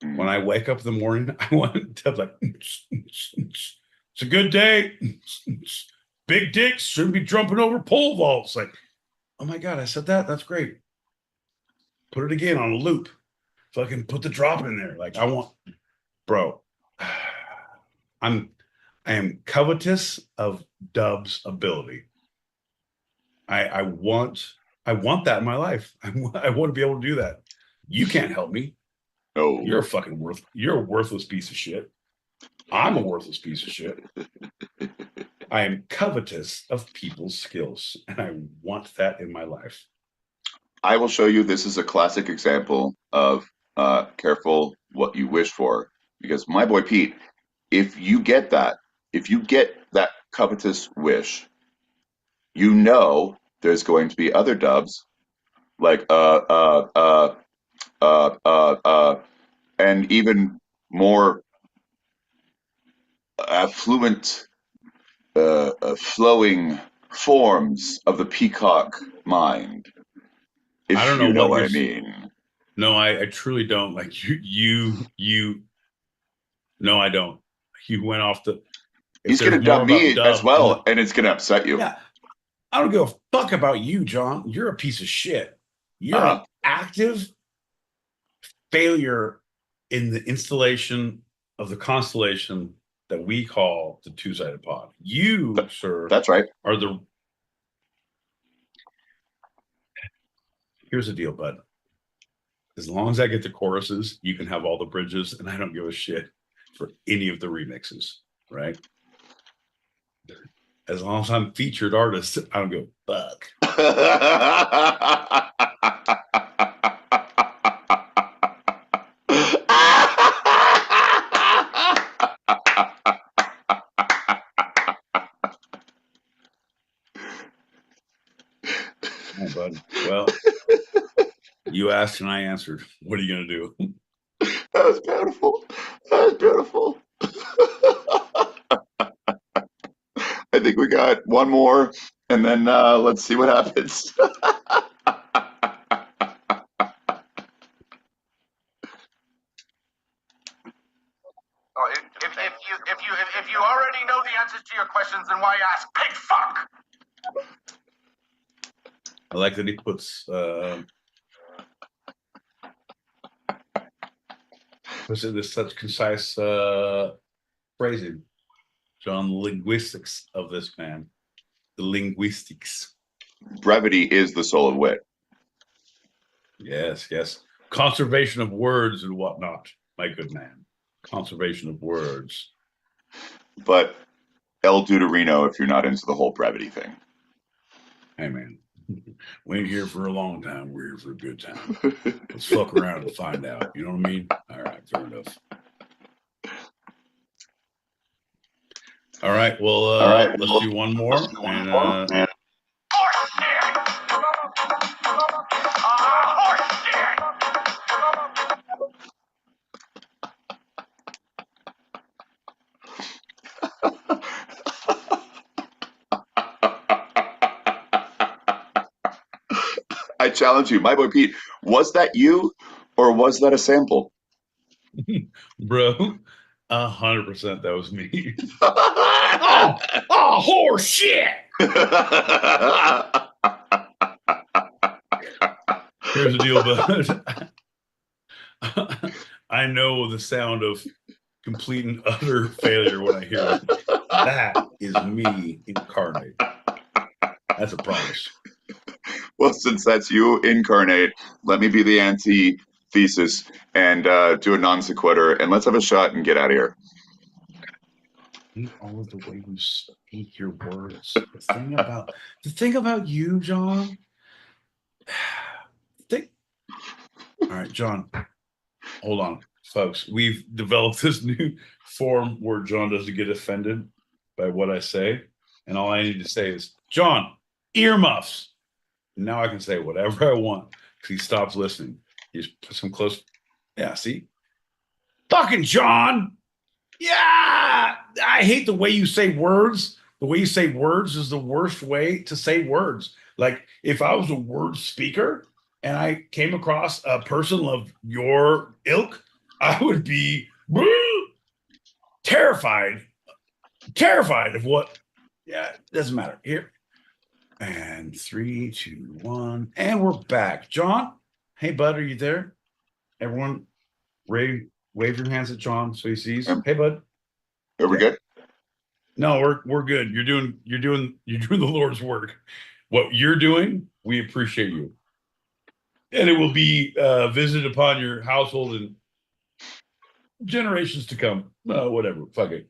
When I wake up in the morning, I want Dub like, it's a good day. Big dicks shouldn't be jumping over pole vaults. Like, oh my God, I said that? That's great. Put it again on a loop. Fucking put the drop in there. Like, I want, bro, I am covetous of Dub's ability. I want that in my life. I want to be able to do that. You can't help me. No. You're a worthless piece of shit. I'm a worthless piece of shit. I am covetous of people's skills, and I want that in my life. I will show you. This is a classic example of careful what you wish for, because my boy Pete, if you get that covetous wish, you know there's going to be other Dubs like and even more affluent, flowing forms of the peacock mind. If I don't know you know what I mean. No, I truly don't. Like you. No, I don't. You went off the. He's going to dub me as well, and it's going to upset you. Yeah, I don't give a fuck about you, John. You're a piece of shit. You're an active failure in the installation of the constellation that we call the two-sided pod. You, sir, that's right, are the. Here's the deal, bud. As long as I get the choruses, you can have all the bridges, and I don't give a shit for any of the remixes, right? As long as I'm featured artist, I don't give a fuck. Oh, bud. Well, you asked and I answered. What are you going to do? That was beautiful. That was beautiful. I think we got one more, and then let's see what happens. If you already know the answers to your questions, then why ask? Pig fuck! I like that he puts it with such concise phrasing. John, the linguistics of this man. The linguistics. Brevity is the soul of wit. Yes. Conservation of words and whatnot, my good man. Conservation of words. But El Deuterino if you're not into the whole brevity thing. Hey, man. We ain't here for a long time. We're here for a good time. Let's fuck around and find out. You know what I mean? All right, fair enough. All right, well, let's do one more. And I challenge you, my boy Pete. Was that you, or was that a sample? Bro, 100% that was me. oh, horse shit! Here's the deal, bud. I know the sound of complete and utter failure when I hear it. That is me incarnate. That's a promise. Well, since that's you incarnate, let me be the antithesis and do a non sequitur, and let's have a shot and get out of here. All of the way you speak your words. The thing about you, John. All right, John. Hold on, folks. We've developed this new form where John doesn't get offended by what I say, and all I need to say is, John, earmuffs. And now I can say whatever I want because he stops listening. He just puts him close. Yeah, see? Fucking John. Yeah. I hate the way you say words. The way you say words is the worst way to say words. Like if I was a word speaker and I came across a person of your ilk, I would be terrified of what. Yeah, it doesn't matter. Here. And 3, 2, 1, and we're back. John, hey bud, are you there? Everyone, wave your hands at John so he sees. Hey bud, are we good? No, we're good. You're doing the Lord's work. What you're doing, we appreciate you, and it will be visited upon your household in generations to come. Whatever, fuck it.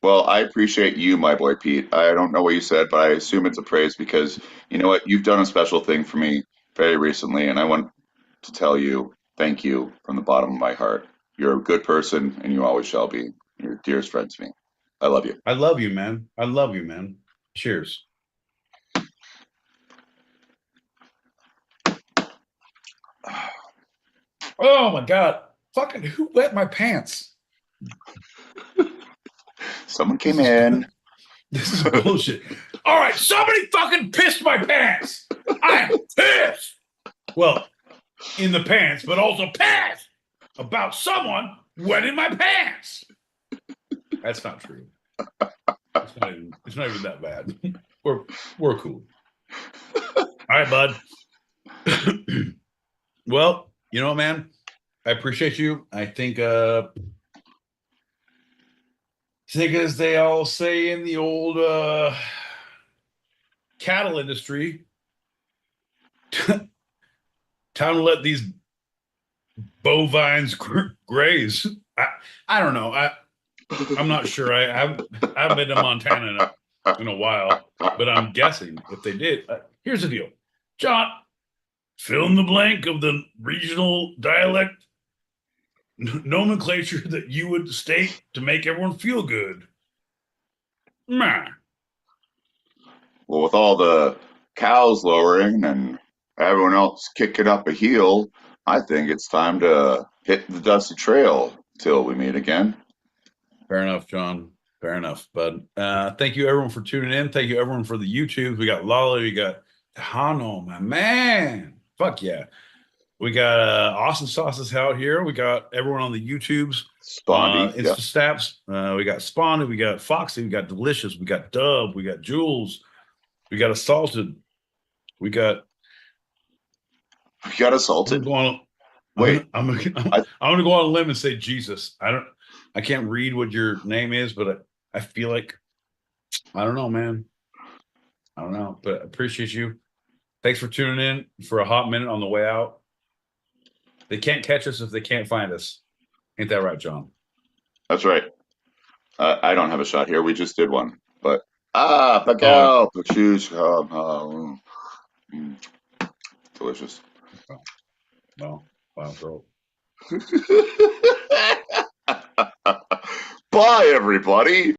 Well, I appreciate you, my boy Pete. I don't know what you said, but I assume it's a praise because you know what? You've done a special thing for me very recently, and I want to tell you thank you from the bottom of my heart. You're a good person, and you always shall be. You're a dearest friend to me. I love you. I love you, man. I love you, man. Cheers. Oh my God. Fucking who wet my pants? Someone came in. This is bullshit. All right, somebody fucking pissed my pants. I am pissed. Well, in the pants, but also pissed about someone wetting my pants. That's not true. It's not even that bad. We're cool. All right, bud. Well, you know what, man? I appreciate you. I think as they all say in the old cattle industry, time to let these bovines graze. I don't know. I'm not sure. I haven't been to Montana in a while, but I'm guessing if they did. Here's the deal, John. Fill in the blank of the regional dialect nomenclature that you would state to make everyone feel good. Man. Well, with all the cows lowering and everyone else kicking up a heel, I think it's time to hit the dusty trail till we meet again. Fair enough, John. Fair enough, bud. Thank you, everyone, for tuning in. Thank you, everyone, for the YouTube. We got Lala. We got Hano, my man. Fuck yeah. We got Austin Sauces out here. We got everyone on the YouTubes. Spondy. Insta Snaps. We got Spondy. We got Foxy. We got Delicious. We got Dub. We got Jules. We got Assaulted. We got Assaulted. Wait. I'm gonna go on a limb and say Jesus. I can't read what your name is, but I feel like I don't know, man. I don't know, but I appreciate you. Thanks for tuning in for a hot minute on the way out. They can't catch us if they can't find us. Ain't that right, John? That's right. I don't have a shot here. We just did one, but Pacal, delicious. No, wow, throat. Bye, everybody.